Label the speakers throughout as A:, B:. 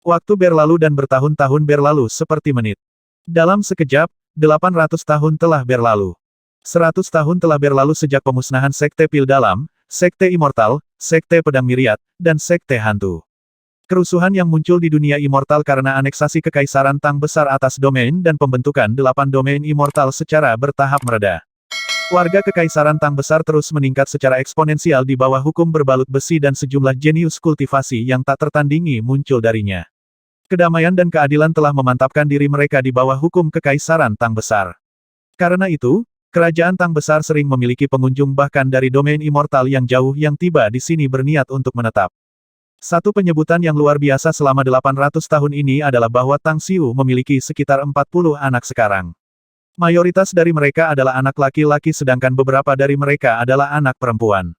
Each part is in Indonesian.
A: Waktu berlalu dan bertahun-tahun berlalu seperti menit. Dalam sekejap, 800 tahun telah berlalu. 100 tahun telah berlalu sejak pemusnahan Sekte Pil Dalam, Sekte Immortal, Sekte Pedang Myriad, dan Sekte Hantu. Kerusuhan yang muncul di dunia immortal karena aneksasi Kekaisaran Tang Besar atas domain dan pembentukan 8 domain immortal secara bertahap mereda. Warga Kekaisaran Tang Besar terus meningkat secara eksponensial di bawah hukum berbalut besi dan sejumlah jenius kultivasi yang tak tertandingi muncul darinya. Kedamaian dan keadilan telah memantapkan diri mereka di bawah hukum Kekaisaran Tang Besar. Karena itu, Kerajaan Tang Besar sering memiliki pengunjung bahkan dari domain immortal yang jauh yang tiba di sini berniat untuk menetap. Satu penyebutan yang luar biasa selama 800 tahun ini adalah bahwa Tang Xiu memiliki sekitar 40 anak sekarang. Mayoritas dari mereka adalah anak laki-laki sedangkan beberapa dari mereka adalah anak perempuan.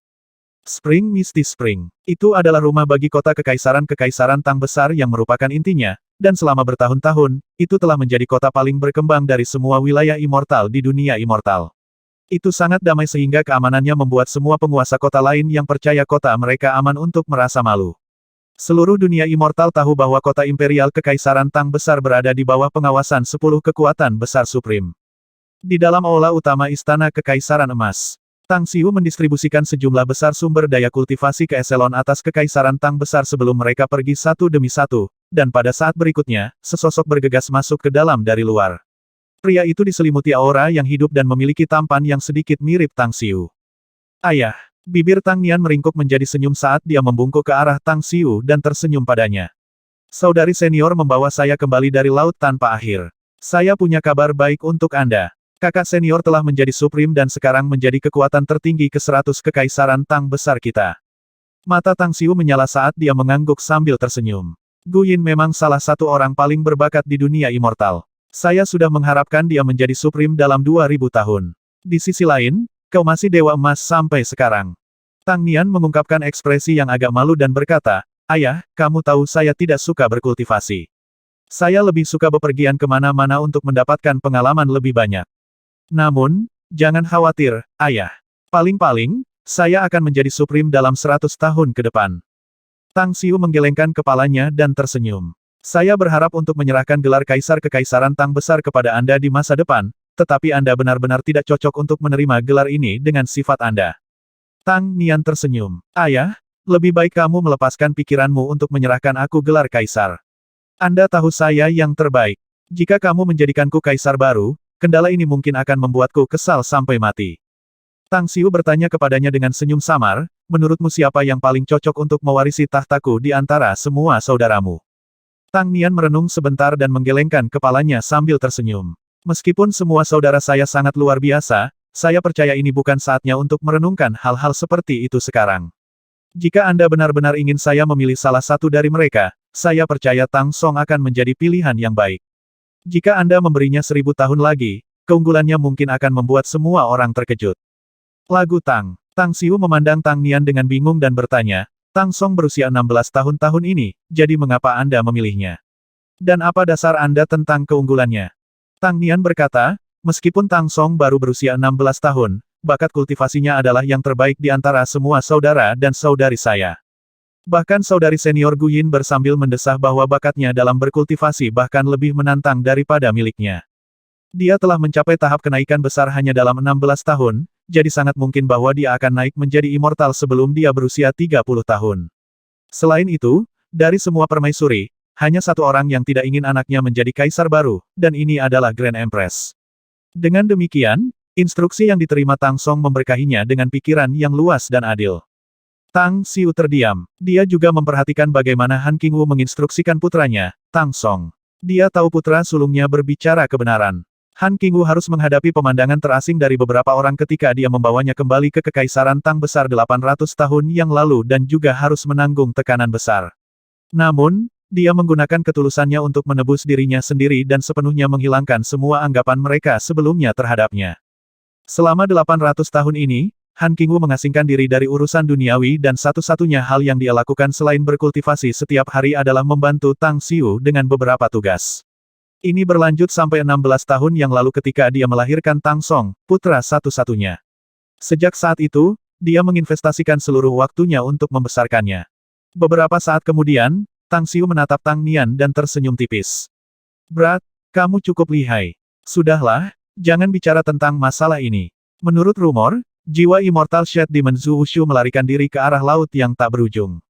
A: Spring Misty Spring. Itu adalah rumah bagi kota Kekaisaran Tang Besar yang merupakan intinya, dan selama bertahun-tahun, itu telah menjadi kota paling berkembang dari semua wilayah immortal di dunia immortal. Itu sangat damai sehingga keamanannya membuat semua penguasa kota lain yang percaya kota mereka aman untuk merasa malu. Seluruh dunia immortal tahu bahwa kota imperial Kekaisaran Tang Besar berada di bawah pengawasan 10 kekuatan besar Supreme. Di dalam aula utama Istana Kekaisaran Emas, Tang Xiu mendistribusikan sejumlah besar sumber daya kultivasi ke eselon atas Kekaisaran Tang Besar sebelum mereka pergi satu demi satu, dan pada saat berikutnya, sesosok bergegas masuk ke dalam dari luar. Pria itu diselimuti aura yang hidup dan memiliki tampan yang sedikit mirip Tang Xiu. Ayah, bibir Tang Nian meringkuk menjadi senyum saat dia membungkuk ke arah Tang Xiu dan tersenyum padanya. Saudari senior membawa saya kembali dari laut tanpa akhir. Saya punya kabar baik untuk Anda. Kakak senior telah menjadi Supreme dan sekarang menjadi kekuatan tertinggi ke-100 Kekaisaran Tang Besar kita. Mata Tang Xiu menyala saat dia mengangguk sambil tersenyum. Gu Yin memang salah satu orang paling berbakat di dunia immortal. Saya sudah mengharapkan dia menjadi Supreme dalam 2000 tahun. Di sisi lain, kau masih Dewa Emas sampai sekarang. Tang Nian mengungkapkan ekspresi yang agak malu dan berkata, Ayah, kamu tahu saya tidak suka berkultivasi. Saya lebih suka bepergian kemana-mana untuk mendapatkan pengalaman lebih banyak. Namun, jangan khawatir, Ayah. Paling-paling, saya akan menjadi Supreme dalam 100 tahun ke depan. Tang Xiu menggelengkan kepalanya dan tersenyum. Saya berharap untuk menyerahkan gelar Kaisar Kekaisaran Tang Besar kepada Anda di masa depan, tetapi Anda benar-benar tidak cocok untuk menerima gelar ini dengan sifat Anda. Tang Nian tersenyum. Ayah, lebih baik kamu melepaskan pikiranmu untuk menyerahkan aku gelar Kaisar. Anda tahu saya yang terbaik. Jika kamu menjadikanku Kaisar baru, kendala ini mungkin akan membuatku kesal sampai mati. Tang Xiu bertanya kepadanya dengan senyum samar, menurutmu siapa yang paling cocok untuk mewarisi tahtaku di antara semua saudaramu? Tang Nian merenung sebentar dan menggelengkan kepalanya sambil tersenyum. Meskipun semua saudara saya sangat luar biasa, saya percaya ini bukan saatnya untuk merenungkan hal-hal seperti itu sekarang. Jika Anda benar-benar ingin saya memilih salah satu dari mereka, saya percaya Tang Song akan menjadi pilihan yang baik. Jika Anda memberinya 1000 tahun lagi, keunggulannya mungkin akan membuat semua orang terkejut. Lagu Tang. Tang Xiu memandang Tang Nian dengan bingung dan bertanya, Tang Song berusia 16 tahun ini, jadi mengapa Anda memilihnya? Dan apa dasar Anda tentang keunggulannya? Tang Nian berkata, meskipun Tang Song baru berusia 16 tahun, bakat kultivasinya adalah yang terbaik di antara semua saudara dan saudari saya. Bahkan saudari senior Gu Yin bersambil mendesah bahwa bakatnya dalam berkultivasi bahkan lebih menantang daripada miliknya. Dia telah mencapai tahap kenaikan besar hanya dalam 16 tahun, jadi sangat mungkin bahwa dia akan naik menjadi immortal sebelum dia berusia 30 tahun. Selain itu, dari semua permaisuri, hanya satu orang yang tidak ingin anaknya menjadi kaisar baru, dan ini adalah Grand Empress. Dengan demikian, instruksi yang diterima Tang Song memberkahinya dengan pikiran yang luas dan adil. Tang Xiu terdiam. Dia juga memperhatikan bagaimana Han Qingwu menginstruksikan putranya, Tang Song. Dia tahu putra sulungnya berbicara kebenaran. Han Qingwu harus menghadapi pemandangan terasing dari beberapa orang ketika dia membawanya kembali ke Kekaisaran Tang Besar 800 tahun yang lalu dan juga harus menanggung tekanan besar. Namun, dia menggunakan ketulusannya untuk menebus dirinya sendiri dan sepenuhnya menghilangkan semua anggapan mereka sebelumnya terhadapnya. Selama 800 tahun ini, Han Qingwu mengasingkan diri dari urusan duniawi dan satu-satunya hal yang dia lakukan selain berkultivasi setiap hari adalah membantu Tang Xiu dengan beberapa tugas. Ini berlanjut sampai 16 tahun yang lalu ketika dia melahirkan Tang Song, putra satu-satunya. Sejak saat itu, dia menginvestasikan seluruh waktunya untuk membesarkannya. Beberapa saat kemudian, Tang Xiu menatap Tang Nian dan tersenyum tipis. Berat, kamu cukup lihai. Sudahlah, jangan bicara tentang masalah ini. Menurut rumor, jiwa Immortal Shed Demon Zhu Wushu melarikan diri ke arah laut yang tak berujung.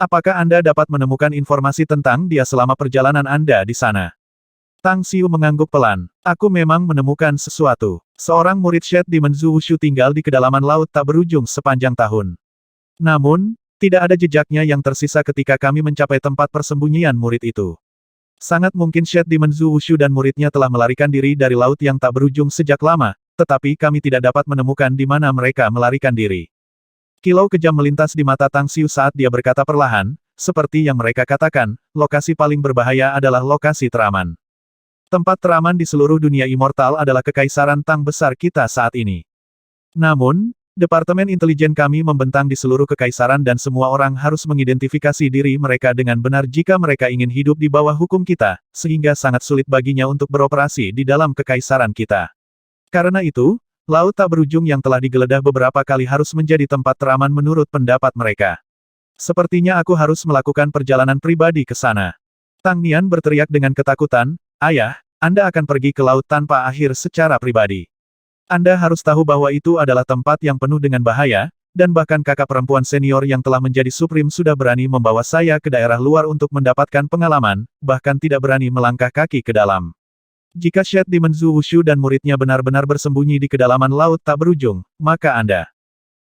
A: Apakah Anda dapat menemukan informasi tentang dia selama perjalanan Anda di sana? Tang Xiu mengangguk pelan. Aku memang menemukan sesuatu. Seorang murid Shed Demon Zhu Wushu tinggal di kedalaman laut tak berujung sepanjang tahun. Namun, tidak ada jejaknya yang tersisa ketika kami mencapai tempat persembunyian murid itu. Sangat mungkin Shed Demon Zhu Wushu dan muridnya telah melarikan diri dari laut yang tak berujung sejak lama, tetapi kami tidak dapat menemukan di mana mereka melarikan diri. Kilau kejam melintas di mata Tang Xiu saat dia berkata perlahan, seperti yang mereka katakan, lokasi paling berbahaya adalah lokasi teraman. Tempat teraman di seluruh dunia immortal adalah kekaisaran Tang besar kita saat ini. Namun, Departemen Intelijen kami membentang di seluruh kekaisaran dan semua orang harus mengidentifikasi diri mereka dengan benar jika mereka ingin hidup di bawah hukum kita, sehingga sangat sulit baginya untuk beroperasi di dalam kekaisaran kita. Karena itu, laut tak berujung yang telah digeledah beberapa kali harus menjadi tempat teraman menurut pendapat mereka. Sepertinya aku harus melakukan perjalanan pribadi ke sana. Tang Nian berteriak dengan ketakutan, Ayah, Anda akan pergi ke laut tanpa akhir secara pribadi. Anda harus tahu bahwa itu adalah tempat yang penuh dengan bahaya, dan bahkan kakak perempuan senior yang telah menjadi Supreme sudah berani membawa saya ke daerah luar untuk mendapatkan pengalaman, bahkan tidak berani melangkah kaki ke dalam. Jika Shed Demon Zhu Wushu dan muridnya benar-benar bersembunyi di kedalaman laut tak berujung, maka Anda.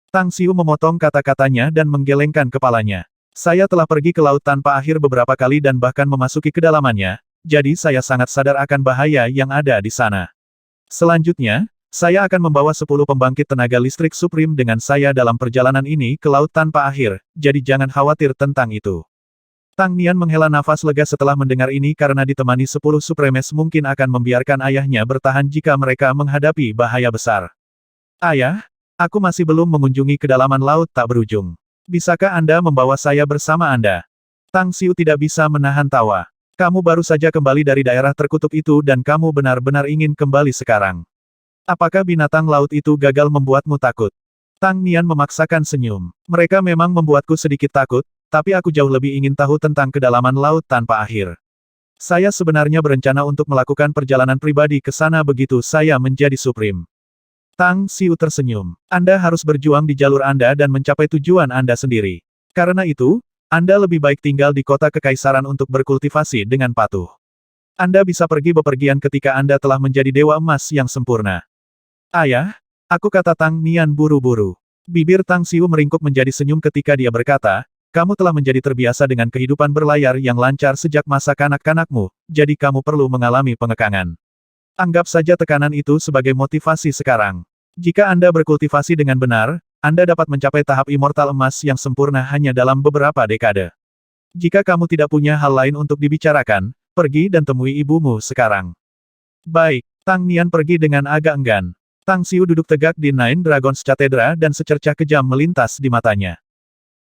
A: Tang Xiu memotong kata-katanya dan menggelengkan kepalanya. Saya telah pergi ke laut tanpa akhir beberapa kali dan bahkan memasuki kedalamannya, jadi saya sangat sadar akan bahaya yang ada di sana. Selanjutnya, saya akan membawa 10 pembangkit tenaga listrik Supreme dengan saya dalam perjalanan ini ke laut tanpa akhir, jadi jangan khawatir tentang itu. Tang Nian menghela nafas lega setelah mendengar ini karena ditemani 10 Supremes mungkin akan membiarkan ayahnya bertahan jika mereka menghadapi bahaya besar. Ayah, aku masih belum mengunjungi kedalaman laut tak berujung. Bisakah Anda membawa saya bersama Anda? Tang Xiu tidak bisa menahan tawa. Kamu baru saja kembali dari daerah terkutuk itu dan kamu benar-benar ingin kembali sekarang. Apakah binatang laut itu gagal membuatmu takut? Tang Nian memaksakan senyum. Mereka memang membuatku sedikit takut, tapi aku jauh lebih ingin tahu tentang kedalaman laut tanpa akhir. Saya sebenarnya berencana untuk melakukan perjalanan pribadi ke sana begitu saya menjadi Supreme. Tang Xiu tersenyum. Anda harus berjuang di jalur Anda dan mencapai tujuan Anda sendiri. Karena itu, Anda lebih baik tinggal di kota kekaisaran untuk berkultivasi dengan patuh. Anda bisa pergi bepergian ketika Anda telah menjadi dewa emas yang sempurna. Ayah, aku kata Tang Nian buru-buru. Bibir Tang Xiu meringkuk menjadi senyum ketika dia berkata, kamu telah menjadi terbiasa dengan kehidupan berlayar yang lancar sejak masa kanak-kanakmu, jadi kamu perlu mengalami pengekangan. Anggap saja tekanan itu sebagai motivasi sekarang. Jika Anda berkultivasi dengan benar, Anda dapat mencapai tahap immortal emas yang sempurna hanya dalam beberapa dekade. Jika kamu tidak punya hal lain untuk dibicarakan, pergi dan temui ibumu sekarang. Baik, Tang Nian pergi dengan agak enggan. Tang Xiu duduk tegak di Nine Dragons Cathedra dan secercah kejam melintas di matanya.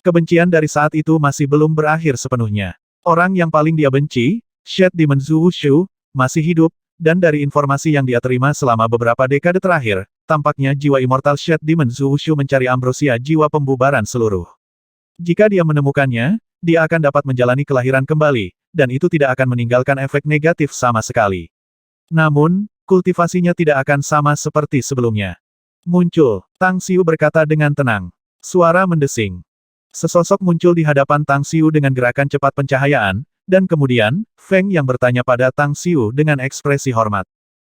A: Kebencian dari saat itu masih belum berakhir sepenuhnya. Orang yang paling dia benci, Shed Demon Zhu Wushu, masih hidup, dan dari informasi yang dia terima selama beberapa dekade terakhir, tampaknya jiwa Immortal Shed Demon Zhu Wushu mencari ambrosia jiwa pembubaran seluruh. Jika dia menemukannya, dia akan dapat menjalani kelahiran kembali, dan itu tidak akan meninggalkan efek negatif sama sekali. Namun, kultivasinya tidak akan sama seperti sebelumnya. Muncul, Tang Xiu berkata dengan tenang. Suara mendesing. Sesosok muncul di hadapan Tang Xiu dengan gerakan cepat pencahayaan, dan kemudian, Feng yang bertanya pada Tang Xiu dengan ekspresi hormat.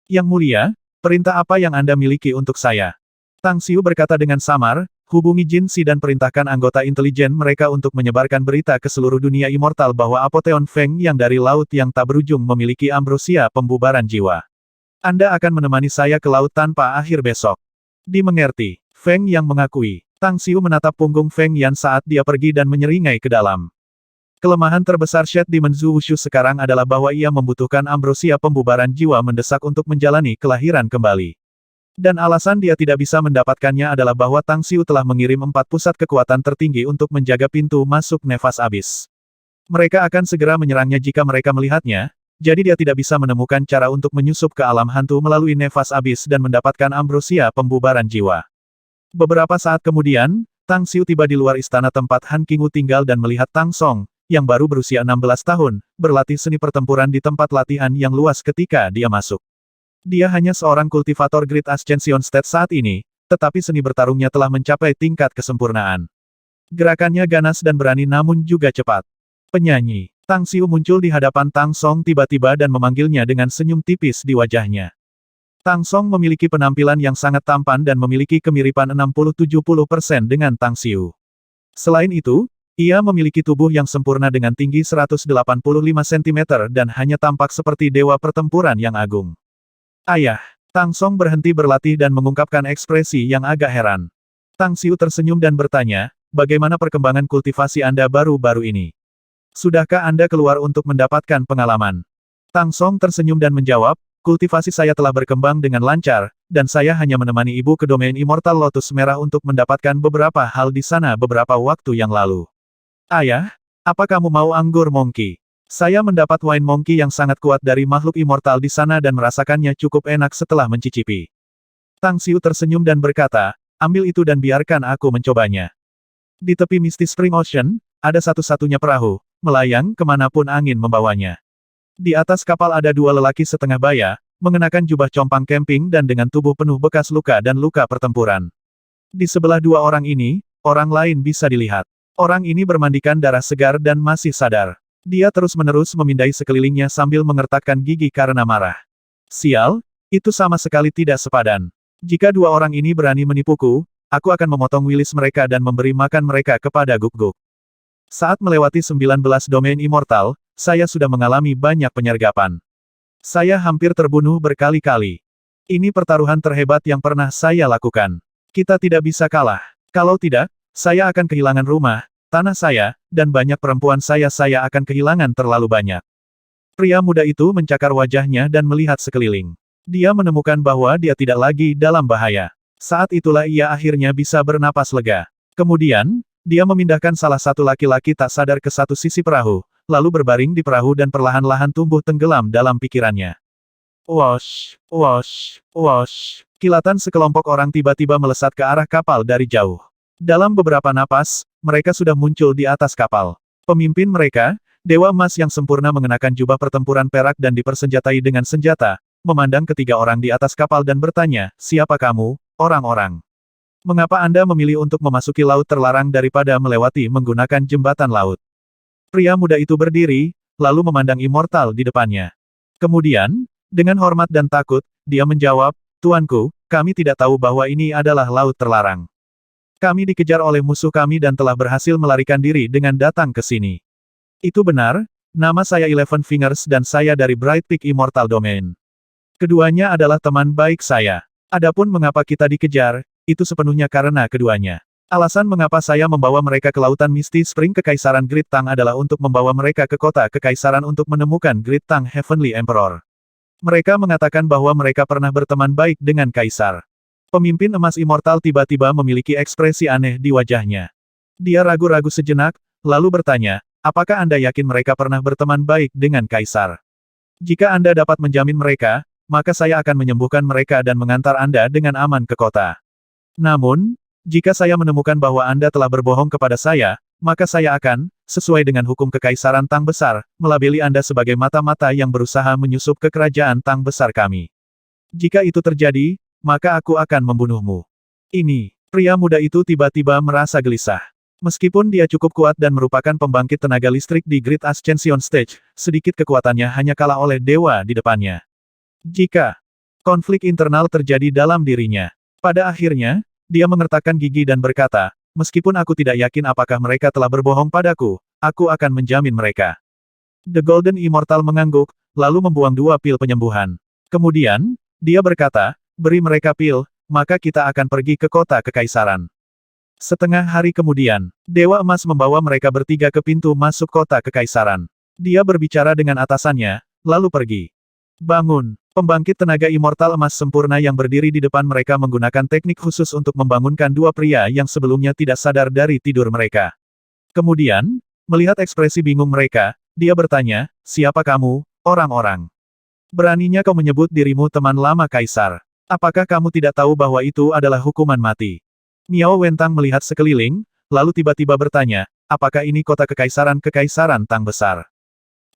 A: Yang mulia, perintah apa yang Anda miliki untuk saya? Tang Xiu berkata dengan samar, hubungi Jin Si dan perintahkan anggota intelijen mereka untuk menyebarkan berita ke seluruh dunia immortal bahwa Apotheon Feng yang dari laut yang tak berujung memiliki ambrosia pembubaran jiwa. Anda akan menemani saya ke laut tanpa akhir besok. Dimengerti. Feng yang mengakui. Tang Xiu menatap punggung Feng Yan saat dia pergi dan menyeringai ke dalam. Kelemahan terbesar Shed Demon Zhu Wushu sekarang adalah bahwa ia membutuhkan ambrosia pembubaran jiwa mendesak untuk menjalani kelahiran kembali. Dan alasan dia tidak bisa mendapatkannya adalah bahwa Tang Xiu telah mengirim 4 pusat kekuatan tertinggi untuk menjaga pintu masuk Nefas Abis. Mereka akan segera menyerangnya jika mereka melihatnya, jadi dia tidak bisa menemukan cara untuk menyusup ke alam hantu melalui Nefas Abis dan mendapatkan ambrosia pembubaran jiwa. Beberapa saat kemudian, Tang Xiu tiba di luar istana tempat Han Qingwu tinggal dan melihat Tang Song, yang baru berusia 16 tahun, berlatih seni pertempuran di tempat latihan yang luas ketika dia masuk. Dia hanya seorang kultivator Great Ascension State saat ini, tetapi seni bertarungnya telah mencapai tingkat kesempurnaan. Gerakannya ganas dan berani namun juga cepat. Penyanyi, Tang Xiu muncul di hadapan Tang Song tiba-tiba dan memanggilnya dengan senyum tipis di wajahnya. Tang Song memiliki penampilan yang sangat tampan dan memiliki kemiripan 60-70% dengan Tang Xiu. Selain itu, ia memiliki tubuh yang sempurna dengan tinggi 185 cm dan hanya tampak seperti dewa pertempuran yang agung. Ayah, Tang Song berhenti berlatih dan mengungkapkan ekspresi yang agak heran. Tang Xiu tersenyum dan bertanya, bagaimana perkembangan kultivasi Anda baru-baru ini? Sudahkah Anda keluar untuk mendapatkan pengalaman? Tang Song tersenyum dan menjawab, kultivasi saya telah berkembang dengan lancar, dan saya hanya menemani ibu ke domain Immortal Lotus Merah untuk mendapatkan beberapa hal di sana beberapa waktu yang lalu. Ayah, apa kamu mau anggur monkey? Saya mendapat wine monkey yang sangat kuat dari makhluk immortal di sana dan merasakannya cukup enak setelah mencicipi. Tang Xiu tersenyum dan berkata, ambil itu dan biarkan aku mencobanya. Di tepi Misty Spring Ocean, ada satu-satunya perahu, melayang kemanapun angin membawanya. Di atas kapal ada dua lelaki setengah baya, mengenakan jubah compang camping dan dengan tubuh penuh bekas luka dan luka pertempuran. Di sebelah dua orang ini, orang lain bisa dilihat. Orang ini bermandikan darah segar dan masih sadar. Dia terus-menerus memindai sekelilingnya sambil mengertakkan gigi karena marah. Sial, itu sama sekali tidak sepadan. Jika dua orang ini berani menipuku, aku akan memotong wilis mereka dan memberi makan mereka kepada guk-guk. Saat melewati 19 domain immortal, saya sudah mengalami banyak penyergapan. Saya hampir terbunuh berkali-kali. Ini pertaruhan terhebat yang pernah saya lakukan. Kita tidak bisa kalah. Kalau tidak, saya akan kehilangan rumah, tanah saya, dan banyak perempuan saya akan kehilangan terlalu banyak. Pria muda itu mencakar wajahnya dan melihat sekeliling. Dia menemukan bahwa dia tidak lagi dalam bahaya. Saat itulah ia akhirnya bisa bernapas lega. Kemudian, dia memindahkan salah satu laki-laki tak sadar ke satu sisi perahu, lalu berbaring di perahu dan perlahan-lahan tumbuh tenggelam dalam pikirannya. Wosh, wosh, wosh. Kilatan sekelompok orang tiba-tiba melesat ke arah kapal dari jauh. Dalam beberapa napas, mereka sudah muncul di atas kapal. Pemimpin mereka, Dewa Emas yang sempurna mengenakan jubah pertempuran perak dan dipersenjatai dengan senjata, memandang ketiga orang di atas kapal dan bertanya, siapa kamu, orang-orang? Mengapa Anda memilih untuk memasuki laut terlarang daripada melewati menggunakan jembatan laut? Pria muda itu berdiri, lalu memandang Immortal di depannya. Kemudian, dengan hormat dan takut, dia menjawab, Tuanku, kami tidak tahu bahwa ini adalah laut terlarang. Kami dikejar oleh musuh kami dan telah berhasil melarikan diri dengan datang ke sini. Itu benar, nama saya Eleven Fingers dan saya dari Bright Peak Immortal Domain. Keduanya adalah teman baik saya. Adapun mengapa kita dikejar, itu sepenuhnya karena keduanya. Alasan mengapa saya membawa mereka ke lautan Misty Spring Kekaisaran Great Tang adalah untuk membawa mereka ke kota Kekaisaran untuk menemukan Great Tang Heavenly Emperor. Mereka mengatakan bahwa mereka pernah berteman baik dengan Kaisar. Pemimpin emas immortal tiba-tiba memiliki ekspresi aneh di wajahnya. Dia ragu-ragu sejenak, lalu bertanya, apakah Anda yakin mereka pernah berteman baik dengan Kaisar? Jika Anda dapat menjamin mereka, maka saya akan menyembuhkan mereka dan mengantar Anda dengan aman ke kota. Namun, jika saya menemukan bahwa Anda telah berbohong kepada saya, maka saya akan, sesuai dengan hukum Kekaisaran Tang Besar, melabeli Anda sebagai mata-mata yang berusaha menyusup ke kerajaan Tang Besar kami. Jika itu terjadi, maka aku akan membunuhmu. Ini, pria muda itu tiba-tiba merasa gelisah. Meskipun dia cukup kuat dan merupakan pembangkit tenaga listrik di Great Ascension Stage, sedikit kekuatannya hanya kalah oleh dewa di depannya. Jika konflik internal terjadi dalam dirinya, pada akhirnya, dia mengertakkan gigi dan berkata, meskipun aku tidak yakin apakah mereka telah berbohong padaku, aku akan menjamin mereka. The Golden Immortal mengangguk, lalu membuang 2 pil penyembuhan. Kemudian, dia berkata, beri mereka pil, maka kita akan pergi ke kota Kekaisaran. Setengah hari kemudian, Dewa Emas membawa mereka bertiga ke pintu masuk kota Kekaisaran. Dia berbicara dengan atasannya, lalu pergi. Bangun. Pembangkit tenaga immortal emas sempurna yang berdiri di depan mereka menggunakan teknik khusus untuk membangunkan dua pria yang sebelumnya tidak sadar dari tidur mereka. Kemudian, melihat ekspresi bingung mereka, dia bertanya, siapa kamu, orang-orang? Beraninya kau menyebut dirimu teman lama Kaisar. Apakah kamu tidak tahu bahwa itu adalah hukuman mati? Miao Wentang melihat sekeliling, lalu tiba-tiba bertanya, apakah ini kota Kekaisaran Tang besar?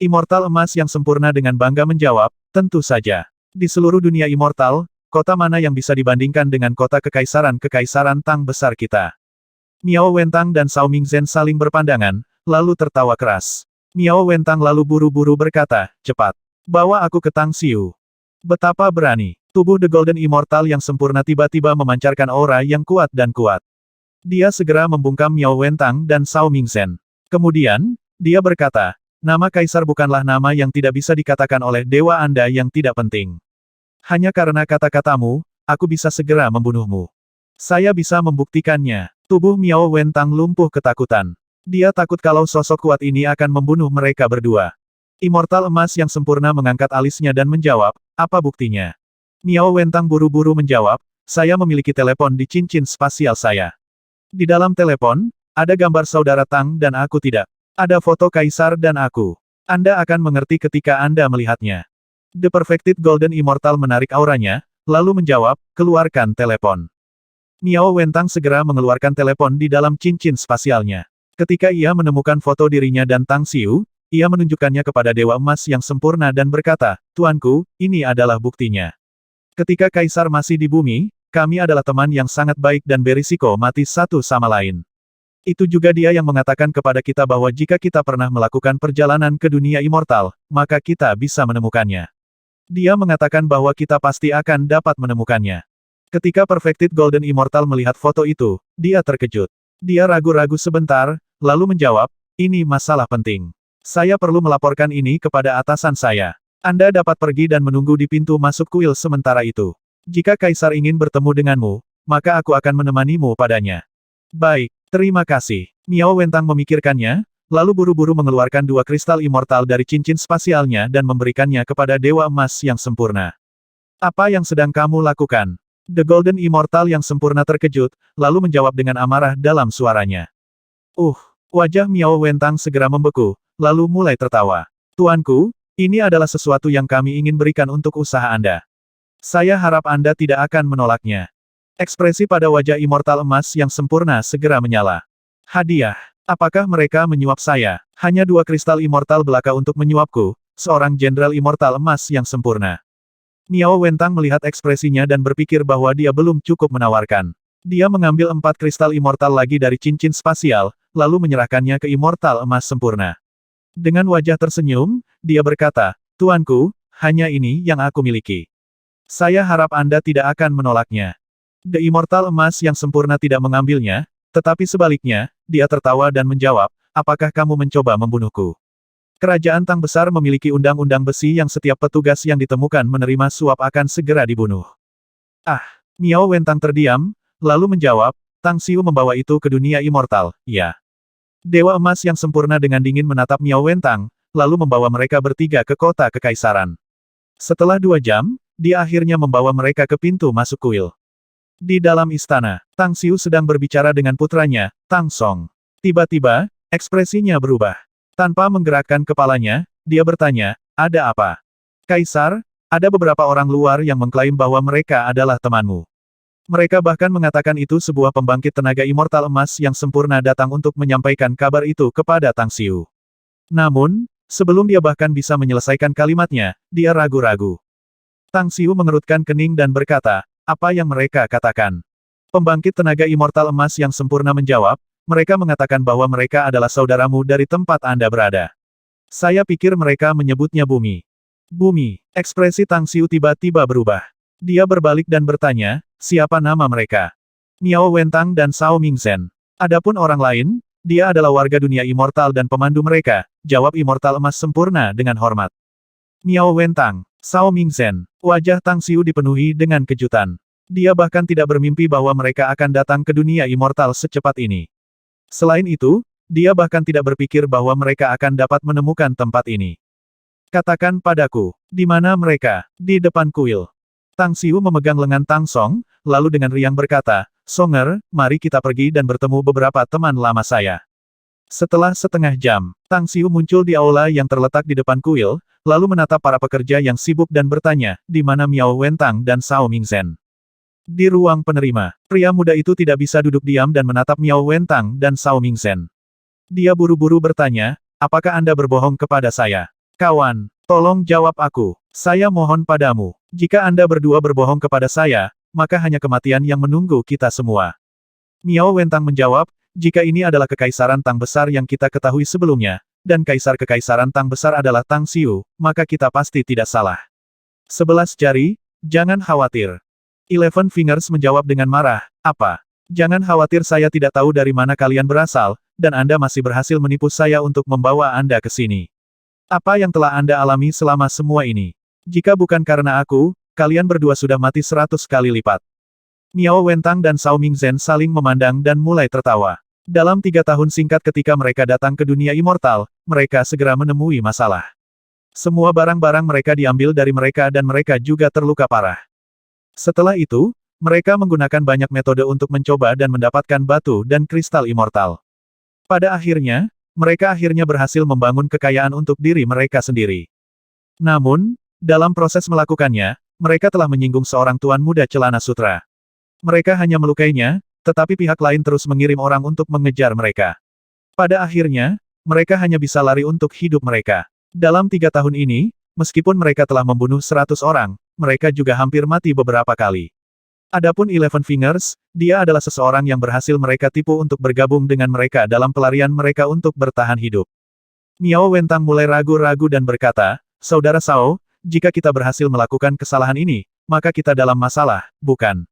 A: Immortal emas yang sempurna dengan bangga menjawab, tentu saja. Di seluruh dunia immortal, kota mana yang bisa dibandingkan dengan kota Kekaisaran Tang besar kita? Miao Wentang dan Cao Mingzhen saling berpandangan, lalu tertawa keras. Miao Wentang lalu buru-buru berkata, cepat. Bawa aku ke Tang Xiu. Betapa berani. Tubuh The Golden Immortal yang sempurna tiba-tiba memancarkan aura yang kuat dan kuat. Dia segera membungkam Miao Wentang dan Cao Mingzhen. Kemudian, dia berkata, nama kaisar bukanlah nama yang tidak bisa dikatakan oleh dewa Anda yang tidak penting. Hanya karena kata-katamu, aku bisa segera membunuhmu. Saya bisa membuktikannya. Tubuh Miao Wentang lumpuh ketakutan. Dia takut kalau sosok kuat ini akan membunuh mereka berdua. Immortal emas yang sempurna mengangkat alisnya dan menjawab, apa buktinya? Miao Wentang buru-buru menjawab, saya memiliki telepon di cincin spasial saya. Di dalam telepon, ada gambar saudara Tang dan aku tidak. Ada foto kaisar dan aku. Anda akan mengerti ketika Anda melihatnya. The Perfected Golden Immortal menarik auranya, lalu menjawab, keluarkan telepon. Miao Wentang segera mengeluarkan telepon di dalam cincin spasialnya. Ketika ia menemukan foto dirinya dan Tang Xiu, ia menunjukkannya kepada Dewa Emas yang sempurna dan berkata, Tuanku, ini adalah buktinya. Ketika Kaisar masih di bumi, kami adalah teman yang sangat baik dan berisiko mati satu sama lain. Itu juga dia yang mengatakan kepada kita bahwa jika kita pernah melakukan perjalanan ke dunia immortal, maka kita bisa menemukannya. Dia mengatakan bahwa kita pasti akan dapat menemukannya. Ketika Perfected Golden Immortal melihat foto itu, dia terkejut. Dia ragu-ragu sebentar, lalu menjawab, ini masalah penting. Saya perlu melaporkan ini kepada atasan saya. Anda dapat pergi dan menunggu di pintu masuk kuil sementara itu. Jika Kaisar ingin bertemu denganmu, maka aku akan menemanimu padanya. Baik, terima kasih. Miao Wentang memikirkannya, lalu buru-buru mengeluarkan dua kristal immortal dari cincin spasialnya dan memberikannya kepada Dewa Emas yang sempurna. Apa yang sedang kamu lakukan? The Golden Immortal yang sempurna terkejut, lalu menjawab dengan amarah dalam suaranya. Wajah Miao Wentang segera membeku, lalu mulai tertawa. Tuanku, ini adalah sesuatu yang kami ingin berikan untuk usaha Anda. Saya harap Anda tidak akan menolaknya. Ekspresi pada wajah Immortal Emas yang sempurna segera menyala. Hadiah. Apakah mereka menyuap saya? Hanya dua kristal immortal belaka untuk menyuapku, seorang jenderal Immortal Emas yang sempurna. Miao Wentang melihat ekspresinya dan berpikir bahwa dia belum cukup menawarkan. Dia mengambil 4 kristal immortal lagi dari cincin spasial, lalu menyerahkannya ke Immortal Emas sempurna. Dengan wajah tersenyum, dia berkata, Tuanku, hanya ini yang aku miliki. Saya harap Anda tidak akan menolaknya. The Immortal Emas yang sempurna tidak mengambilnya, tetapi sebaliknya, dia tertawa dan menjawab, apakah kamu mencoba membunuhku? Kerajaan Tang Besar memiliki undang-undang besi yang setiap petugas yang ditemukan menerima suap akan segera dibunuh. Miao Wentang terdiam, lalu menjawab, Tang Xiu membawa itu ke dunia immortal, ya. Dewa Emas yang sempurna dengan dingin menatap Miao Wentang, lalu membawa mereka bertiga ke kota kekaisaran. Setelah 2 jam, dia akhirnya membawa mereka ke pintu masuk kuil. Di dalam istana, Tang Xiu sedang berbicara dengan putranya, Tang Song. Tiba-tiba, ekspresinya berubah. Tanpa menggerakkan kepalanya, dia bertanya, ada apa? Kaisar, ada beberapa orang luar yang mengklaim bahwa mereka adalah temanmu. Mereka bahkan mengatakan itu sebuah pembangkit tenaga immortal emas yang sempurna datang untuk menyampaikan kabar itu kepada Tang Xiu. Namun, sebelum dia bahkan bisa menyelesaikan kalimatnya, dia ragu-ragu. Tang Xiu mengerutkan kening dan berkata, apa yang mereka katakan? Pembangkit tenaga immortal emas yang sempurna menjawab, mereka mengatakan bahwa mereka adalah saudaramu dari tempat Anda berada. Saya pikir mereka menyebutnya bumi. Bumi. Ekspresi Tang Xiu tiba-tiba berubah. Dia berbalik dan bertanya, siapa nama mereka? Miao Wentang dan Cao Mingzhen. Adapun orang lain, dia adalah warga dunia immortal dan pemandu mereka, jawab Immortal Emas sempurna dengan hormat. Miao Wentang, Cao Mingzhen. Wajah Tang Xiu dipenuhi dengan kejutan. Dia bahkan tidak bermimpi bahwa mereka akan datang ke dunia immortal secepat ini. Selain itu, dia bahkan tidak berpikir bahwa mereka akan dapat menemukan tempat ini. Katakan padaku, di mana mereka? Di depan kuil. Tang Xiu memegang lengan Tang Song, lalu dengan riang berkata, Songer, mari kita pergi dan bertemu beberapa teman lama saya. Setelah setengah jam, Tang Xiu muncul di aula yang terletak di depan kuil, lalu menatap para pekerja yang sibuk dan bertanya, di mana Miao Wentang dan Cao Mingzhen? Di ruang penerima, pria muda itu tidak bisa duduk diam dan menatap Miao Wentang dan Cao Mingzhen. Dia buru-buru bertanya, apakah Anda berbohong kepada saya? Kawan, tolong jawab aku. Saya mohon padamu. Jika Anda berdua berbohong kepada saya, maka hanya kematian yang menunggu kita semua. Miao Wentang menjawab, jika ini adalah kekaisaran Tang Besar yang kita ketahui sebelumnya, dan kaisar kekaisaran Tang Besar adalah Tang Xiu, maka kita pasti tidak salah. 11 jari, jangan khawatir. 11 Fingers menjawab dengan marah, apa? Jangan khawatir, saya tidak tahu dari mana kalian berasal, dan Anda masih berhasil menipu saya untuk membawa Anda ke sini. Apa yang telah Anda alami selama semua ini? Jika bukan karena aku, kalian berdua sudah mati 100 kali lipat. Miao Wentang dan Cao Mingzhen saling memandang dan mulai tertawa. Dalam 3 tahun singkat ketika mereka datang ke dunia immortal, mereka segera menemui masalah. Semua barang-barang mereka diambil dari mereka dan mereka juga terluka parah. Setelah itu, mereka menggunakan banyak metode untuk mencoba dan mendapatkan batu dan kristal immortal. Pada akhirnya, mereka akhirnya berhasil membangun kekayaan untuk diri mereka sendiri. Namun, dalam proses melakukannya, mereka telah menyinggung seorang tuan muda celana sutra. Mereka hanya melukainya, tetapi pihak lain terus mengirim orang untuk mengejar mereka. Pada akhirnya, mereka hanya bisa lari untuk hidup mereka. Dalam 3 tahun ini, meskipun mereka telah membunuh 100 orang, mereka juga hampir mati beberapa kali. Adapun 11 Fingers, dia adalah seseorang yang berhasil mereka tipu untuk bergabung dengan mereka dalam pelarian mereka untuk bertahan hidup. Miao Wentang mulai ragu-ragu dan berkata, Saudara Cao, jika kita berhasil melakukan kesalahan ini, maka kita dalam masalah, bukan?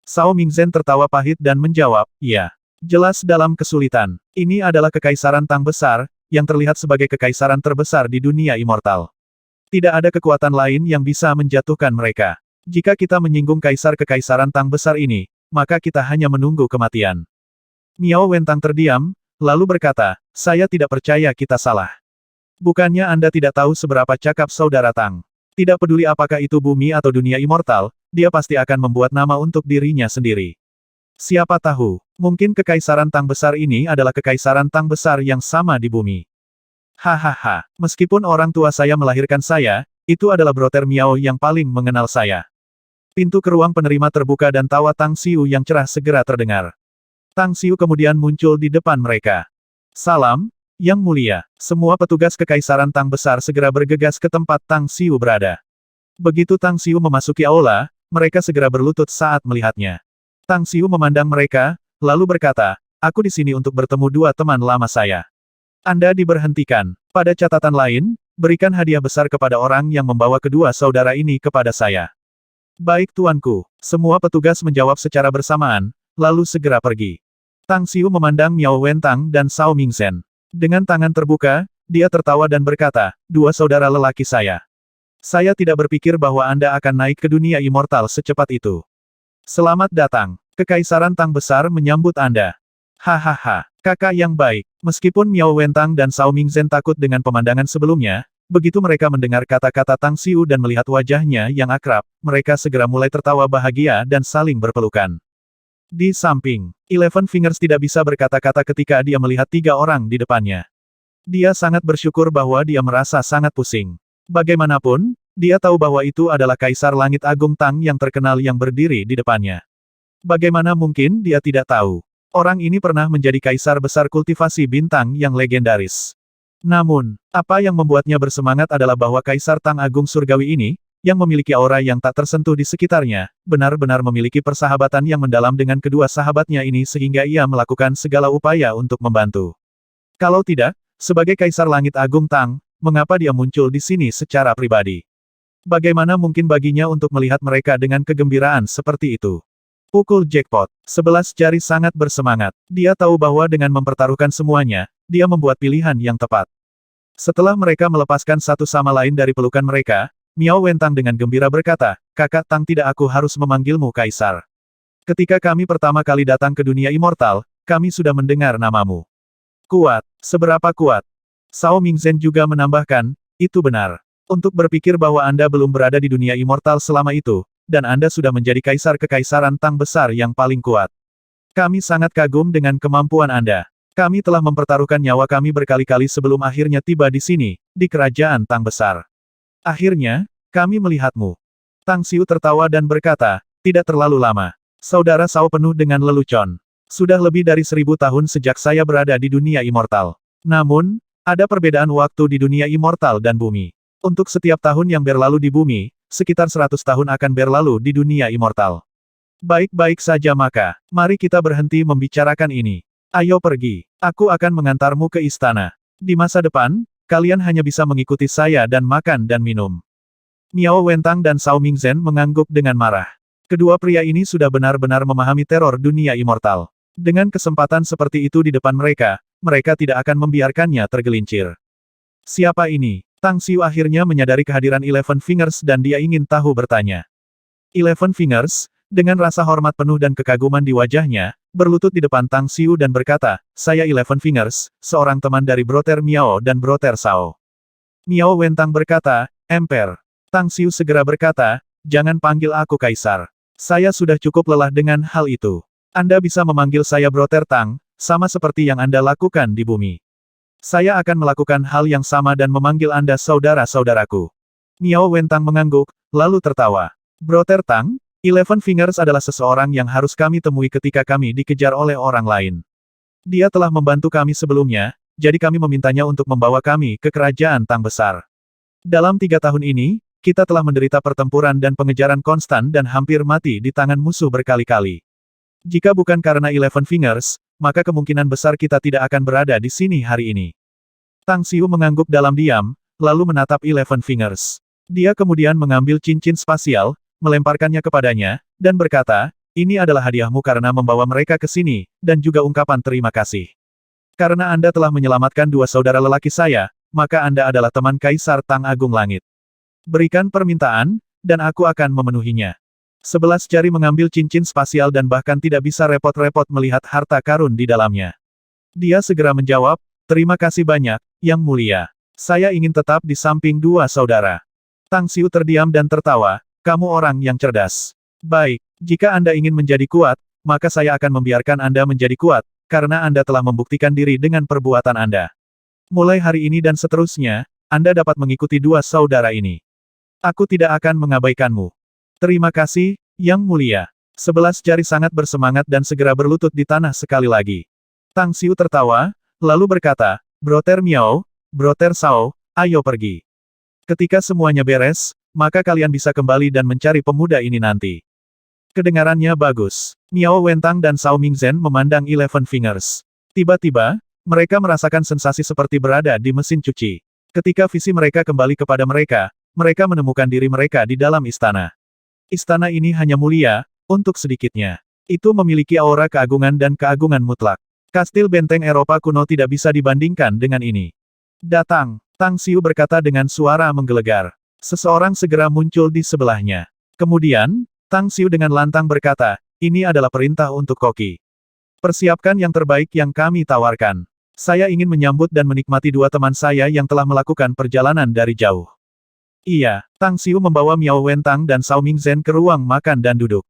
A: Cao Mingzhen tertawa pahit dan menjawab, iya. Jelas dalam kesulitan. Ini adalah kekaisaran Tang Besar, yang terlihat sebagai kekaisaran terbesar di dunia immortal. Tidak ada kekuatan lain yang bisa menjatuhkan mereka. Jika kita menyinggung kaisar kekaisaran Tang Besar ini, maka kita hanya menunggu kematian. Miao Wentang terdiam, lalu berkata, saya tidak percaya kita salah. Bukannya Anda tidak tahu seberapa cakap saudara Tang. Tidak peduli apakah itu bumi atau dunia immortal, dia pasti akan membuat nama untuk dirinya sendiri. Siapa tahu, mungkin kekaisaran Tang Besar ini adalah kekaisaran Tang Besar yang sama di bumi. Hahaha, meskipun orang tua saya melahirkan saya, itu adalah Brother Miao yang paling mengenal saya. Pintu ke ruang penerima terbuka dan tawa Tang Xiu yang cerah segera terdengar. Tang Xiu kemudian muncul di depan mereka. Salam, Yang Mulia. Semua petugas kekaisaran Tang Besar segera bergegas ke tempat Tang Xiu berada. Begitu Tang Xiu memasuki aula, mereka segera berlutut saat melihatnya. Tang Xiu memandang mereka, lalu berkata, aku di sini untuk bertemu 2 teman lama saya. Anda diberhentikan. Pada catatan lain, berikan hadiah besar kepada orang yang membawa kedua saudara ini kepada saya. Baik tuanku. Semua petugas menjawab secara bersamaan, lalu segera pergi. Tang Xiu memandang Miao Wentang dan Cao Mingzhen. Dengan tangan terbuka, dia tertawa dan berkata, 2 saudara lelaki saya. Saya tidak berpikir bahwa Anda akan naik ke dunia immortal secepat itu. Selamat datang. Kekaisaran Tang Besar menyambut Anda. Hahaha, kakak yang baik. Meskipun Miao Wentang dan Cao Mingzhen takut dengan pemandangan sebelumnya, begitu mereka mendengar kata-kata Tang Xiu dan melihat wajahnya yang akrab, mereka segera mulai tertawa bahagia dan saling berpelukan. Di samping, 11 Fingers tidak bisa berkata-kata ketika dia melihat 3 orang di depannya. Dia sangat bersyukur bahwa dia merasa sangat pusing. Bagaimanapun, dia tahu bahwa itu adalah Kaisar Langit Agung Tang yang terkenal yang berdiri di depannya. Bagaimana mungkin dia tidak tahu? Orang ini pernah menjadi kaisar besar kultivasi bintang yang legendaris. Namun, apa yang membuatnya bersemangat adalah bahwa Kaisar Tang Agung Surgawi ini, yang memiliki aura yang tak tersentuh di sekitarnya, benar-benar memiliki persahabatan yang mendalam dengan kedua sahabatnya ini sehingga ia melakukan segala upaya untuk membantu. Kalau tidak, sebagai Kaisar Langit Agung Tang, mengapa dia muncul di sini secara pribadi? Bagaimana mungkin baginya untuk melihat mereka dengan kegembiraan seperti itu? Pukul jackpot. 11 jari sangat bersemangat. Dia tahu bahwa dengan mempertaruhkan semuanya, dia membuat pilihan yang tepat. Setelah mereka melepaskan satu sama lain dari pelukan mereka, Miao Wentang dengan gembira berkata, Kakak Tang, tidak aku harus memanggilmu Kaisar. Ketika kami pertama kali datang ke dunia immortal, kami sudah mendengar namamu. Kuat. Seberapa kuat? Cao Mingzhen juga menambahkan, itu benar. Untuk berpikir bahwa Anda belum berada di dunia immortal selama itu, dan Anda sudah menjadi Kaisar Kekaisaran Tang Besar yang paling kuat. Kami sangat kagum dengan kemampuan Anda. Kami telah mempertaruhkan nyawa kami berkali-kali sebelum akhirnya tiba di sini, di Kerajaan Tang Besar. Akhirnya, kami melihatmu. Tang Xiu tertawa dan berkata, tidak terlalu lama. Saudara Cao penuh dengan lelucon. Sudah lebih dari 1000 tahun sejak saya berada di dunia immortal. Namun, ada perbedaan waktu di dunia immortal dan bumi. Untuk setiap tahun yang berlalu di bumi, sekitar 100 tahun akan berlalu di dunia immortal. Baik-baik saja maka, mari kita berhenti membicarakan ini. Ayo pergi, aku akan mengantarmu ke istana. Di masa depan, kalian hanya bisa mengikuti saya dan makan dan minum. Miao Wentang dan Cao Mingzhen mengangguk dengan marah. Kedua pria ini sudah benar-benar memahami teror dunia immortal. Dengan kesempatan seperti itu di depan mereka, mereka tidak akan membiarkannya tergelincir. Siapa ini? Tang Xiu akhirnya menyadari kehadiran Eleven Fingers dan dia ingin tahu bertanya. Eleven Fingers, dengan rasa hormat penuh dan kekaguman di wajahnya, berlutut di depan Tang Xiu dan berkata, saya Eleven Fingers, seorang teman dari Brother Miao dan Brother Cao. Miao Wentang berkata, Emper. Tang Xiu segera berkata, jangan panggil aku Kaisar. Saya sudah cukup lelah dengan hal itu. Anda bisa memanggil saya Brother Tang, sama seperti yang Anda lakukan di bumi. Saya akan melakukan hal yang sama dan memanggil Anda saudara-saudaraku. Miao Wentang mengangguk, lalu tertawa. Brother Tang, Eleven Fingers adalah seseorang yang harus kami temui ketika kami dikejar oleh orang lain. Dia telah membantu kami sebelumnya, jadi kami memintanya untuk membawa kami ke kerajaan Tang Besar. Dalam 3 tahun ini, kita telah menderita pertempuran dan pengejaran konstan dan hampir mati di tangan musuh berkali-kali. Jika bukan karena Eleven Fingers, maka kemungkinan besar kita tidak akan berada di sini hari ini. Tang Xiu mengangguk dalam diam, lalu menatap Eleven Fingers. Dia kemudian mengambil cincin spasial, melemparkannya kepadanya, dan berkata, ini adalah hadiahmu karena membawa mereka ke sini, dan juga ungkapan terima kasih. Karena Anda telah menyelamatkan 2 saudara lelaki saya, maka Anda adalah teman Kaisar Tang Agung Langit. Berikan permintaan, dan aku akan memenuhinya. 11 jari mengambil cincin spasial dan bahkan tidak bisa repot-repot melihat harta karun di dalamnya. Dia segera menjawab, terima kasih banyak, Yang Mulia. Saya ingin tetap di samping 2 saudara. Tang Xiu terdiam dan tertawa, kamu orang yang cerdas. Baik, jika Anda ingin menjadi kuat, maka saya akan membiarkan Anda menjadi kuat, karena Anda telah membuktikan diri dengan perbuatan Anda. Mulai hari ini dan seterusnya, Anda dapat mengikuti 2 saudara ini. Aku tidak akan mengabaikanmu. Terima kasih, Yang Mulia. 11 jari sangat bersemangat dan segera berlutut di tanah sekali lagi. Tang Xiu tertawa, lalu berkata, Brother Miao, Brother Cao, ayo pergi. Ketika semuanya beres, maka kalian bisa kembali dan mencari pemuda ini nanti. Kedengarannya bagus. Miao Wentang dan Cao Mingzhen memandang Eleven Fingers. Tiba-tiba, mereka merasakan sensasi seperti berada di mesin cuci. Ketika visi mereka kembali kepada mereka, mereka menemukan diri mereka di dalam istana. Istana ini hanya mulia, untuk sedikitnya. Itu memiliki aura keagungan dan keagungan mutlak. Kastil benteng Eropa kuno tidak bisa dibandingkan dengan ini. Datang, Tang Xiu berkata dengan suara menggelegar. Seseorang segera muncul di sebelahnya. Kemudian, Tang Xiu dengan lantang berkata, ini adalah perintah untuk Koki. Persiapkan yang terbaik yang kami tawarkan. Saya ingin menyambut dan menikmati 2 teman saya yang telah melakukan perjalanan dari jauh. Iya, Tang Xiu membawa Miao Wentang dan Cao Mingzhen ke ruang makan dan duduk.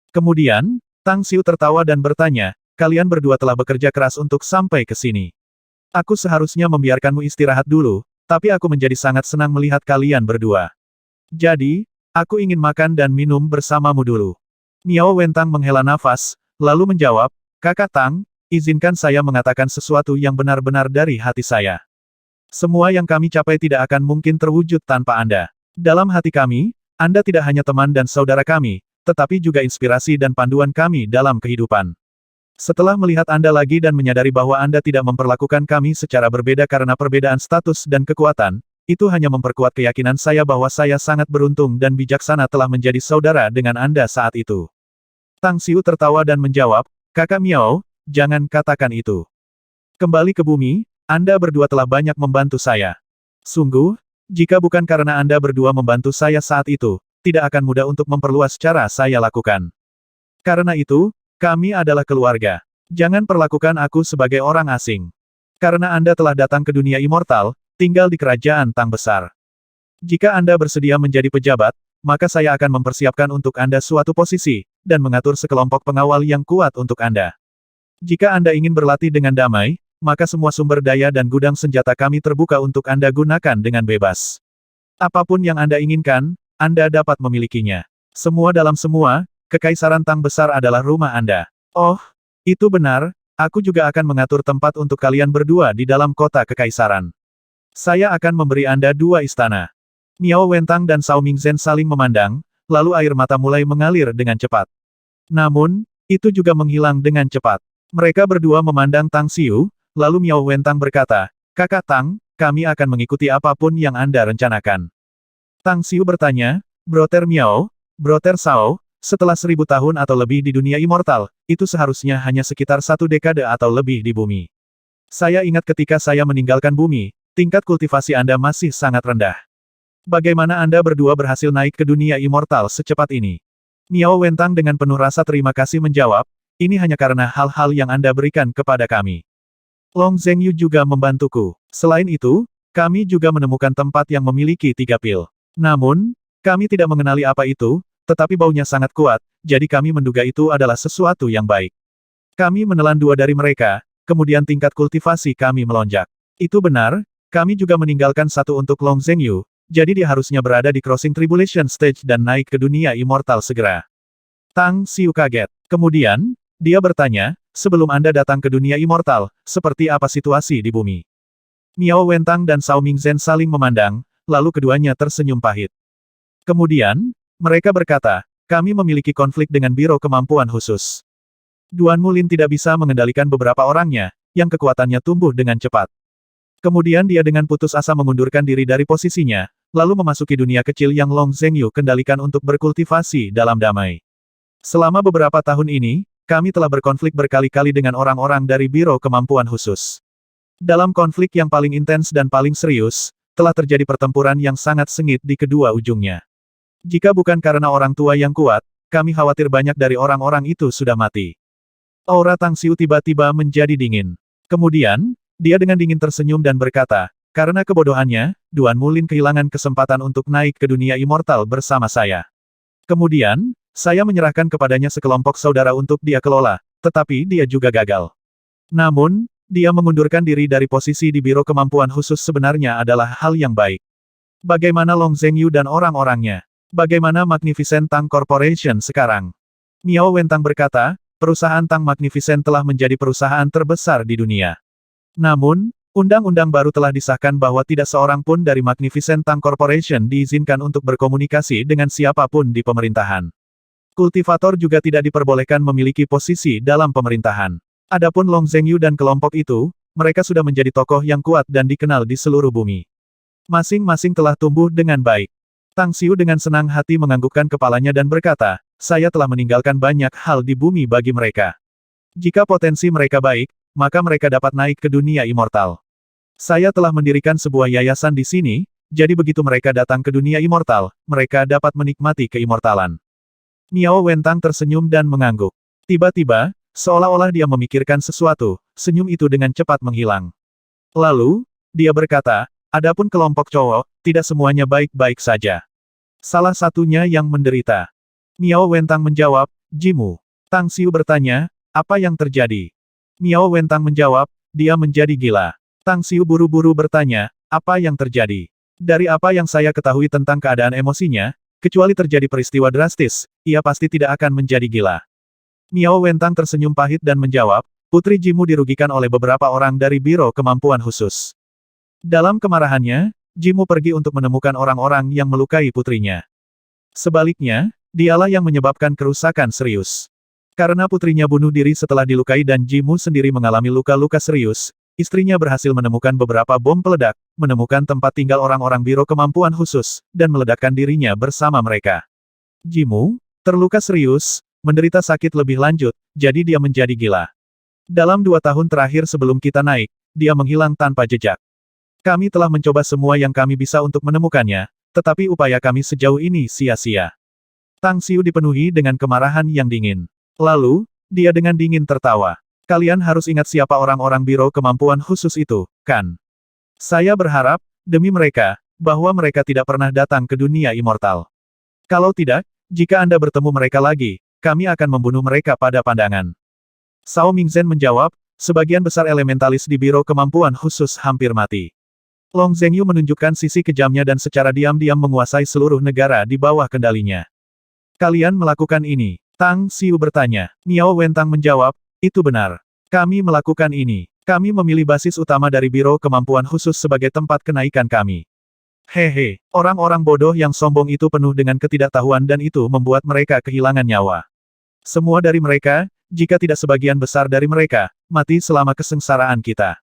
A: Kemudian, Tang Xiu tertawa dan bertanya, kalian berdua telah bekerja keras untuk sampai ke sini. Aku seharusnya membiarkanmu istirahat dulu, tapi aku menjadi sangat senang melihat kalian berdua. Jadi, aku ingin makan dan minum bersamamu dulu. Miao Wentang menghela nafas, lalu menjawab, Kakak Tang, izinkan saya mengatakan sesuatu yang benar-benar dari hati saya. Semua yang kami capai tidak akan mungkin terwujud tanpa Anda. Dalam hati kami, Anda tidak hanya teman dan saudara kami, tetapi juga inspirasi dan panduan kami dalam kehidupan. Setelah melihat Anda lagi dan menyadari bahwa Anda tidak memperlakukan kami secara berbeda karena perbedaan status dan kekuatan, itu hanya memperkuat keyakinan saya bahwa saya sangat beruntung dan bijaksana telah menjadi saudara dengan Anda saat itu. Tang Xiu tertawa dan menjawab, Kakak Miao, jangan katakan itu. Kembali ke bumi, Anda berdua telah banyak membantu saya. Sungguh, jika bukan karena Anda berdua membantu saya saat itu, tidak akan mudah untuk memperluas cara saya lakukan. Karena itu, kami adalah keluarga. Jangan perlakukan aku sebagai orang asing. Karena Anda telah datang ke dunia immortal, tinggal di kerajaan Tang Besar. Jika Anda bersedia menjadi pejabat, maka saya akan mempersiapkan untuk Anda suatu posisi, dan mengatur sekelompok pengawal yang kuat untuk Anda. Jika Anda ingin berlatih dengan damai, maka semua sumber daya dan gudang senjata kami terbuka untuk Anda gunakan dengan bebas. Apapun yang Anda inginkan, Anda dapat memilikinya. Semua dalam semua, Kekaisaran Tang Besar adalah rumah Anda. Oh, Itu benar, aku juga akan mengatur tempat untuk kalian berdua di dalam kota kekaisaran. Saya akan memberi Anda 2 istana. Miao Wentang dan Cao Mingzhen saling memandang, lalu air mata mulai mengalir dengan cepat. Namun, itu juga menghilang dengan cepat. Mereka berdua memandang Tang Xiu, lalu Miao Wentang berkata, "Kakak Tang, kami akan mengikuti apapun yang Anda rencanakan." Tang Xiu bertanya, "Broter Miao, Broter Cao, setelah 1000 tahun atau lebih di dunia immortal, itu seharusnya hanya sekitar 1 dekade atau lebih di bumi. Saya ingat ketika saya meninggalkan bumi, tingkat kultivasi Anda masih sangat rendah. Bagaimana Anda berdua berhasil naik ke dunia immortal secepat ini?" Miao Wentang dengan penuh rasa terima kasih menjawab, "Ini hanya karena hal-hal yang Anda berikan kepada kami. Long Zhengyu juga membantuku. Selain itu, kami juga menemukan tempat yang memiliki 3 pil. Namun, kami tidak mengenali apa itu, tetapi baunya sangat kuat, jadi kami menduga itu adalah sesuatu yang baik. Kami menelan 2 dari mereka, kemudian tingkat kultivasi kami melonjak. Itu benar, kami juga meninggalkan 1 untuk Long Zhengyu, jadi dia harusnya berada di Crossing Tribulation Stage dan naik ke dunia immortal segera." Tang Xiu kaget. Kemudian, dia bertanya, "Sebelum Anda datang ke dunia immortal, seperti apa situasi di bumi?" Miao Wentang dan Cao Mingzhen saling memandang, lalu keduanya tersenyum pahit. Kemudian, mereka berkata, "Kami memiliki konflik dengan Biro Kemampuan Khusus. Duan Mulin tidak bisa mengendalikan beberapa orangnya, yang kekuatannya tumbuh dengan cepat." Kemudian dia dengan putus asa mengundurkan diri dari posisinya, lalu memasuki dunia kecil yang Long Zhengyu kendalikan untuk berkultivasi dalam damai. "Selama beberapa tahun ini, kami telah berkonflik berkali-kali dengan orang-orang dari Biro Kemampuan Khusus. Dalam konflik yang paling intens dan paling serius, telah terjadi pertempuran yang sangat sengit di kedua ujungnya. Jika bukan karena orang tua yang kuat, kami khawatir banyak dari orang-orang itu sudah mati." Aura Tang Xiu tiba-tiba menjadi dingin. Kemudian, dia dengan dingin tersenyum dan berkata, "Karena kebodohannya, Duan Mulin kehilangan kesempatan untuk naik ke dunia immortal bersama saya. Kemudian, saya menyerahkan kepadanya sekelompok saudara untuk dia kelola, tetapi dia juga gagal. Namun, dia mengundurkan diri dari posisi di Biro Kemampuan Khusus sebenarnya adalah hal yang baik. Bagaimana Long Zhengyu dan orang-orangnya? Bagaimana Magnificent Tang Corporation sekarang?" Miao Wentang berkata, "Perusahaan Tang Magnificent telah menjadi perusahaan terbesar di dunia. Namun, undang-undang baru telah disahkan bahwa tidak seorang pun dari Magnificent Tang Corporation diizinkan untuk berkomunikasi dengan siapapun di pemerintahan. Kultivator juga tidak diperbolehkan memiliki posisi dalam pemerintahan. Adapun Long Zhengyu dan kelompok itu, mereka sudah menjadi tokoh yang kuat dan dikenal di seluruh bumi. Masing-masing telah tumbuh dengan baik." Tang Xiu dengan senang hati menganggukkan kepalanya dan berkata, "Saya telah meninggalkan banyak hal di bumi bagi mereka. Jika potensi mereka baik, maka mereka dapat naik ke dunia immortal. Saya telah mendirikan sebuah yayasan di sini, jadi begitu mereka datang ke dunia immortal, mereka dapat menikmati keimortalan." Miao Wentang tersenyum dan mengangguk. Tiba-tiba, seolah-olah dia memikirkan sesuatu, senyum itu dengan cepat menghilang. Lalu, dia berkata, "Adapun kelompok cowok, tidak semuanya baik-baik saja. Salah satunya yang menderita." Miao Wentang menjawab, "Jimu." Tang Xiu bertanya, "Apa yang terjadi?" Miao Wentang menjawab, "Dia menjadi gila." Tang Xiu buru-buru bertanya, "Apa yang terjadi?" "Dari apa yang saya ketahui tentang keadaan emosinya, kecuali terjadi peristiwa drastis, ia pasti tidak akan menjadi gila." Miao Wentang tersenyum pahit dan menjawab, "Putri Jimu dirugikan oleh beberapa orang dari Biro Kemampuan Khusus. Dalam kemarahannya, Jimu pergi untuk menemukan orang-orang yang melukai putrinya. Sebaliknya, dialah yang menyebabkan kerusakan serius. Karena putrinya bunuh diri setelah dilukai dan Jimu sendiri mengalami luka-luka serius, istrinya berhasil menemukan beberapa bom peledak, menemukan tempat tinggal orang-orang Biro Kemampuan Khusus, dan meledakkan dirinya bersama mereka. Jimu, terluka serius, menderita sakit lebih lanjut, jadi dia menjadi gila. Dalam 2 tahun terakhir sebelum kita naik, dia menghilang tanpa jejak. Kami telah mencoba semua yang kami bisa untuk menemukannya, tetapi upaya kami sejauh ini sia-sia." Tang Xiu dipenuhi dengan kemarahan yang dingin. Lalu, dia dengan dingin tertawa. "Kalian harus ingat siapa orang-orang Biro Kemampuan Khusus itu, kan? Saya berharap, demi mereka, bahwa mereka tidak pernah datang ke dunia immortal. Kalau tidak, jika Anda bertemu mereka lagi, kami akan membunuh mereka pada pandangan." Cao Mingzhen menjawab, "Sebagian besar elementalis di Biro Kemampuan Khusus hampir mati." Long Zhengyu menunjukkan sisi kejamnya dan secara diam-diam menguasai seluruh negara di bawah kendalinya. "Kalian melakukan ini?" Tang Xiu bertanya. Miao Wentang menjawab, Itu benar. Kami melakukan ini. Kami memilih basis utama dari Biro Kemampuan Khusus sebagai tempat kenaikan kami. Hehe, orang-orang bodoh yang sombong itu penuh dengan ketidaktahuan dan itu membuat mereka kehilangan nyawa. Semua dari mereka, jika tidak sebagian besar dari mereka, mati selama kesengsaraan kita.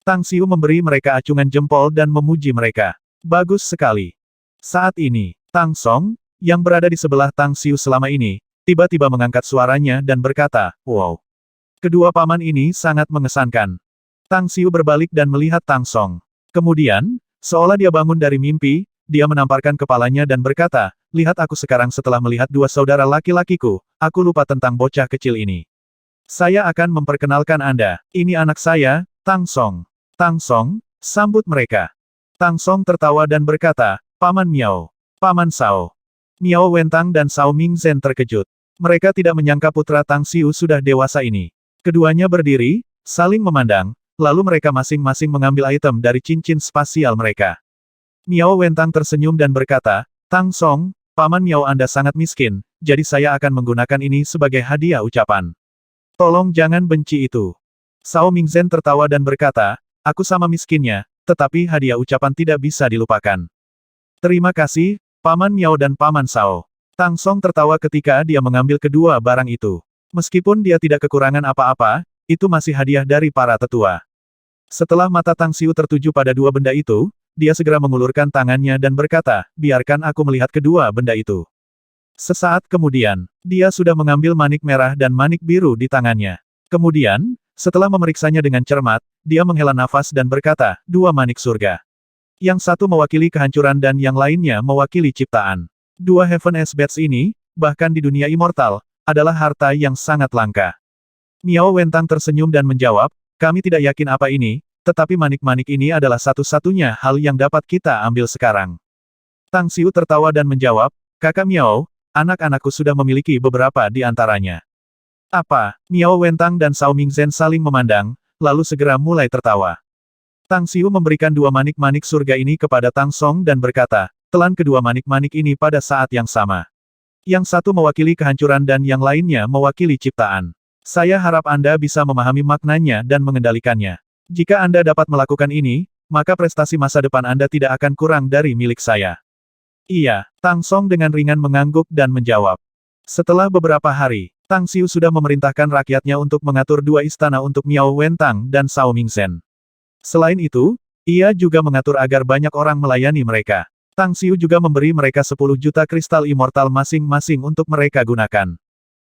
A: Tang Xiu memberi mereka acungan jempol dan memuji mereka. Bagus sekali. Saat ini, Tang Song, yang berada di sebelah Tang Xiu selama ini, tiba-tiba mengangkat suaranya dan berkata, "Wow. Kedua paman ini sangat mengesankan." Tang Xiu berbalik dan melihat Tang Song. Kemudian, seolah dia bangun dari mimpi, dia menamparkan kepalanya dan berkata, "Lihat aku sekarang setelah melihat dua saudara laki-lakiku, aku lupa tentang bocah kecil ini. Saya akan memperkenalkan Anda, ini anak saya, Tang Song." Tang Song, sambut mereka. Tang Song tertawa dan berkata, "Paman Miao. Paman Sao." Miao Wentang dan Sao Mingzhen terkejut. Mereka tidak menyangka putra Tang Xiu sudah dewasa ini. Keduanya berdiri, saling memandang, lalu mereka masing-masing mengambil item dari cincin spasial mereka. Miao Wentang tersenyum dan berkata, "Tang Song, Paman Miao Anda sangat miskin, jadi saya akan menggunakan ini sebagai hadiah ucapan. Tolong jangan benci itu." Sao Mingzhen tertawa dan berkata, "Aku sama miskinnya, tetapi hadiah ucapan tidak bisa dilupakan." "Terima kasih, Paman Miao dan Paman Sao." Tang Song tertawa ketika dia mengambil kedua barang itu. Meskipun dia tidak kekurangan apa-apa, itu masih hadiah dari para tetua. Setelah mata Tang Xiu tertuju pada dua benda itu, dia segera mengulurkan tangannya dan berkata, "Biarkan aku melihat kedua benda itu." Sesaat kemudian, dia sudah mengambil manik merah dan manik biru di tangannya. Kemudian, setelah memeriksanya dengan cermat, dia menghela nafas dan berkata, "Dua manik surga. Yang satu mewakili kehancuran dan yang lainnya mewakili ciptaan. Dua Heaven S Bats ini, bahkan di dunia immortal, adalah harta yang sangat langka." Miao Wentang tersenyum dan menjawab, "Kami tidak yakin apa ini, tetapi manik-manik ini adalah satu-satunya hal yang dapat kita ambil sekarang." Tang Xiu tertawa dan menjawab, "Kakak Miao, anak-anakku sudah memiliki beberapa di antaranya." "Apa?" Miao Wentang dan Sao Mingzhen saling memandang, lalu segera mulai tertawa. Tang Xiu memberikan dua manik-manik surga ini kepada Tang Song dan berkata, "Telan kedua manik-manik ini pada saat yang sama. Yang satu mewakili kehancuran dan yang lainnya mewakili ciptaan. Saya harap Anda bisa memahami maknanya dan mengendalikannya. Jika Anda dapat melakukan ini, maka prestasi masa depan Anda tidak akan kurang dari milik saya." "Iya," Tang Song dengan ringan mengangguk dan menjawab. Setelah beberapa hari, Tang Xiu sudah memerintahkan rakyatnya untuk mengatur dua istana untuk Miao Wentang dan Sao Mingzhen. Selain itu, ia juga mengatur agar banyak orang melayani mereka. Tang Xiu juga memberi mereka 10 juta kristal immortal masing-masing untuk mereka gunakan.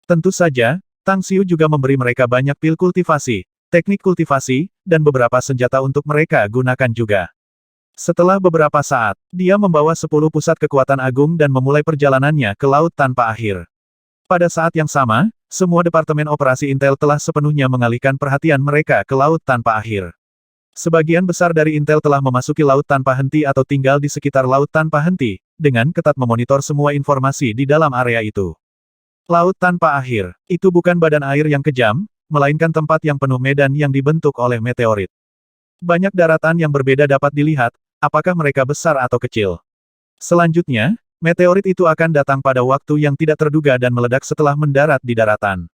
A: Tentu saja, Tang Xiu juga memberi mereka banyak pil kultivasi, teknik kultivasi, dan beberapa senjata untuk mereka gunakan juga. Setelah beberapa saat, dia membawa 10 pusat kekuatan agung dan memulai perjalanannya ke laut tanpa akhir. Pada saat yang sama, semua departemen operasi Intel telah sepenuhnya mengalihkan perhatian mereka ke laut tanpa akhir. Sebagian besar dari Intel telah memasuki laut tanpa henti atau tinggal di sekitar laut tanpa henti, dengan ketat memonitor semua informasi di dalam area itu. Laut tanpa akhir, itu bukan badan air yang kejam, melainkan tempat yang penuh medan yang dibentuk oleh meteorit. Banyak daratan yang berbeda dapat dilihat, apakah mereka besar atau kecil. Selanjutnya, meteorit itu akan datang pada waktu yang tidak terduga dan meledak setelah mendarat di daratan.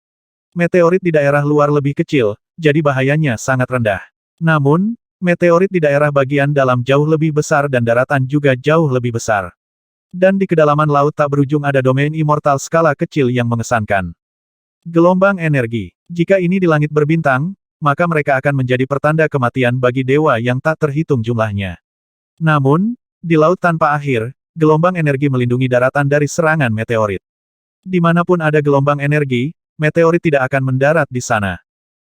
A: Meteorit di daerah luar lebih kecil, jadi bahayanya sangat rendah. Namun, meteorit di daerah bagian dalam jauh lebih besar dan daratan juga jauh lebih besar. Dan di kedalaman laut tak berujung ada domain immortal skala kecil yang mengesankan. Gelombang energi. Jika ini di langit berbintang, maka mereka akan menjadi pertanda kematian bagi dewa yang tak terhitung jumlahnya. Namun, di laut tanpa akhir, gelombang energi melindungi daratan dari serangan meteorit. Dimanapun ada gelombang energi, meteorit tidak akan mendarat di sana.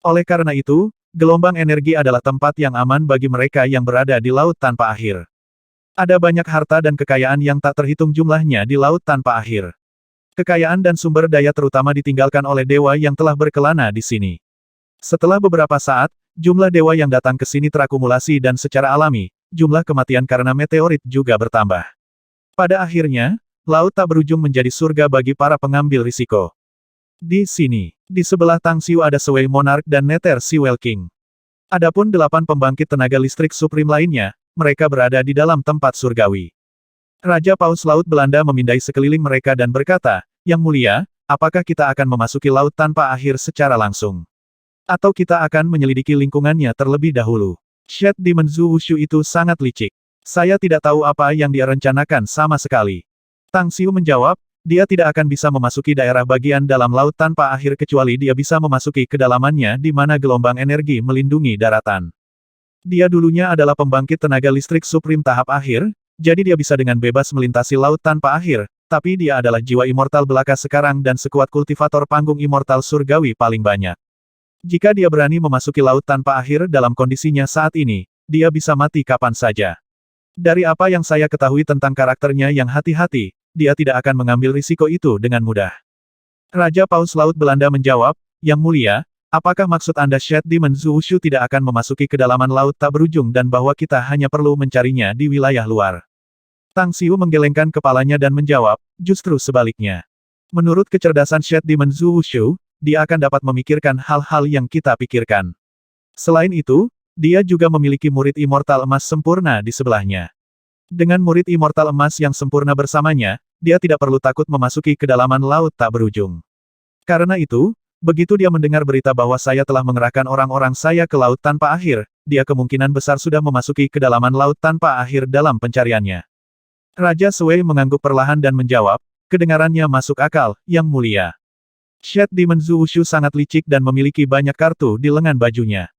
A: Oleh karena itu, gelombang energi adalah tempat yang aman bagi mereka yang berada di laut tanpa akhir. Ada banyak harta dan kekayaan yang tak terhitung jumlahnya di laut tanpa akhir. Kekayaan dan sumber daya terutama ditinggalkan oleh dewa yang telah berkelana di sini. Setelah beberapa saat, jumlah dewa yang datang ke sini terakumulasi dan secara alami, jumlah kematian karena meteorit juga bertambah. Pada akhirnya, laut tak berujung menjadi surga bagi para pengambil risiko. Di sini, di sebelah Tang Xiu ada Sway Monarch dan Nether Sewell King. Adapun 8 pembangkit tenaga listrik Supreme lainnya, mereka berada di dalam tempat surgawi. Raja Paus Laut Belanda memindai sekeliling mereka dan berkata, "Yang mulia, apakah kita akan memasuki laut tanpa akhir secara langsung?" Atau kita akan menyelidiki lingkungannya terlebih dahulu. Shed Demon Zhu Wushu itu sangat licik. Saya tidak tahu apa yang dia rencanakan sama sekali. Tang Xiu menjawab, dia tidak akan bisa memasuki daerah bagian dalam laut tanpa akhir kecuali dia bisa memasuki kedalamannya di mana gelombang energi melindungi daratan. Dia dulunya adalah pembangkit tenaga listrik Supreme tahap akhir, jadi dia bisa dengan bebas melintasi laut tanpa akhir, tapi dia adalah jiwa immortal belaka sekarang dan sekuat kultivator panggung immortal surgawi paling banyak. Jika dia berani memasuki laut tanpa akhir dalam kondisinya saat ini, dia bisa mati kapan saja. Dari apa yang saya ketahui tentang karakternya yang hati-hati, dia tidak akan mengambil risiko itu dengan mudah. Raja Paus Laut Belanda menjawab, Yang Mulia, apakah maksud Anda Shed Demon Zhu Wushu tidak akan memasuki kedalaman laut tak berujung dan bahwa kita hanya perlu mencarinya di wilayah luar? Tang Xiu menggelengkan kepalanya dan menjawab, justru sebaliknya. Menurut kecerdasan Shed Demon Zhu Wushu, dia akan dapat memikirkan hal-hal yang kita pikirkan. Selain itu, dia juga memiliki murid immortal emas sempurna di sebelahnya. Dengan murid immortal emas yang sempurna bersamanya, dia tidak perlu takut memasuki kedalaman laut tak berujung. Karena itu, begitu dia mendengar berita bahwa saya telah mengerahkan orang-orang saya ke laut tanpa akhir, dia kemungkinan besar sudah memasuki kedalaman laut tanpa akhir dalam pencariannya. Raja Sui mengangguk perlahan dan menjawab, kedengarannya masuk akal, Yang Mulia. Shed Demon Zhu Wushu sangat licik dan memiliki banyak kartu di lengan bajunya.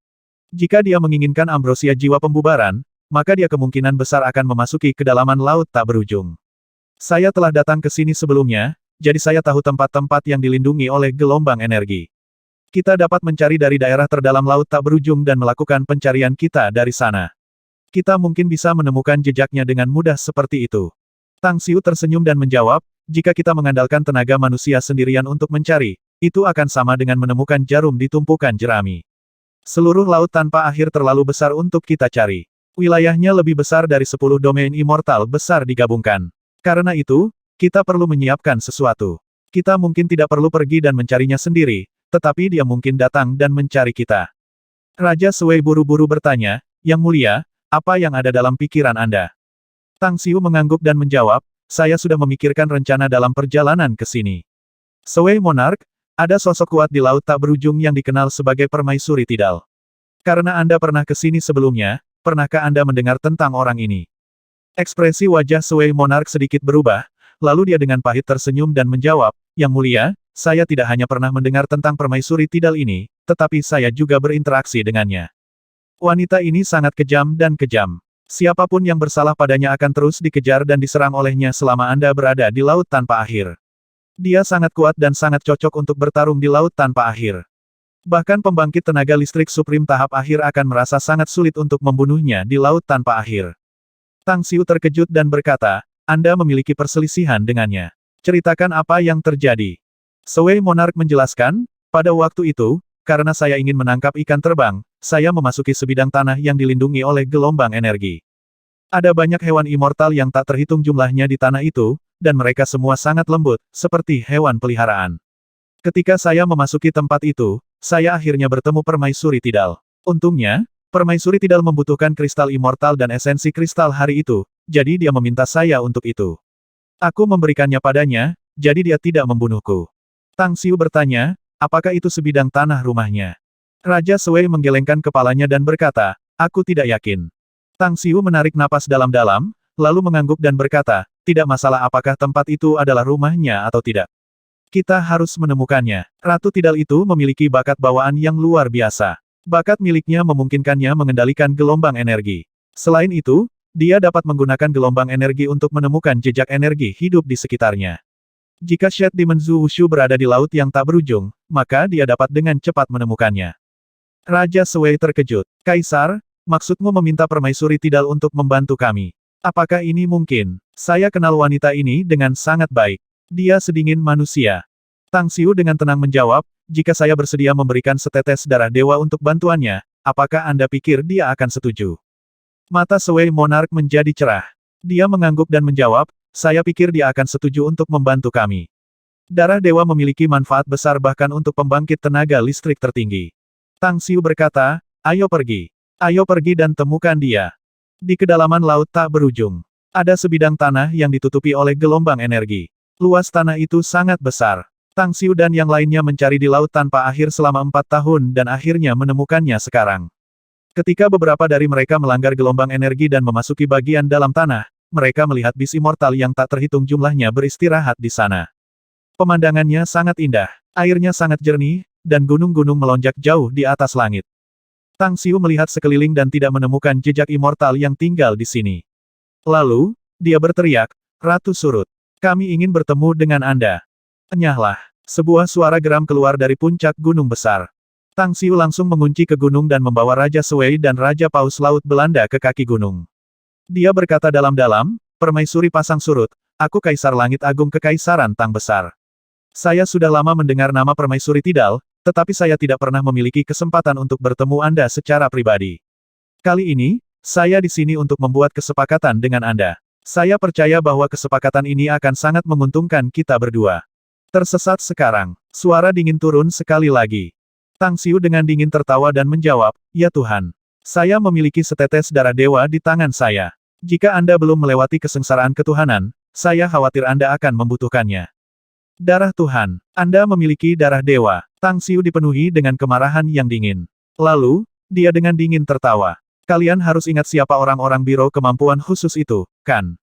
A: Jika dia menginginkan ambrosia jiwa pembubaran, maka dia kemungkinan besar akan memasuki kedalaman laut tak berujung. Saya telah datang ke sini sebelumnya, jadi saya tahu tempat-tempat yang dilindungi oleh gelombang energi. Kita dapat mencari dari daerah terdalam laut tak berujung dan melakukan pencarian kita dari sana. Kita mungkin bisa menemukan jejaknya dengan mudah seperti itu. Tang Xiu tersenyum dan menjawab, jika kita mengandalkan tenaga manusia sendirian untuk mencari, itu akan sama dengan menemukan jarum di tumpukan jerami. Seluruh laut tanpa akhir terlalu besar untuk kita cari. Wilayahnya lebih besar dari 10 domain immortal besar digabungkan. Karena itu, kita perlu menyiapkan sesuatu. Kita mungkin tidak perlu pergi dan mencarinya sendiri, tetapi dia mungkin datang dan mencari kita. Raja Sui buru-buru bertanya, Yang Mulia, apa yang ada dalam pikiran Anda? Tang Xiu mengangguk dan menjawab, saya sudah memikirkan rencana dalam perjalanan ke sini. Sui Monarch, ada sosok kuat di laut tak berujung yang dikenal sebagai Permaisuri Tidal. Karena Anda pernah ke sini sebelumnya, pernahkah Anda mendengar tentang orang ini? Ekspresi wajah Sui Monarch sedikit berubah, lalu dia dengan pahit tersenyum dan menjawab, Yang Mulia, saya tidak hanya pernah mendengar tentang Permaisuri Tidal ini, tetapi saya juga berinteraksi dengannya. Wanita ini sangat kejam dan kejam. Siapapun yang bersalah padanya akan terus dikejar dan diserang olehnya selama Anda berada di laut tanpa akhir. Dia sangat kuat dan sangat cocok untuk bertarung di laut tanpa akhir. Bahkan pembangkit tenaga listrik Supreme tahap akhir akan merasa sangat sulit untuk membunuhnya di laut tanpa akhir. Tang Xiu terkejut dan berkata, Anda memiliki perselisihan dengannya. Ceritakan apa yang terjadi. Sui Monarch menjelaskan, pada waktu itu, karena saya ingin menangkap ikan terbang, saya memasuki sebidang tanah yang dilindungi oleh gelombang energi. Ada banyak hewan immortal yang tak terhitung jumlahnya di tanah itu, dan mereka semua sangat lembut, seperti hewan peliharaan. Ketika saya memasuki tempat itu, saya akhirnya bertemu Permaisuri Tidal. Untungnya, Permaisuri Tidal membutuhkan kristal immortal dan esensi kristal hari itu, jadi dia meminta saya untuk itu. Aku memberikannya padanya, jadi dia tidak membunuhku. Tang Xiu bertanya, apakah itu sebidang tanah rumahnya? Raja Sui menggelengkan kepalanya dan berkata, aku tidak yakin. Tang Xiu menarik napas dalam-dalam, lalu mengangguk dan berkata, tidak masalah apakah tempat itu adalah rumahnya atau tidak. Kita harus menemukannya. Ratu Tidal itu memiliki bakat bawaan yang luar biasa. Bakat miliknya memungkinkannya mengendalikan gelombang energi. Selain itu, dia dapat menggunakan gelombang energi untuk menemukan jejak energi hidup di sekitarnya. Jika Shed Demon Zhu Wushu berada di laut yang tak berujung, maka dia dapat dengan cepat menemukannya. Raja Sui terkejut. Kaisar, maksudmu meminta Permaisuri Tidal untuk membantu kami? Apakah ini mungkin? Saya kenal wanita ini dengan sangat baik. Dia sedingin manusia. Tang Xiu dengan tenang menjawab, jika saya bersedia memberikan setetes darah dewa untuk bantuannya, apakah Anda pikir dia akan setuju? Mata Sui Monarch menjadi cerah. Dia mengangguk dan menjawab, saya pikir dia akan setuju untuk membantu kami. Darah dewa memiliki manfaat besar bahkan untuk pembangkit tenaga listrik tertinggi. Tang Xiu berkata, ayo pergi. Ayo pergi dan temukan dia. Di kedalaman laut tak berujung. Ada sebidang tanah yang ditutupi oleh gelombang energi. Luas tanah itu sangat besar. Tang Xiu dan yang lainnya mencari di laut tanpa akhir selama 4 tahun dan akhirnya menemukannya sekarang. Ketika beberapa dari mereka melanggar gelombang energi dan memasuki bagian dalam tanah, mereka melihat bis immortal yang tak terhitung jumlahnya beristirahat di sana. Pemandangannya sangat indah, airnya sangat jernih, dan gunung-gunung melonjak jauh di atas langit. Tang Xiu melihat sekeliling dan tidak menemukan jejak immortal yang tinggal di sini. Lalu, dia berteriak, "Ratu Surut, kami ingin bertemu dengan Anda." Enyahlah, sebuah suara geram keluar dari puncak gunung besar. Tang Xiu langsung mengunci ke gunung dan membawa Raja Sui dan Raja Paus Laut Belanda ke kaki gunung. Dia berkata dalam-dalam, "Permaisuri Pasang Surut, aku Kaisar Langit Agung Kekaisaran Tang Besar. Saya sudah lama mendengar nama Permaisuri Tidal, tetapi saya tidak pernah memiliki kesempatan untuk bertemu Anda secara pribadi. Kali ini, saya di sini untuk membuat kesepakatan dengan Anda. Saya percaya bahwa kesepakatan ini akan sangat menguntungkan kita berdua." Tersesat sekarang, suara dingin turun sekali lagi. Tang Xiu dengan dingin tertawa dan menjawab, "Ya Tuhan. Saya memiliki setetes darah dewa di tangan saya. Jika Anda belum melewati kesengsaraan ketuhanan, saya khawatir Anda akan membutuhkannya." Darah Tuhan. Anda memiliki darah dewa. Tang Xiu dipenuhi dengan kemarahan yang dingin. Lalu, dia dengan dingin tertawa. "Kalian harus ingat siapa orang-orang biro kemampuan khusus itu, kan?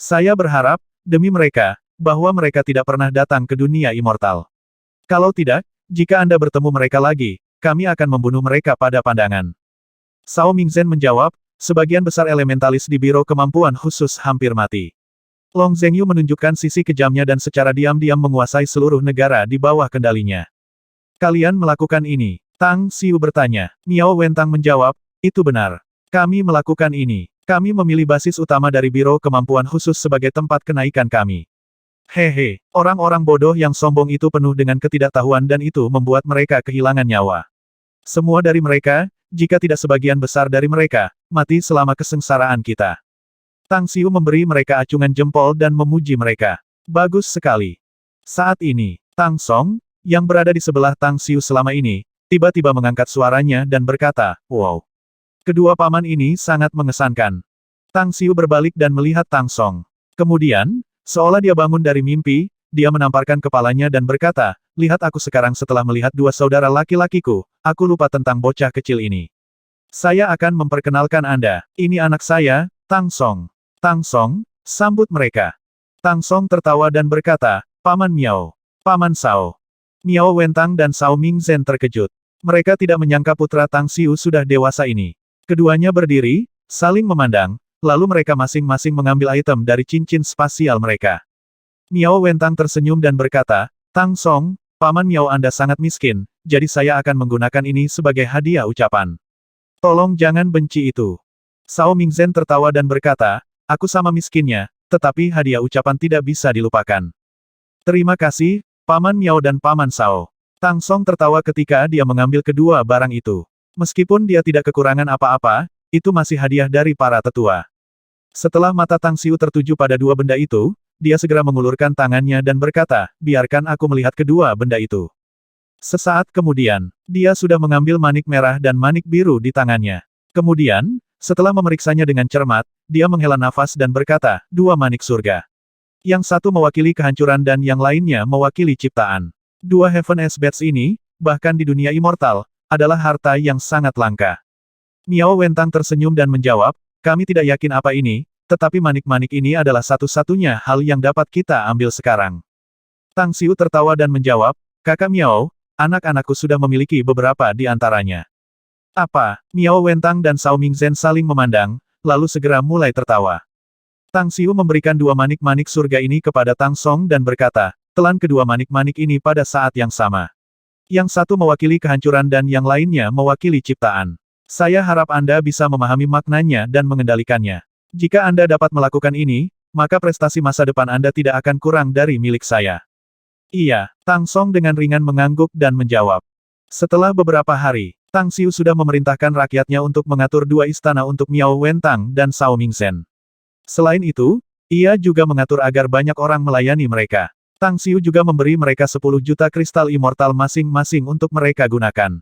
A: Saya berharap, demi mereka, bahwa mereka tidak pernah datang ke dunia immortal. Kalau tidak, jika Anda bertemu mereka lagi, kami akan membunuh mereka pada pandangan." Cao Mingzhen menjawab, "Sebagian besar elementalis di biro kemampuan khusus hampir mati." Long Zhengyu menunjukkan sisi kejamnya dan secara diam-diam menguasai seluruh negara di bawah kendalinya. "Kalian melakukan ini?" Tang Xiu bertanya. Miao Wentang menjawab, "Itu benar. Kami melakukan ini. Kami memilih basis utama dari Biro Kemampuan Khusus sebagai tempat kenaikan kami." Hehe, orang-orang bodoh yang sombong itu penuh dengan ketidaktahuan dan itu membuat mereka kehilangan nyawa. Semua dari mereka, jika tidak sebagian besar dari mereka, mati selama kesengsaraan kita. Tang Xiu memberi mereka acungan jempol dan memuji mereka. "Bagus sekali." Saat ini, Tang Song, yang berada di sebelah Tang Xiu selama ini, tiba-tiba mengangkat suaranya dan berkata, "Wow. Kedua paman ini sangat mengesankan." Tang Xiu berbalik dan melihat Tang Song. Kemudian, seolah dia bangun dari mimpi, dia menamparkan kepalanya dan berkata, "Lihat aku sekarang setelah melihat dua saudara laki-lakiku, aku lupa tentang bocah kecil ini. Saya akan memperkenalkan Anda. Ini anak saya, Tang Song." "Tang Song, sambut mereka." Tang Song tertawa dan berkata, "Paman Miao. Paman Cao." Miao Wentang dan Cao Mingzhen terkejut. Mereka tidak menyangka putra Tang Xiu sudah dewasa ini. Keduanya berdiri, saling memandang, lalu mereka masing-masing mengambil item dari cincin spasial mereka. Miao Wentang tersenyum dan berkata, "Tang Song, Paman Miao Anda sangat miskin, jadi saya akan menggunakan ini sebagai hadiah ucapan. Tolong jangan benci itu." Cao Mingzhen tertawa dan berkata, "Aku sama miskinnya, tetapi hadiah ucapan tidak bisa dilupakan." "Terima kasih, Paman Miao dan Paman Cao." Tang Song tertawa ketika dia mengambil kedua barang itu. Meskipun dia tidak kekurangan apa-apa, itu masih hadiah dari para tetua. Setelah mata Tang Xiu tertuju pada dua benda itu, dia segera mengulurkan tangannya dan berkata, "Biarkan aku melihat kedua benda itu." Sesaat kemudian, dia sudah mengambil manik merah dan manik biru di tangannya. Kemudian, setelah memeriksanya dengan cermat, dia menghela nafas dan berkata, "Dua manik surga. Yang satu mewakili kehancuran dan yang lainnya mewakili ciptaan. Dua Heaven S Bats ini, bahkan di dunia immortal, adalah harta yang sangat langka." Miao Wentang tersenyum dan menjawab, "Kami tidak yakin apa ini, tetapi manik-manik ini adalah satu-satunya hal yang dapat kita ambil sekarang." Tang Xiu tertawa dan menjawab, "Kakak Miao, anak-anakku sudah memiliki beberapa di antaranya." "Apa?" Miao Wentang dan Cao Mingzhen saling memandang, lalu segera mulai tertawa. Tang Xiu memberikan dua manik-manik surga ini kepada Tang Song dan berkata, "Telan kedua manik-manik ini pada saat yang sama. Yang satu mewakili kehancuran dan yang lainnya mewakili ciptaan. Saya harap Anda bisa memahami maknanya dan mengendalikannya. Jika Anda dapat melakukan ini, maka prestasi masa depan Anda tidak akan kurang dari milik saya." "Iya," Tang Song dengan ringan mengangguk dan menjawab. Setelah beberapa hari, Tang Xiu sudah memerintahkan rakyatnya untuk mengatur dua istana untuk Miao Wentang dan Cao Mingzhen. Selain itu, ia juga mengatur agar banyak orang melayani mereka. Tang Xiu juga memberi mereka 10 juta kristal immortal masing-masing untuk mereka gunakan.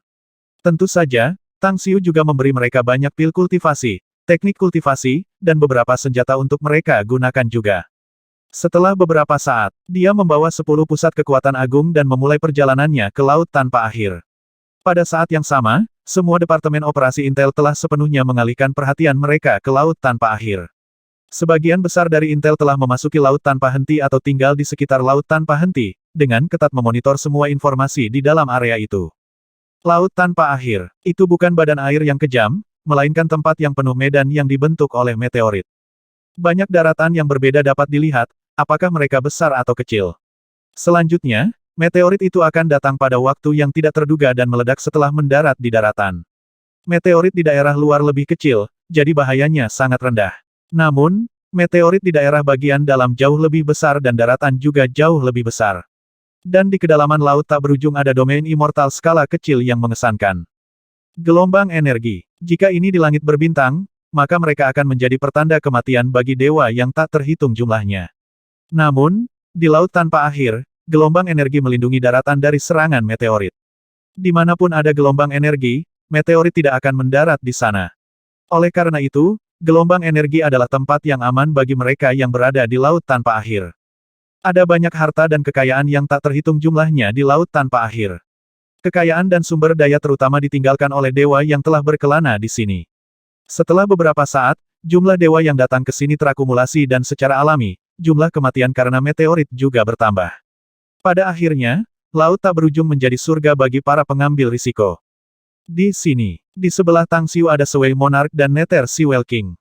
A: Tentu saja, Tang Xiu juga memberi mereka banyak pil kultivasi, teknik kultivasi, dan beberapa senjata untuk mereka gunakan juga. Setelah beberapa saat, dia membawa 10 pusat kekuatan agung dan memulai perjalanannya ke laut tanpa akhir. Pada saat yang sama, semua departemen operasi Intel telah sepenuhnya mengalihkan perhatian mereka ke laut tanpa akhir. Sebagian besar dari Intel telah memasuki laut tanpa henti atau tinggal di sekitar laut tanpa henti, dengan ketat memonitor semua informasi di dalam area itu. Laut tanpa akhir, itu bukan badan air yang kejam, melainkan tempat yang penuh medan yang dibentuk oleh meteorit. Banyak daratan yang berbeda dapat dilihat, apakah mereka besar atau kecil. Selanjutnya, meteorit itu akan datang pada waktu yang tidak terduga dan meledak setelah mendarat di daratan. Meteorit di daerah luar lebih kecil, jadi bahayanya sangat rendah. Namun, meteorit di daerah bagian dalam jauh lebih besar dan daratan juga jauh lebih besar. Dan di kedalaman laut tak berujung ada domain immortal skala kecil yang mengesankan. Gelombang energi. Jika ini di langit berbintang, maka mereka akan menjadi pertanda kematian bagi dewa yang tak terhitung jumlahnya. Namun, di laut tanpa akhir, gelombang energi melindungi daratan dari serangan meteorit. Dimanapun ada gelombang energi, meteorit tidak akan mendarat di sana. Oleh karena itu, gelombang energi adalah tempat yang aman bagi mereka yang berada di laut tanpa akhir. Ada banyak harta dan kekayaan yang tak terhitung jumlahnya di laut tanpa akhir. Kekayaan dan sumber daya terutama ditinggalkan oleh dewa yang telah berkelana di sini. Setelah beberapa saat, jumlah dewa yang datang ke sini terakumulasi dan secara alami, jumlah kematian karena meteorit juga bertambah. Pada akhirnya, laut tak berujung menjadi surga bagi para pengambil risiko. Di sini, di sebelah Tang Xiu ada Sui Monarch dan Nether Sewell King.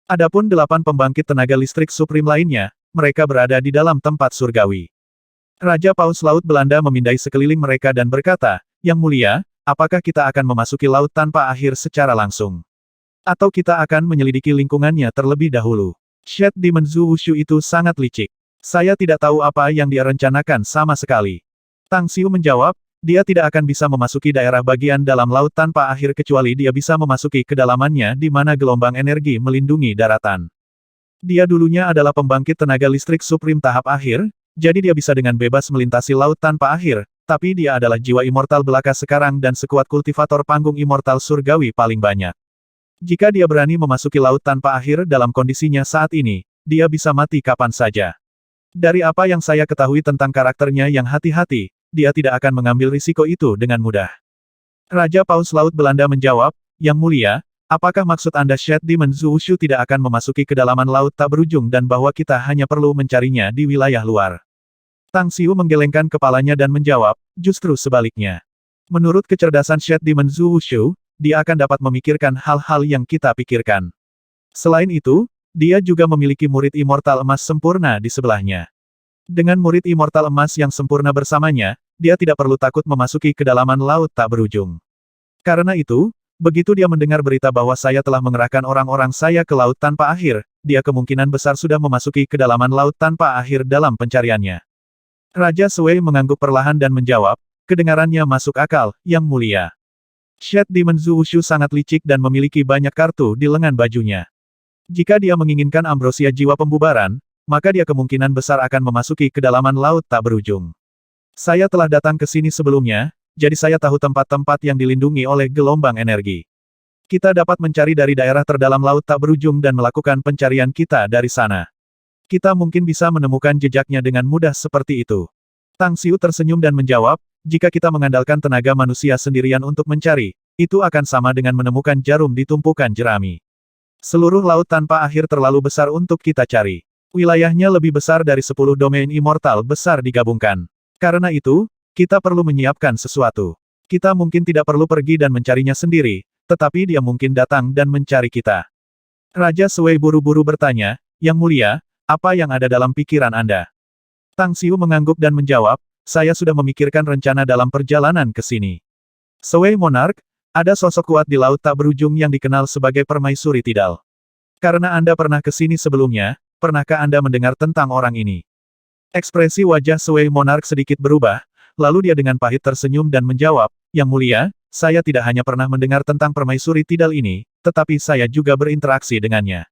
A: Adapun 8 pembangkit tenaga listrik Supreme lainnya, mereka berada di dalam tempat surgawi. Raja Paus Laut Belanda memindai sekeliling mereka dan berkata, "Yang mulia, apakah kita akan memasuki laut tanpa akhir secara langsung? Atau kita akan menyelidiki lingkungannya terlebih dahulu?" Shed Demon Zhu Wushu itu sangat licik. Saya tidak tahu apa yang dia rencanakan sama sekali. Tang Xiu menjawab, dia tidak akan bisa memasuki daerah bagian dalam laut tanpa akhir kecuali dia bisa memasuki kedalamannya di mana gelombang energi melindungi daratan. Dia dulunya adalah pembangkit tenaga listrik Supreme tahap akhir, jadi dia bisa dengan bebas melintasi laut tanpa akhir, tapi dia adalah jiwa immortal belaka sekarang dan sekuat kultivator panggung immortal surgawi paling banyak. Jika dia berani memasuki laut tanpa akhir dalam kondisinya saat ini, dia bisa mati kapan saja. Dari apa yang saya ketahui tentang karakternya yang hati-hati, dia tidak akan mengambil risiko itu dengan mudah. Raja Paus Laut Belanda menjawab, "Yang mulia, apakah maksud Anda Shed Demon Zhu Wushu tidak akan memasuki kedalaman laut tak berujung dan bahwa kita hanya perlu mencarinya di wilayah luar?" Tang Xiu menggelengkan kepalanya dan menjawab, "Justru sebaliknya. Menurut kecerdasan Shed Demon Zhu Wushu, dia akan dapat memikirkan hal-hal yang kita pikirkan. Selain itu, dia juga memiliki murid immortal emas sempurna di sebelahnya. Dengan murid immortal emas yang sempurna bersamanya, dia tidak perlu takut memasuki kedalaman laut tak berujung. Karena itu, begitu dia mendengar berita bahwa saya telah mengerahkan orang-orang saya ke laut tanpa akhir, dia kemungkinan besar sudah memasuki kedalaman laut tanpa akhir dalam pencariannya." Raja Sui mengangguk perlahan dan menjawab, "Kedengarannya masuk akal, Yang Mulia." Shed Demon Zhu Wushu sangat licik dan memiliki banyak kartu di lengan bajunya. Jika dia menginginkan ambrosia jiwa pembubaran, maka dia kemungkinan besar akan memasuki kedalaman laut tak berujung. Saya telah datang ke sini sebelumnya, jadi saya tahu tempat-tempat yang dilindungi oleh gelombang energi. Kita dapat mencari dari daerah terdalam laut tak berujung dan melakukan pencarian kita dari sana. Kita mungkin bisa menemukan jejaknya dengan mudah seperti itu. Tang Xiu tersenyum dan menjawab, "Jika kita mengandalkan tenaga manusia sendirian untuk mencari, itu akan sama dengan menemukan jarum di tumpukan jerami. Seluruh laut tanpa akhir terlalu besar untuk kita cari. Wilayahnya lebih besar dari 10 domain immortal besar digabungkan. Karena itu, kita perlu menyiapkan sesuatu. Kita mungkin tidak perlu pergi dan mencarinya sendiri, tetapi dia mungkin datang dan mencari kita." Raja Sui buru-buru bertanya, "Yang mulia, apa yang ada dalam pikiran Anda?" Tang Xiu mengangguk dan menjawab, "Saya sudah memikirkan rencana dalam perjalanan ke sini. Sui Monarch, ada sosok kuat di laut tak berujung yang dikenal sebagai Permaisuri Tidal. Karena Anda pernah ke sini sebelumnya, pernahkah Anda mendengar tentang orang ini?" Ekspresi wajah Sui Monarch sedikit berubah, lalu dia dengan pahit tersenyum dan menjawab, "Yang mulia, saya tidak hanya pernah mendengar tentang Permaisuri Tidal ini, tetapi saya juga berinteraksi dengannya.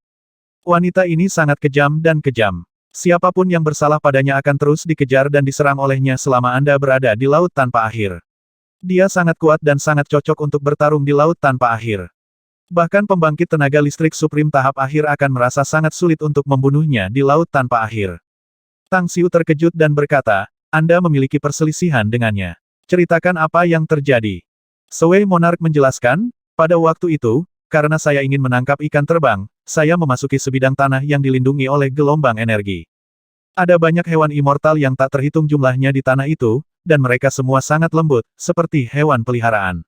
A: Wanita ini sangat kejam dan kejam. Siapapun yang bersalah padanya akan terus dikejar dan diserang olehnya selama Anda berada di laut tanpa akhir. Dia sangat kuat dan sangat cocok untuk bertarung di laut tanpa akhir. Bahkan pembangkit tenaga listrik Supreme tahap akhir akan merasa sangat sulit untuk membunuhnya di laut tanpa akhir." Tang Xiu terkejut dan berkata, Anda memiliki perselisihan dengannya. Ceritakan apa yang terjadi. Sui Monarch menjelaskan, pada waktu itu, karena saya ingin menangkap ikan terbang, saya memasuki sebidang tanah yang dilindungi oleh gelombang energi. Ada banyak hewan immortal yang tak terhitung jumlahnya di tanah itu, dan mereka semua sangat lembut, seperti hewan peliharaan.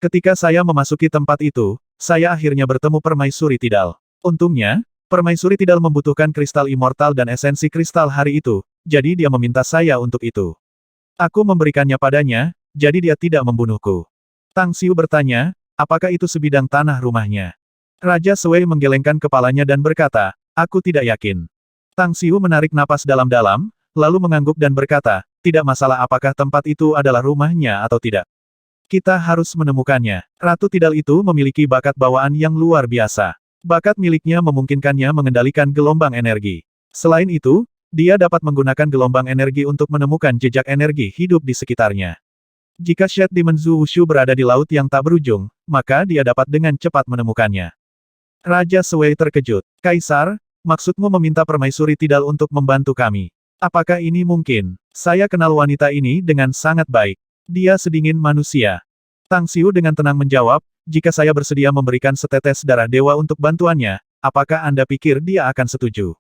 A: Ketika saya memasuki tempat itu, saya akhirnya bertemu Permaisuri Tidal. Untungnya, Permaisuri Tidal membutuhkan kristal immortal dan esensi kristal hari itu, jadi dia meminta saya untuk itu. Aku memberikannya padanya, jadi dia tidak membunuhku. Tang Xiu bertanya, apakah itu sebidang tanah rumahnya? Raja Sui menggelengkan kepalanya dan berkata, aku tidak yakin. Tang Xiu menarik napas dalam-dalam, lalu mengangguk dan berkata, tidak masalah apakah tempat itu adalah rumahnya atau tidak. Kita harus menemukannya. Ratu Tidal itu memiliki bakat bawaan yang luar biasa. Bakat miliknya memungkinkannya mengendalikan gelombang energi. Selain itu, dia dapat menggunakan gelombang energi untuk menemukan jejak energi hidup di sekitarnya. Jika Shed Demon Zhu Wushu berada di laut yang tak berujung, maka dia dapat dengan cepat menemukannya. Raja Sui terkejut. Kaisar, maksudmu meminta Permaisuri Tidal untuk membantu kami? Apakah ini mungkin? Saya kenal wanita ini dengan sangat baik. Dia sedingin manusia. Tang Xiu dengan tenang menjawab, jika saya bersedia memberikan setetes darah dewa untuk bantuannya, apakah Anda pikir dia akan setuju?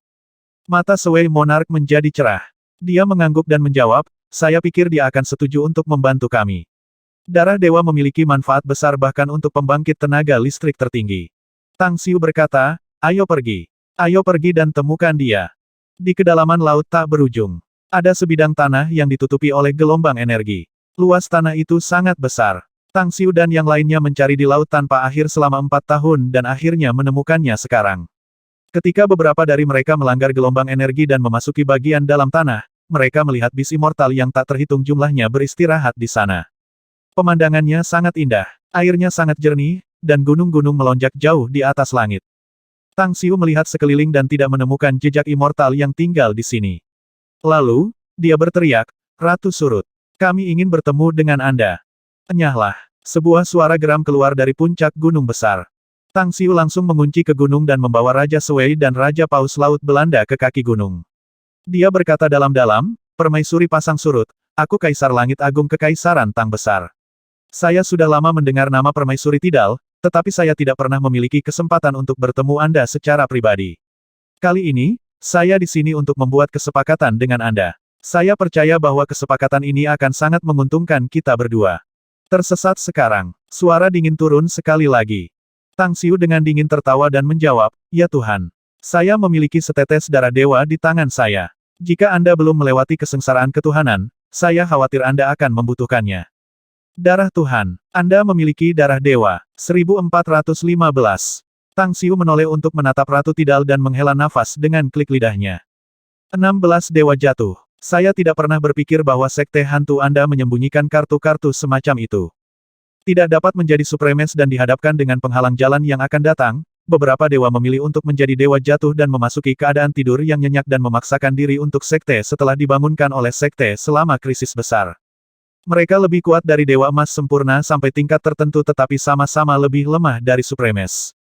A: Mata Sui Monarch menjadi cerah. Dia mengangguk dan menjawab, saya pikir dia akan setuju untuk membantu kami. Darah dewa memiliki manfaat besar bahkan untuk pembangkit tenaga listrik tertinggi. Tang Xiu berkata, ayo pergi. Ayo pergi dan temukan dia. Di kedalaman laut tak berujung. Ada sebidang tanah yang ditutupi oleh gelombang energi. Luas tanah itu sangat besar. Tang Xiu dan yang lainnya mencari di laut tanpa akhir selama 4 tahun dan akhirnya menemukannya sekarang. Ketika beberapa dari mereka melanggar gelombang energi dan memasuki bagian dalam tanah, mereka melihat bis immortal yang tak terhitung jumlahnya beristirahat di sana. Pemandangannya sangat indah, airnya sangat jernih, dan gunung-gunung melonjak jauh di atas langit. Tang Xiu melihat sekeliling dan tidak menemukan jejak immortal yang tinggal di sini. Lalu, dia berteriak, Ratu Surut. Kami ingin bertemu dengan Anda. Enyahlah. Sebuah suara geram keluar dari puncak gunung besar. Tang Xiu langsung mengunci ke gunung dan membawa Raja Sui dan Raja Paus Laut Belanda ke kaki gunung. Dia berkata dalam-dalam, Permaisuri Pasang Surut, aku Kaisar Langit Agung Kekaisaran Tang Besar. Saya sudah lama mendengar nama Permaisuri Tidal, tetapi saya tidak pernah memiliki kesempatan untuk bertemu Anda secara pribadi. Kali ini, saya di sini untuk membuat kesepakatan dengan Anda. Saya percaya bahwa kesepakatan ini akan sangat menguntungkan kita berdua. Tersesat sekarang. Suara dingin turun sekali lagi. Tang Xiu dengan dingin tertawa dan menjawab, ya Tuhan. Saya memiliki setetes darah dewa di tangan saya. Jika Anda belum melewati kesengsaraan ketuhanan, saya khawatir Anda akan membutuhkannya. Darah Tuhan. Anda memiliki darah dewa. 1415. Tang Xiu menoleh untuk menatap Ratu Tidal dan menghela nafas dengan klik lidahnya. 16 Dewa Jatuh. Saya tidak pernah berpikir bahwa sekte hantu Anda menyembunyikan kartu-kartu semacam itu. Tidak dapat menjadi supremes dan dihadapkan dengan penghalang jalan yang akan datang, beberapa dewa memilih untuk menjadi dewa jatuh dan memasuki keadaan tidur yang nyenyak dan memaksakan diri untuk sekte setelah dibangunkan oleh sekte selama krisis besar. Mereka lebih kuat dari Dewa Emas sempurna sampai tingkat tertentu tetapi sama-sama lebih lemah dari Supremes.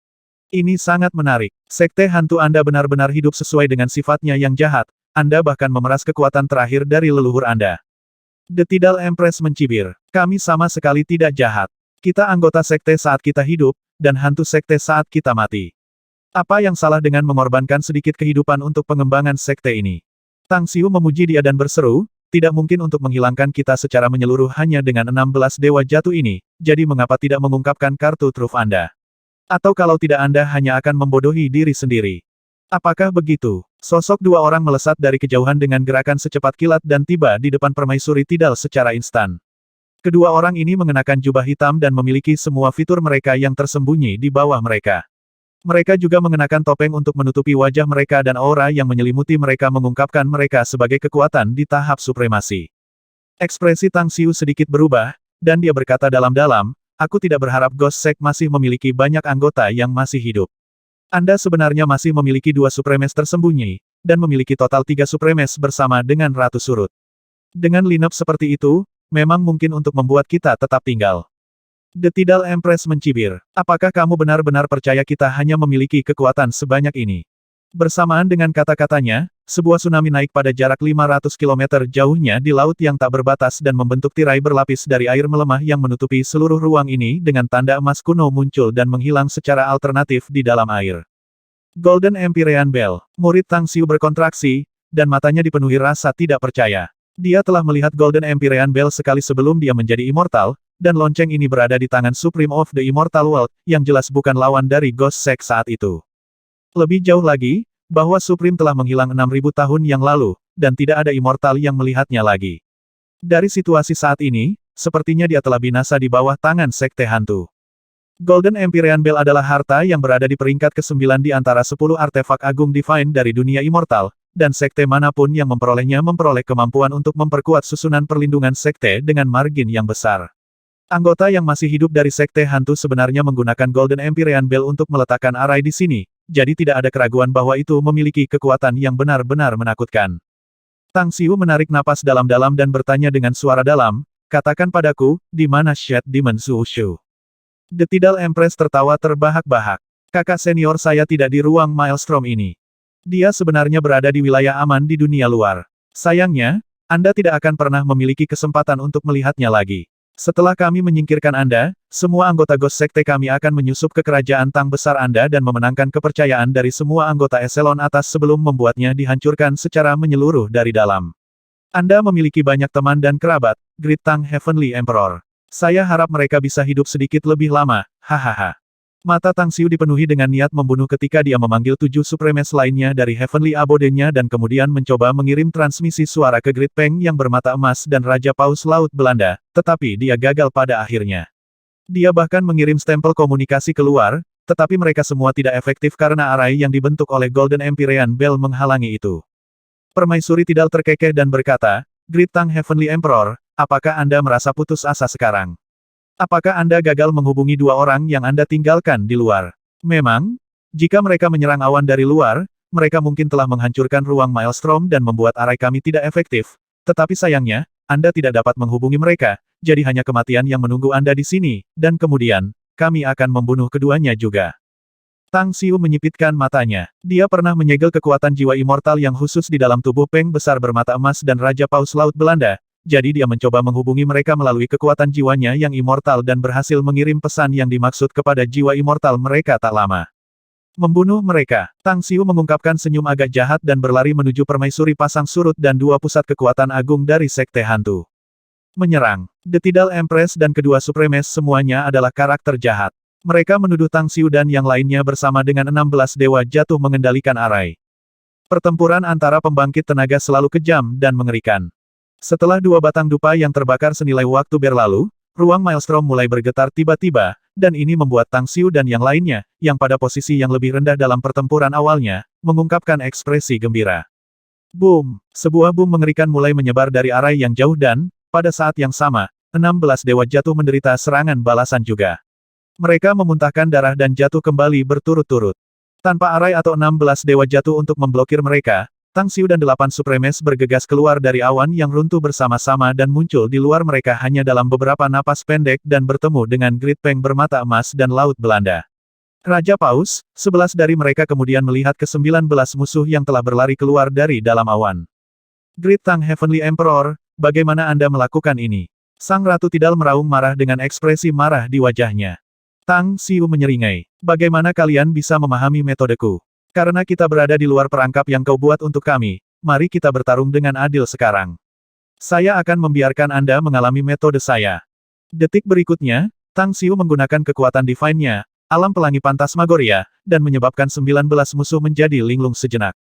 A: Ini sangat menarik. Sekte hantu Anda benar-benar hidup sesuai dengan sifatnya yang jahat, Anda bahkan memeras kekuatan terakhir dari leluhur Anda. The Tidal Empress mencibir. Kami sama sekali tidak jahat. Kita anggota sekte saat kita hidup, dan hantu sekte saat kita mati. Apa yang salah dengan mengorbankan sedikit kehidupan untuk pengembangan sekte ini? Tang Xiu memuji dia dan berseru, tidak mungkin untuk menghilangkan kita secara menyeluruh hanya dengan 16 dewa jatuh ini, jadi mengapa tidak mengungkapkan kartu truf Anda? Atau kalau tidak Anda hanya akan membodohi diri sendiri. Apakah begitu? Sosok dua orang melesat dari kejauhan dengan gerakan secepat kilat dan tiba di depan Permaisuri Tidal secara instan. Kedua orang ini mengenakan jubah hitam dan memiliki semua fitur mereka yang tersembunyi di bawah mereka. Mereka juga mengenakan topeng untuk menutupi wajah mereka dan aura yang menyelimuti mereka mengungkapkan mereka sebagai kekuatan di tahap supremasi. Ekspresi Tang Xiu sedikit berubah, dan dia berkata dalam-dalam, aku tidak berharap Ghost Sect masih memiliki banyak anggota yang masih hidup. Anda sebenarnya masih memiliki 2 supremes tersembunyi, dan memiliki total 3 supremes bersama dengan Ratu Surut. Dengan lineup seperti itu, memang mungkin untuk membuat kita tetap tinggal. The Tidal Empress mencibir. Apakah kamu benar-benar percaya kita hanya memiliki kekuatan sebanyak ini? Bersamaan dengan kata-katanya, sebuah tsunami naik pada jarak 500 km jauhnya di laut yang tak berbatas dan membentuk tirai berlapis dari air melemah yang menutupi seluruh ruang ini dengan tanda emas kuno muncul dan menghilang secara alternatif di dalam air. Golden Empyrean Bell. Murid Tang Xiu berkontraksi, dan matanya dipenuhi rasa tidak percaya. Dia telah melihat Golden Empyrean Bell sekali sebelum dia menjadi immortal, dan lonceng ini berada di tangan Supreme of the Immortal World, yang jelas bukan lawan dari Ghost Sect saat itu. Lebih jauh lagi, bahwa Supreme telah menghilang 6.000 tahun yang lalu, dan tidak ada immortal yang melihatnya lagi. Dari situasi saat ini, sepertinya dia telah binasa di bawah tangan Sekte Hantu. Golden Empyrean Bell adalah harta yang berada di peringkat ke-9 di antara 10 artefak agung divine dari dunia immortal, dan sekte manapun yang memperolehnya memperoleh kemampuan untuk memperkuat susunan perlindungan sekte dengan margin yang besar. Anggota yang masih hidup dari Sekte Hantu sebenarnya menggunakan Golden Empyrean Bell untuk meletakkan arai di sini, jadi tidak ada keraguan bahwa itu memiliki kekuatan yang benar-benar menakutkan. Tang Xiu menarik napas dalam-dalam dan bertanya dengan suara dalam, katakan padaku, di mana Shed Demon Zhu Shu? The Tidal Empress tertawa terbahak-bahak. Kakak senior saya tidak di ruang Maelstrom ini. Dia sebenarnya berada di wilayah aman di dunia luar. Sayangnya, Anda tidak akan pernah memiliki kesempatan untuk melihatnya lagi. Setelah kami menyingkirkan Anda, semua anggota Ghost Sekte kami akan menyusup ke kerajaan Tang besar Anda dan memenangkan kepercayaan dari semua anggota eselon atas sebelum membuatnya dihancurkan secara menyeluruh dari dalam. Anda memiliki banyak teman dan kerabat, Great Tang Heavenly Emperor. Saya harap mereka bisa hidup sedikit lebih lama, hahaha. Mata Tang Xiu dipenuhi dengan niat membunuh ketika dia memanggil 7 Supremes lainnya dari Heavenly Abode-nya dan kemudian mencoba mengirim transmisi suara ke Great Peng yang bermata emas dan Raja Paus Laut Belanda, tetapi dia gagal pada akhirnya. Dia bahkan mengirim stempel komunikasi keluar, tetapi mereka semua tidak efektif karena arai yang dibentuk oleh Golden Empyrean Bell menghalangi itu. Permaisuri Tidal terkekeh dan berkata, Great Tang Heavenly Emperor, apakah Anda merasa putus asa sekarang? Apakah Anda gagal menghubungi 2 orang yang Anda tinggalkan di luar? Memang, jika mereka menyerang awan dari luar, mereka mungkin telah menghancurkan ruang Maelstrom dan membuat arai kami tidak efektif. Tetapi sayangnya, Anda tidak dapat menghubungi mereka, jadi hanya kematian yang menunggu Anda di sini, dan kemudian, kami akan membunuh keduanya juga. Tang Xiu menyipitkan matanya. Dia pernah menyegel kekuatan jiwa immortal yang khusus di dalam tubuh Peng besar bermata emas dan Raja Paus Laut Belanda, jadi dia mencoba menghubungi mereka melalui kekuatan jiwanya yang immortal dan berhasil mengirim pesan yang dimaksud kepada jiwa immortal mereka tak lama. Membunuh mereka. Tang Xiu mengungkapkan senyum agak jahat dan berlari menuju permaisuri pasang surut dan 2 pusat kekuatan agung dari Sekte Hantu. Menyerang. The Tidal Empress dan kedua Supremes semuanya adalah karakter jahat. Mereka menuduh Tang Xiu dan yang lainnya bersama dengan 16 dewa jatuh mengendalikan arai. Pertempuran antara pembangkit tenaga selalu kejam dan mengerikan. Setelah 2 batang dupa yang terbakar senilai waktu berlalu, ruang Maelstrom mulai bergetar tiba-tiba, dan ini membuat Tang Xiu dan yang lainnya, yang pada posisi yang lebih rendah dalam pertempuran awalnya, mengungkapkan ekspresi gembira. Boom! Sebuah boom mengerikan mulai menyebar dari arai yang jauh dan, pada saat yang sama, 16 dewa jatuh menderita serangan balasan juga. Mereka memuntahkan darah dan jatuh kembali berturut-turut. Tanpa arai atau 16 dewa jatuh untuk memblokir mereka, Tang Xiu dan 8 Supremes bergegas keluar dari awan yang runtuh bersama-sama dan muncul di luar mereka hanya dalam beberapa napas pendek dan bertemu dengan Great Peng bermata emas dan Laut Belanda. Raja Paus, 11 dari mereka kemudian melihat ke-19 musuh yang telah berlari keluar dari dalam awan. Great Tang Heavenly Emperor, bagaimana Anda melakukan ini? Sang Ratu Tidal meraung marah dengan ekspresi marah di wajahnya. Tang Xiu menyeringai. Bagaimana kalian bisa memahami metodeku? Karena kita berada di luar perangkap yang kau buat untuk kami, mari kita bertarung dengan adil sekarang. Saya akan membiarkan Anda mengalami metode saya. Detik berikutnya, Tang Xiu menggunakan kekuatan divine-nya, alam pelangi Phantasmagoria, dan menyebabkan 19 musuh menjadi linglung sejenak.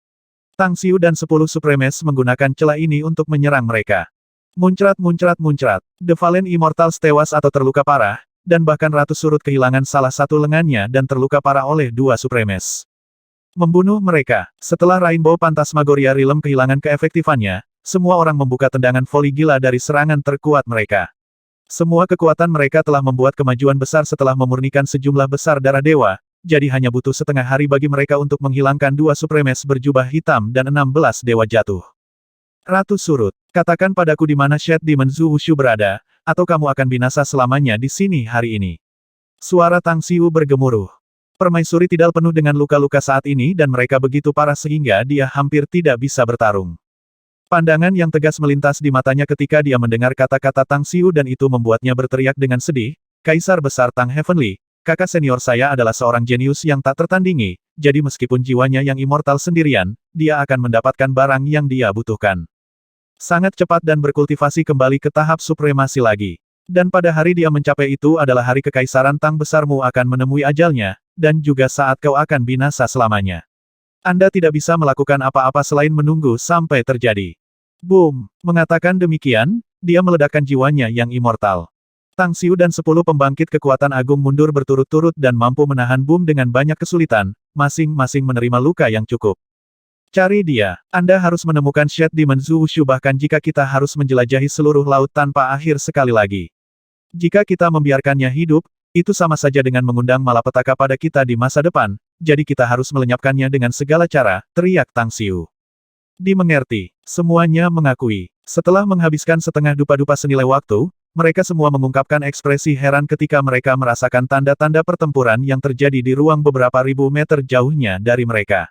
A: Tang Xiu dan 10 Supremes menggunakan celah ini untuk menyerang mereka. Muncrat muncrat muncrat. The Fallen Immortals tewas atau terluka parah, dan bahkan Ratu Surut kehilangan salah satu lengannya dan terluka parah oleh 2 Supremes. Membunuh mereka. Setelah Rainbow Phantasmagoria Realm kehilangan keefektifannya, semua orang membuka tendangan voli gila dari serangan terkuat mereka. Semua kekuatan mereka telah membuat kemajuan besar setelah memurnikan sejumlah besar darah dewa, jadi hanya butuh setengah hari bagi mereka untuk menghilangkan 2 Supremes berjubah hitam dan 16 dewa jatuh. Ratu Surut, katakan padaku di mana Shed Demon Zhu Wushu berada, atau kamu akan binasa selamanya di sini hari ini. Suara Tang Xiu bergemuruh. Permaisuri Tidal penuh dengan luka-luka saat ini dan mereka begitu parah sehingga dia hampir tidak bisa bertarung. Pandangan yang tegas melintas di matanya ketika dia mendengar kata-kata Tang Xiu dan itu membuatnya berteriak dengan sedih, Kaisar Besar Tang Heavenly, kakak senior saya adalah seorang jenius yang tak tertandingi, jadi meskipun jiwanya yang immortal sendirian, dia akan mendapatkan barang yang dia butuhkan. Sangat cepat dan berkultivasi kembali ke tahap supremasi lagi. Dan pada hari dia mencapai itu adalah hari kekaisaran Tang besarmu akan menemui ajalnya, dan juga saat kau akan binasa selamanya. Anda tidak bisa melakukan apa-apa selain menunggu sampai terjadi. Boom! Mengatakan demikian, dia meledakkan jiwanya yang immortal. Tang Xiu dan 10 pembangkit kekuatan agung mundur berturut-turut dan mampu menahan boom dengan banyak kesulitan, masing-masing menerima luka yang cukup. Cari dia. Anda harus menemukan Shed Demon Zhu Wushu bahkan jika kita harus menjelajahi seluruh laut tanpa akhir sekali lagi. Jika kita membiarkannya hidup, itu sama saja dengan mengundang malapetaka pada kita di masa depan, jadi kita harus melenyapkannya dengan segala cara, teriak Tang Xiu. Dimengerti. Semuanya mengakui. Setelah menghabiskan setengah dupa-dupa senilai waktu, mereka semua mengungkapkan ekspresi heran ketika mereka merasakan tanda-tanda pertempuran yang terjadi di ruang beberapa ribu meter jauhnya dari mereka.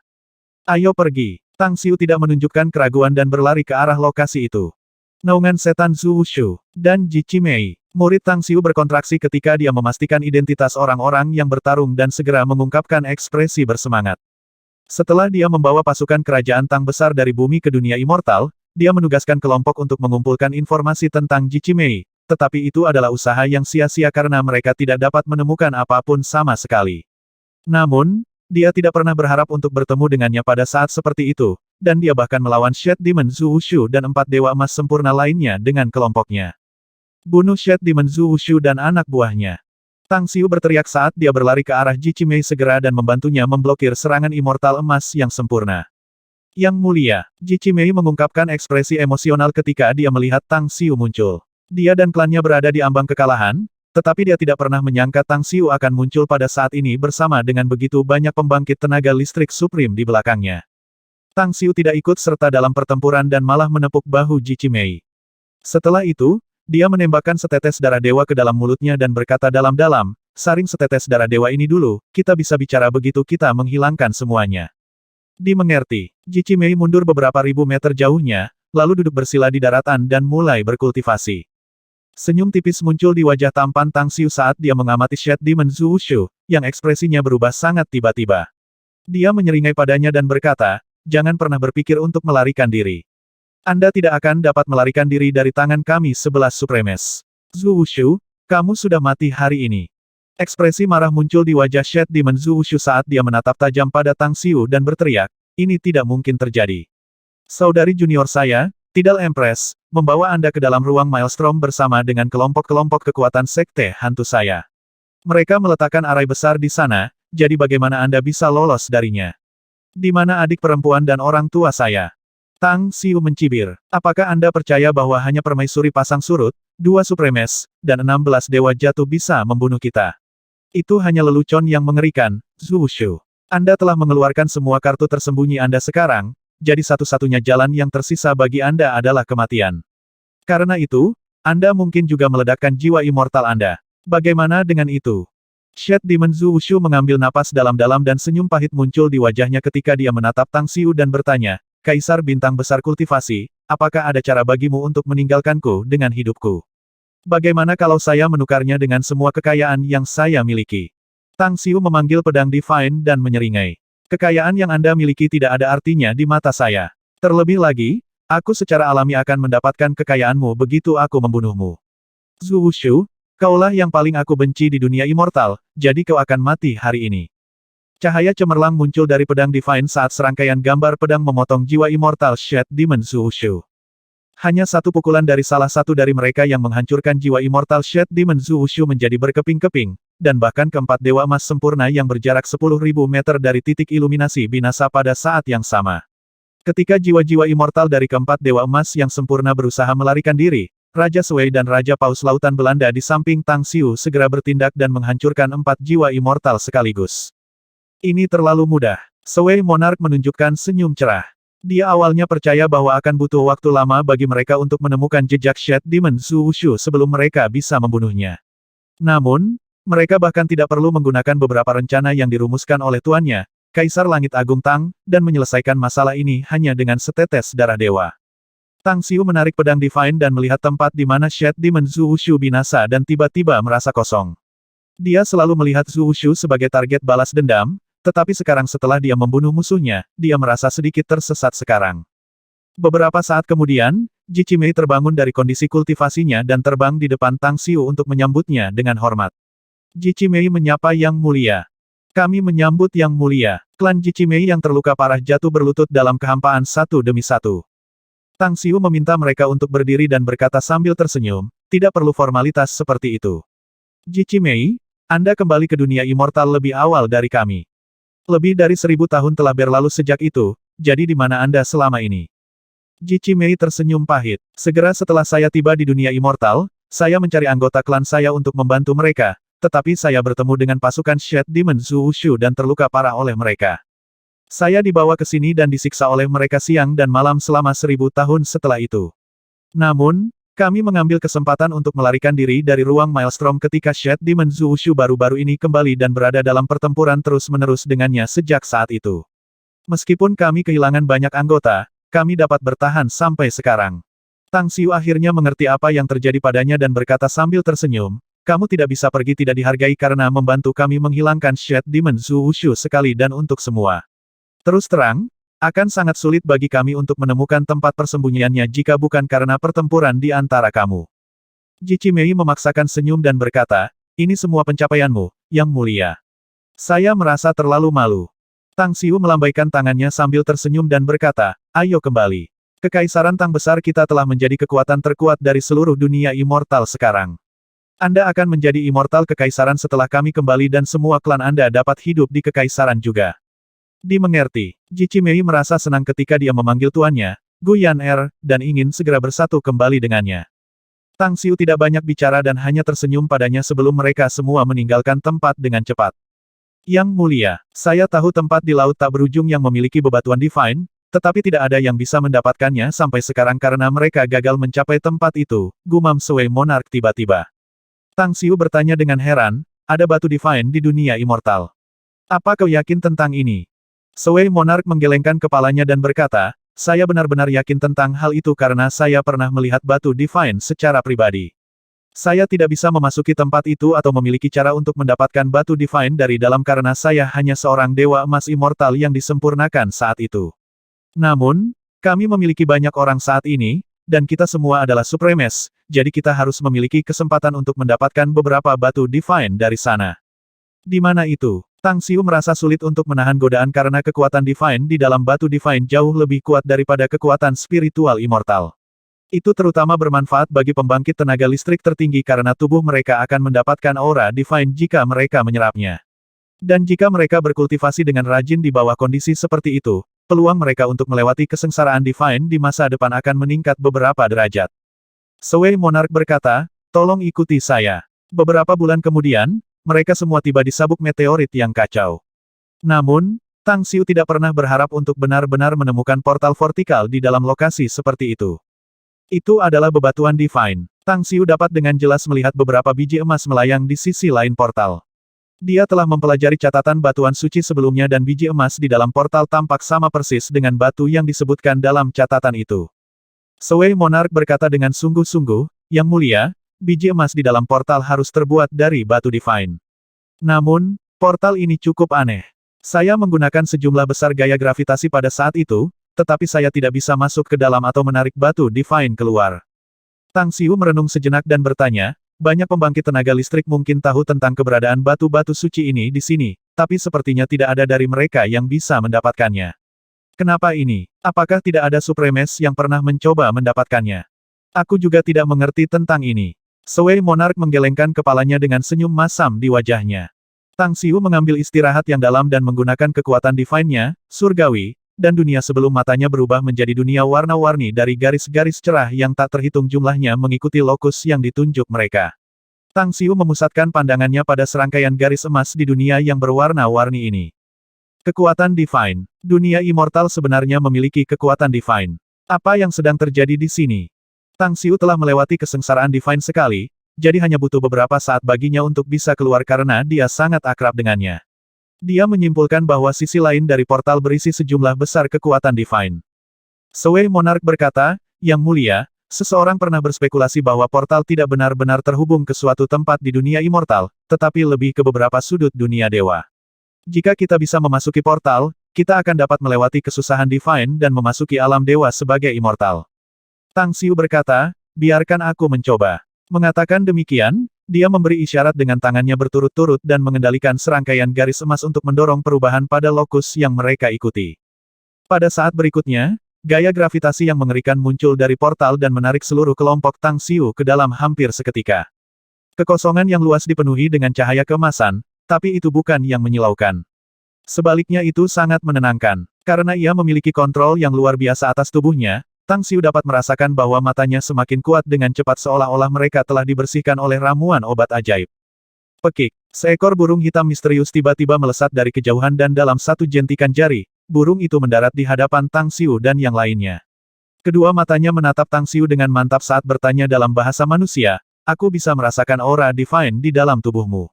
A: Ayo pergi. Tang Xiu tidak menunjukkan keraguan dan berlari ke arah lokasi itu. Naungan setan Zhu Wushu dan Ji Qimei. Murid Tang Xiu berkontraksi ketika dia memastikan identitas orang-orang yang bertarung dan segera mengungkapkan ekspresi bersemangat. Setelah dia membawa pasukan kerajaan Tang besar dari bumi ke dunia immortal, dia menugaskan kelompok untuk mengumpulkan informasi tentang Ji Qimei, tetapi itu adalah usaha yang sia-sia karena mereka tidak dapat menemukan apapun sama sekali. Namun, dia tidak pernah berharap untuk bertemu dengannya pada saat seperti itu, dan dia bahkan melawan Shed Demon Zhu Wushu dan 4 dewa emas sempurna lainnya dengan kelompoknya. Bunuh Shed Demon Zhu Wushu dan anak buahnya. Tang Xiu berteriak saat dia berlari ke arah Ji Qimei segera dan membantunya memblokir serangan immortal emas yang sempurna. Yang mulia, Ji Qimei mengungkapkan ekspresi emosional ketika dia melihat Tang Xiu muncul. Dia dan klannya berada di ambang kekalahan, tetapi dia tidak pernah menyangka Tang Xiu akan muncul pada saat ini bersama dengan begitu banyak pembangkit tenaga listrik Supreme di belakangnya. Tang Xiu tidak ikut serta dalam pertempuran dan malah menepuk bahu Ji Qimei. Setelah itu, dia menembakkan setetes darah dewa ke dalam mulutnya dan berkata dalam-dalam, saring setetes darah dewa ini dulu, kita bisa bicara begitu kita menghilangkan semuanya. Dimengerti. Ji Qimei mundur beberapa ribu meter jauhnya, lalu duduk bersila di daratan dan mulai berkultivasi. Senyum tipis muncul di wajah tampan Tang Xiu saat dia mengamati Shed Demon Zhu Wushu, yang ekspresinya berubah sangat tiba-tiba. Dia menyeringai padanya dan berkata, jangan pernah berpikir untuk melarikan diri. Anda tidak akan dapat melarikan diri dari tangan kami 11 Supremes. Zhu Wushu, kamu sudah mati hari ini. Ekspresi marah muncul di wajah Shed Demon Zhu Wushu saat dia menatap tajam pada Tang Xiu dan berteriak, ini tidak mungkin terjadi. Saudari junior saya, Tidal Empress, membawa Anda ke dalam ruang Maelstrom bersama dengan kelompok-kelompok kekuatan sekte hantu saya. Mereka meletakkan arai besar di sana, jadi bagaimana Anda bisa lolos darinya? Di mana adik perempuan dan orang tua saya? Tang Xiu mencibir. Apakah Anda percaya bahwa hanya permaisuri pasang surut, 2 Supremes, dan 16 dewa jatuh bisa membunuh kita? Itu hanya lelucon yang mengerikan, Zhu Wushu. Anda telah mengeluarkan semua kartu tersembunyi Anda sekarang, jadi satu-satunya jalan yang tersisa bagi Anda adalah kematian. Karena itu, Anda mungkin juga meledakkan jiwa immortal Anda. Bagaimana dengan itu? Shed Demon Zhu Wushu mengambil napas dalam-dalam dan senyum pahit muncul di wajahnya ketika dia menatap Tang Xiu dan bertanya, Kaisar bintang besar kultivasi, apakah ada cara bagimu untuk meninggalkanku dengan hidupku? Bagaimana kalau saya menukarnya dengan semua kekayaan yang saya miliki? Tang Xiu memanggil pedang Divine dan menyeringai. Kekayaan yang Anda miliki tidak ada artinya di mata saya. Terlebih lagi, aku secara alami akan mendapatkan kekayaanmu begitu aku membunuhmu. Zhu Wushu, kaulah yang paling aku benci di dunia immortal, jadi kau akan mati hari ini. Cahaya cemerlang muncul dari pedang Divine saat serangkaian gambar pedang memotong jiwa immortal Shed Demon Zhu Wushu. Hanya satu pukulan dari salah satu dari mereka yang menghancurkan jiwa immortal Shed Demon Zhu Wushu menjadi berkeping-keping, dan bahkan keempat dewa emas sempurna yang berjarak 10.000 meter dari titik iluminasi binasa pada saat yang sama. Ketika jiwa-jiwa immortal dari keempat dewa emas yang sempurna berusaha melarikan diri, Raja Sui dan Raja Paus Lautan Belanda di samping Tang Xiu segera bertindak dan menghancurkan 4 jiwa immortal sekaligus. Ini terlalu mudah. Sui Monarch menunjukkan senyum cerah. Dia awalnya percaya bahwa akan butuh waktu lama bagi mereka untuk menemukan jejak Shed Demon Zhu Wushu sebelum mereka bisa membunuhnya. Namun, Mereka bahkan tidak perlu menggunakan beberapa rencana yang dirumuskan oleh tuannya, Kaisar Langit Agung Tang, dan menyelesaikan masalah ini hanya dengan setetes darah dewa. Tang Xiu menarik pedang Divine dan melihat tempat di mana Shed Demon Zhu Wushu binasa dan tiba-tiba merasa kosong. Dia selalu melihat Zhu Wushu sebagai target balas dendam, tetapi sekarang setelah dia membunuh musuhnya, dia merasa sedikit tersesat sekarang. Beberapa saat kemudian, Ji Qimei terbangun dari kondisi kultivasinya dan terbang di depan Tang Xiu untuk menyambutnya dengan hormat. Ji Qimei menyapa Yang Mulia. Kami menyambut Yang Mulia. Klan Ji Qimei yang terluka parah jatuh berlutut dalam kehampaan satu demi satu. Tang Xiu meminta mereka untuk berdiri dan berkata sambil tersenyum, tidak perlu formalitas seperti itu. Ji Qimei, Anda kembali ke dunia immortal lebih awal dari kami. Lebih dari 1000 tahun telah berlalu sejak itu, jadi di mana Anda selama ini? Ji Qimei tersenyum pahit. Segera setelah saya tiba di dunia immortal, saya mencari anggota klan saya untuk membantu mereka, tetapi saya bertemu dengan pasukan Shed Demon Zhu Wushu dan terluka parah oleh mereka. Saya dibawa ke sini dan disiksa oleh mereka siang dan malam selama 1000 tahun setelah itu. Namun, kami mengambil kesempatan untuk melarikan diri dari ruang Maelstrom ketika Shed Demon Zhu Wushu baru-baru ini kembali dan berada dalam pertempuran terus-menerus dengannya sejak saat itu. Meskipun kami kehilangan banyak anggota, kami dapat bertahan sampai sekarang. Tang Xiu akhirnya mengerti apa yang terjadi padanya dan berkata sambil tersenyum, kamu tidak bisa pergi tidak dihargai karena membantu kami menghilangkan Shed Demon Zhu Wushu sekali dan untuk semua. Terus terang, akan sangat sulit bagi kami untuk menemukan tempat persembunyiannya jika bukan karena pertempuran di antara kamu. Ji Qimei memaksakan senyum dan berkata, ini semua pencapaianmu, Yang Mulia. Saya merasa terlalu malu. Tang Xiu melambaikan tangannya sambil tersenyum dan berkata, ayo kembali. Kekaisaran Tang besar kita telah menjadi kekuatan terkuat dari seluruh dunia immortal sekarang. Anda akan menjadi immortal kekaisaran setelah kami kembali dan semua klan Anda dapat hidup di kekaisaran juga. Dimengerti, Ji Qimei merasa senang ketika dia memanggil tuannya, Gu Yan'er, dan ingin segera bersatu kembali dengannya. Tang Xiu tidak banyak bicara dan hanya tersenyum padanya sebelum mereka semua meninggalkan tempat dengan cepat. Yang Mulia, saya tahu tempat di laut tak berujung yang memiliki bebatuan Divine, tetapi tidak ada yang bisa mendapatkannya sampai sekarang karena mereka gagal mencapai tempat itu, gumam Sui Monarch tiba-tiba. Tang Xiu bertanya dengan heran, ada batu Divine di dunia immortal. Apa kau yakin tentang ini? Sui Monarch menggelengkan kepalanya dan berkata, saya benar-benar yakin tentang hal itu karena saya pernah melihat batu Divine secara pribadi. Saya tidak bisa memasuki tempat itu atau memiliki cara untuk mendapatkan batu Divine dari dalam karena saya hanya seorang dewa emas immortal yang disempurnakan saat itu. Namun, kami memiliki banyak orang saat ini, dan kita semua adalah Supremes, jadi kita harus memiliki kesempatan untuk mendapatkan beberapa batu Divine dari sana. Di mana itu? Tang Xiu merasa sulit untuk menahan godaan karena kekuatan Divine di dalam batu Divine jauh lebih kuat daripada kekuatan spiritual immortal. Itu terutama bermanfaat bagi pembangkit tenaga listrik tertinggi karena tubuh mereka akan mendapatkan aura Divine jika mereka menyerapnya. Dan jika mereka berkultivasi dengan rajin di bawah kondisi seperti itu, peluang mereka untuk melewati kesengsaraan Divine di masa depan akan meningkat beberapa derajat. Sui Monarch berkata, tolong ikuti saya. Beberapa bulan kemudian, mereka semua tiba di sabuk meteorit yang kacau. Namun, Tang Xiu tidak pernah berharap untuk benar-benar menemukan portal vertikal di dalam lokasi seperti itu. Itu adalah bebatuan Divine. Tang Xiu dapat dengan jelas melihat beberapa biji emas melayang di sisi lain portal. Dia telah mempelajari catatan batuan suci sebelumnya dan biji emas di dalam portal tampak sama persis dengan batu yang disebutkan dalam catatan itu. Sui Monarch berkata dengan sungguh-sungguh, Yang Mulia, biji emas di dalam portal harus terbuat dari batu Divine. Namun, portal ini cukup aneh. Saya menggunakan sejumlah besar gaya gravitasi pada saat itu, tetapi saya tidak bisa masuk ke dalam atau menarik batu Divine keluar. Tang Xiu merenung sejenak dan bertanya, banyak pembangkit tenaga listrik mungkin tahu tentang keberadaan batu-batu suci ini di sini, tapi sepertinya tidak ada dari mereka yang bisa mendapatkannya. Kenapa ini? Apakah tidak ada Supremes yang pernah mencoba mendapatkannya? Aku juga tidak mengerti tentang ini. Sui Monarch menggelengkan kepalanya dengan senyum masam di wajahnya. Tang Xiu mengambil istirahat yang dalam dan menggunakan kekuatan Divine-nya, surgawi, dan dunia sebelum matanya berubah menjadi dunia warna-warni dari garis-garis cerah yang tak terhitung jumlahnya mengikuti lokus yang ditunjuk mereka. Tang Xiu memusatkan pandangannya pada serangkaian garis emas di dunia yang berwarna-warni ini. Kekuatan Divine. Dunia immortal sebenarnya memiliki kekuatan Divine. Apa yang sedang terjadi di sini? Tang Xiu telah melewati kesengsaraan Divine sekali, jadi hanya butuh beberapa saat baginya untuk bisa keluar karena dia sangat akrab dengannya. Dia menyimpulkan bahwa sisi lain dari portal berisi sejumlah besar kekuatan divine. Sewei Monarch berkata, Yang Mulia, seseorang pernah berspekulasi bahwa portal tidak benar-benar terhubung ke suatu tempat di dunia immortal, tetapi lebih ke beberapa sudut dunia dewa. Jika kita bisa memasuki portal, kita akan dapat melewati kesusahan divine dan memasuki alam dewa sebagai immortal. Tang Xiu berkata, biarkan aku mencoba. Mengatakan demikian, dia memberi isyarat dengan tangannya berturut-turut dan mengendalikan serangkaian garis emas untuk mendorong perubahan pada lokus yang mereka ikuti. Pada saat berikutnya, gaya gravitasi yang mengerikan muncul dari portal dan menarik seluruh kelompok Tang Xiu ke dalam hampir seketika. Kekosongan yang luas dipenuhi dengan cahaya keemasan, tapi itu bukan yang menyilaukan. Sebaliknya itu sangat menenangkan. Karena ia memiliki kontrol yang luar biasa atas tubuhnya, Tang Xiu dapat merasakan bahwa matanya semakin kuat dengan cepat seolah-olah mereka telah dibersihkan oleh ramuan obat ajaib. Pekik. Seekor burung hitam misterius tiba-tiba melesat dari kejauhan dan dalam satu jentikan jari, burung itu mendarat di hadapan Tang Xiu dan yang lainnya. Kedua matanya menatap Tang Xiu dengan mantap saat bertanya dalam bahasa manusia, aku bisa merasakan aura divine di dalam tubuhmu.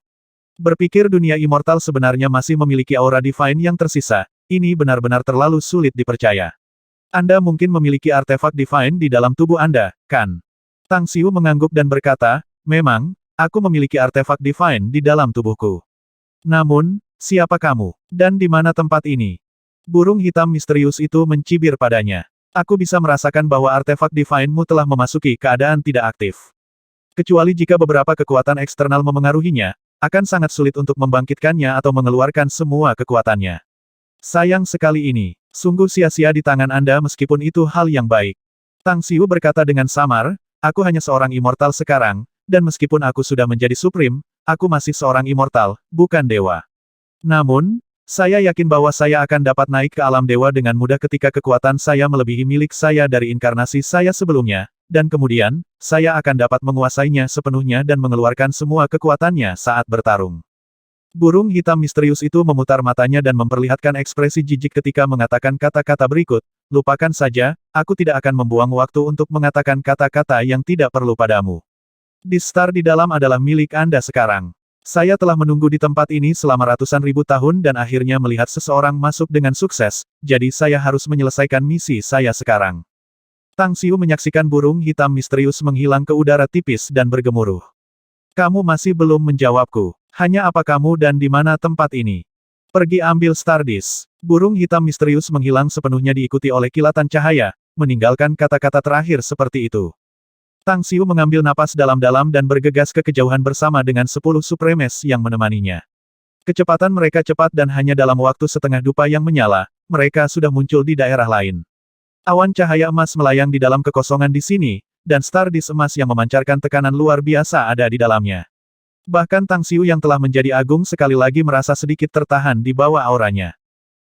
A: Berpikir dunia immortal sebenarnya masih memiliki aura divine yang tersisa, ini benar-benar terlalu sulit dipercaya. Anda mungkin memiliki artefak divine di dalam tubuh Anda, kan? Tang Xiu mengangguk dan berkata, memang, aku memiliki artefak divine di dalam tubuhku. Namun, siapa kamu? Dan di mana tempat ini? Burung hitam misterius itu mencibir padanya. Aku bisa merasakan bahwa artefak divine-mu telah memasuki keadaan tidak aktif. Kecuali jika beberapa kekuatan eksternal memengaruhinya, akan sangat sulit untuk membangkitkannya atau mengeluarkan semua kekuatannya. Sayang sekali ini. Sungguh sia-sia di tangan Anda meskipun itu hal yang baik. Tang Xiu berkata dengan samar, aku hanya seorang immortal sekarang, dan meskipun aku sudah menjadi supreme, aku masih seorang immortal, bukan dewa. Namun, saya yakin bahwa saya akan dapat naik ke alam dewa dengan mudah ketika kekuatan saya melebihi milik saya dari inkarnasi saya sebelumnya, dan kemudian, saya akan dapat menguasainya sepenuhnya dan mengeluarkan semua kekuatannya saat bertarung. Burung hitam misterius itu memutar matanya dan memperlihatkan ekspresi jijik ketika mengatakan kata-kata berikut, lupakan saja, aku tidak akan membuang waktu untuk mengatakan kata-kata yang tidak perlu padamu. Distar di dalam adalah milik Anda sekarang. Saya telah menunggu di tempat ini selama ratusan ribu tahun dan akhirnya melihat seseorang masuk dengan sukses, jadi saya harus menyelesaikan misi saya sekarang. Tang Xiu menyaksikan burung hitam misterius menghilang ke udara tipis dan bergemuruh. Kamu masih belum menjawabku. Hanya apa kamu dan di mana tempat ini? Pergi ambil Stardust. Burung hitam misterius menghilang sepenuhnya diikuti oleh kilatan cahaya, meninggalkan kata-kata terakhir seperti itu. Tang Xiu mengambil napas dalam-dalam dan bergegas ke kejauhan bersama dengan 10 Supremes yang menemaninya. Kecepatan mereka cepat dan hanya dalam waktu setengah dupa yang menyala, mereka sudah muncul di daerah lain. Awan cahaya emas melayang di dalam kekosongan di sini, dan Stardust emas yang memancarkan tekanan luar biasa ada di dalamnya. Bahkan Tang Xiu yang telah menjadi agung sekali lagi merasa sedikit tertahan di bawah auranya.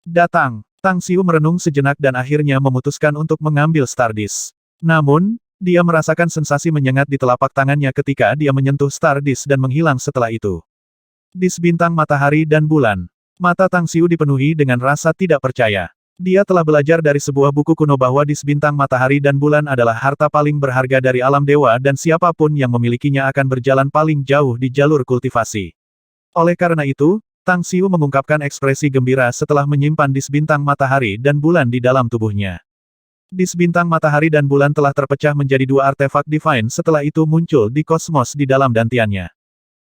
A: Datang! Tang Xiu merenung sejenak dan akhirnya memutuskan untuk mengambil Stardust. Namun, dia merasakan sensasi menyengat di telapak tangannya ketika dia menyentuh Stardust dan menghilang setelah itu. Dis bintang matahari dan bulan. Mata Tang Xiu dipenuhi dengan rasa tidak percaya. Dia telah belajar dari sebuah buku kuno bahwa dis bintang matahari dan bulan adalah harta paling berharga dari alam dewa dan siapapun yang memilikinya akan berjalan paling jauh di jalur kultivasi. Oleh karena itu, Tang Xiu mengungkapkan ekspresi gembira setelah menyimpan dis bintang matahari dan bulan di dalam tubuhnya. Dis bintang matahari dan bulan telah terpecah menjadi dua artefak divine setelah itu muncul di kosmos di dalam dantiannya.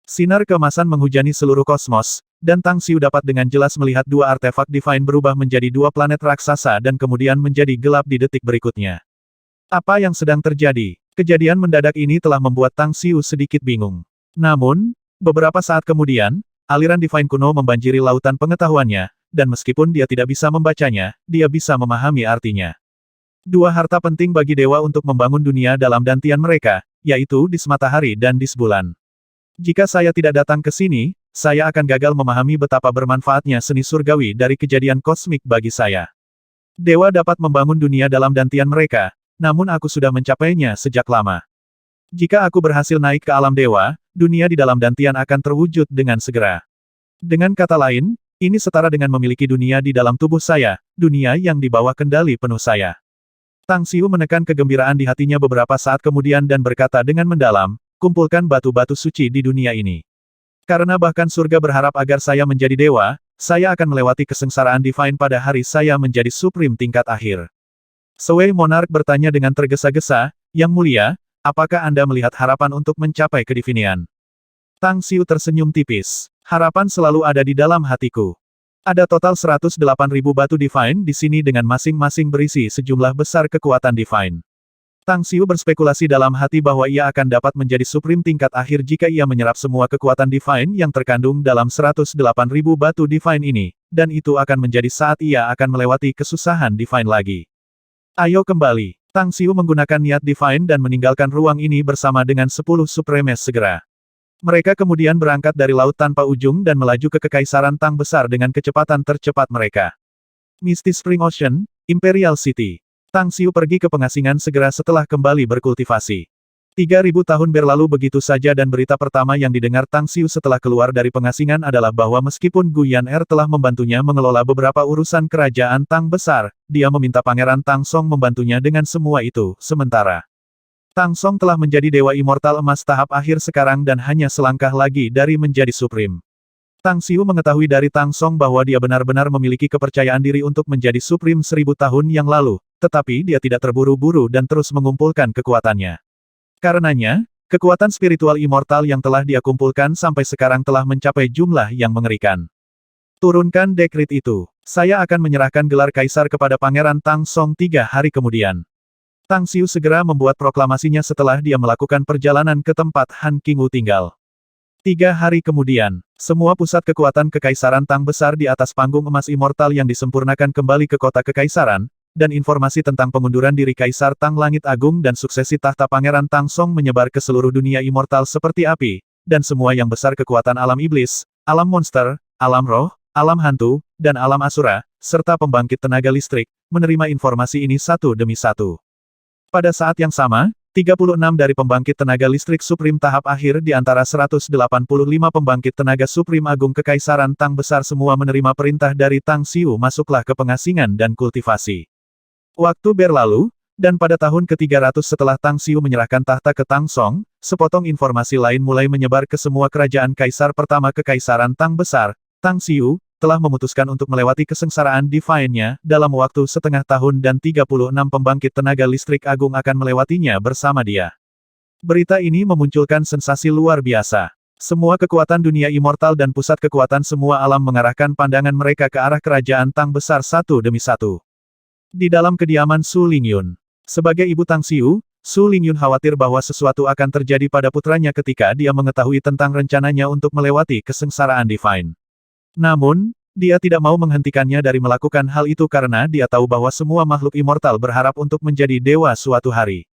A: Sinar keemasan menghujani seluruh kosmos, dan Tang Xiu dapat dengan jelas melihat dua artefak divine berubah menjadi dua planet raksasa dan kemudian menjadi gelap di detik berikutnya. Apa yang sedang terjadi? Kejadian mendadak ini telah membuat Tang Xiu sedikit bingung. Namun, beberapa saat kemudian, aliran divine kuno membanjiri lautan pengetahuannya, dan meskipun dia tidak bisa membacanya, dia bisa memahami artinya. Dua harta penting bagi dewa untuk membangun dunia dalam dantian mereka, yaitu dis matahari dan dis bulan. Jika saya tidak datang ke sini, saya akan gagal memahami betapa bermanfaatnya seni surgawi dari kejadian kosmik bagi saya. Dewa dapat membangun dunia dalam dantian mereka, namun aku sudah mencapainya sejak lama. Jika aku berhasil naik ke alam dewa, dunia di dalam dantian akan terwujud dengan segera. Dengan kata lain, ini setara dengan memiliki dunia di dalam tubuh saya, dunia yang di bawah kendali penuh saya. Tang Xiu menekan kegembiraan di hatinya beberapa saat kemudian dan berkata dengan mendalam, kumpulkan batu-batu suci di dunia ini. Karena bahkan surga berharap agar saya menjadi dewa, saya akan melewati kesengsaraan divine pada hari saya menjadi supreme tingkat akhir. Sui Monarch bertanya dengan tergesa-gesa, Yang Mulia, apakah Anda melihat harapan untuk mencapai kedivinian? Tang Xiu tersenyum tipis. Harapan selalu ada di dalam hatiku. Ada total 108.000 batu divine di sini dengan masing-masing berisi sejumlah besar kekuatan divine. Tang Xiu berspekulasi dalam hati bahwa ia akan dapat menjadi supreme tingkat akhir jika ia menyerap semua kekuatan divine yang terkandung dalam 108.000 batu divine ini, dan itu akan menjadi saat ia akan melewati kesusahan divine lagi. Ayo kembali. Tang Xiu menggunakan niat divine dan meninggalkan ruang ini bersama dengan 10 Supremes segera. Mereka kemudian berangkat dari laut tanpa ujung dan melaju ke Kekaisaran Tang Besar dengan kecepatan tercepat mereka. Misty Spring Ocean, Imperial City. Tang Xiu pergi ke pengasingan segera setelah kembali berkultivasi. 3.000 tahun berlalu begitu saja dan berita pertama yang didengar Tang Xiu setelah keluar dari pengasingan adalah bahwa meskipun Gu Yan'er telah membantunya mengelola beberapa urusan kerajaan Tang Besar, dia meminta Pangeran Tang Song membantunya dengan semua itu, sementara Tang Song telah menjadi Dewa Immortal Emas tahap akhir sekarang dan hanya selangkah lagi dari menjadi Supreme. Tang Xiu mengetahui dari Tang Song bahwa dia benar-benar memiliki kepercayaan diri untuk menjadi Supreme 1000 tahun yang lalu, tetapi dia tidak terburu-buru dan terus mengumpulkan kekuatannya. Karenanya, kekuatan spiritual immortal yang telah dia kumpulkan sampai sekarang telah mencapai jumlah yang mengerikan. Turunkan dekrit itu. Saya akan menyerahkan gelar kaisar kepada Pangeran Tang Song 3 hari kemudian. Tang Xiu segera membuat proklamasinya setelah dia melakukan perjalanan ke tempat Han Qingwu tinggal. 3 hari kemudian, semua pusat kekuatan Kekaisaran Tang Besar di atas panggung emas immortal yang disempurnakan kembali ke kota Kekaisaran, dan informasi tentang pengunduran diri Kaisar Tang Langit Agung dan suksesi tahta Pangeran Tang Song menyebar ke seluruh dunia immortal seperti api, dan semua yang besar kekuatan alam iblis, alam monster, alam roh, alam hantu, dan alam asura, serta pembangkit tenaga listrik, menerima informasi ini satu demi satu. Pada saat yang sama, 36 dari pembangkit tenaga listrik Supreme tahap akhir di antara 185 pembangkit tenaga Supreme Agung Kekaisaran Tang Besar semua menerima perintah dari Tang Xiu masuklah ke pengasingan dan kultivasi. Waktu berlalu, dan pada tahun ke-300 setelah Tang Xiu menyerahkan tahta ke Tang Song, sepotong informasi lain mulai menyebar ke semua kerajaan kaisar pertama Kekaisaran Tang Besar. Tang Xiu telah memutuskan untuk melewati kesengsaraan divine-nya dalam waktu setengah tahun dan 36 pembangkit tenaga listrik agung akan melewatinya bersama dia. Berita ini memunculkan sensasi luar biasa. Semua kekuatan dunia immortal dan pusat kekuatan semua alam mengarahkan pandangan mereka ke arah kerajaan Tang Besar satu demi satu. Di dalam kediaman Su Lingyun. Sebagai ibu Tang Xiu, Su Lingyun khawatir bahwa sesuatu akan terjadi pada putranya ketika dia mengetahui tentang rencananya untuk melewati kesengsaraan divine. Namun, dia tidak mau menghentikannya dari melakukan hal itu karena dia tahu bahwa semua makhluk immortal berharap untuk menjadi dewa suatu hari.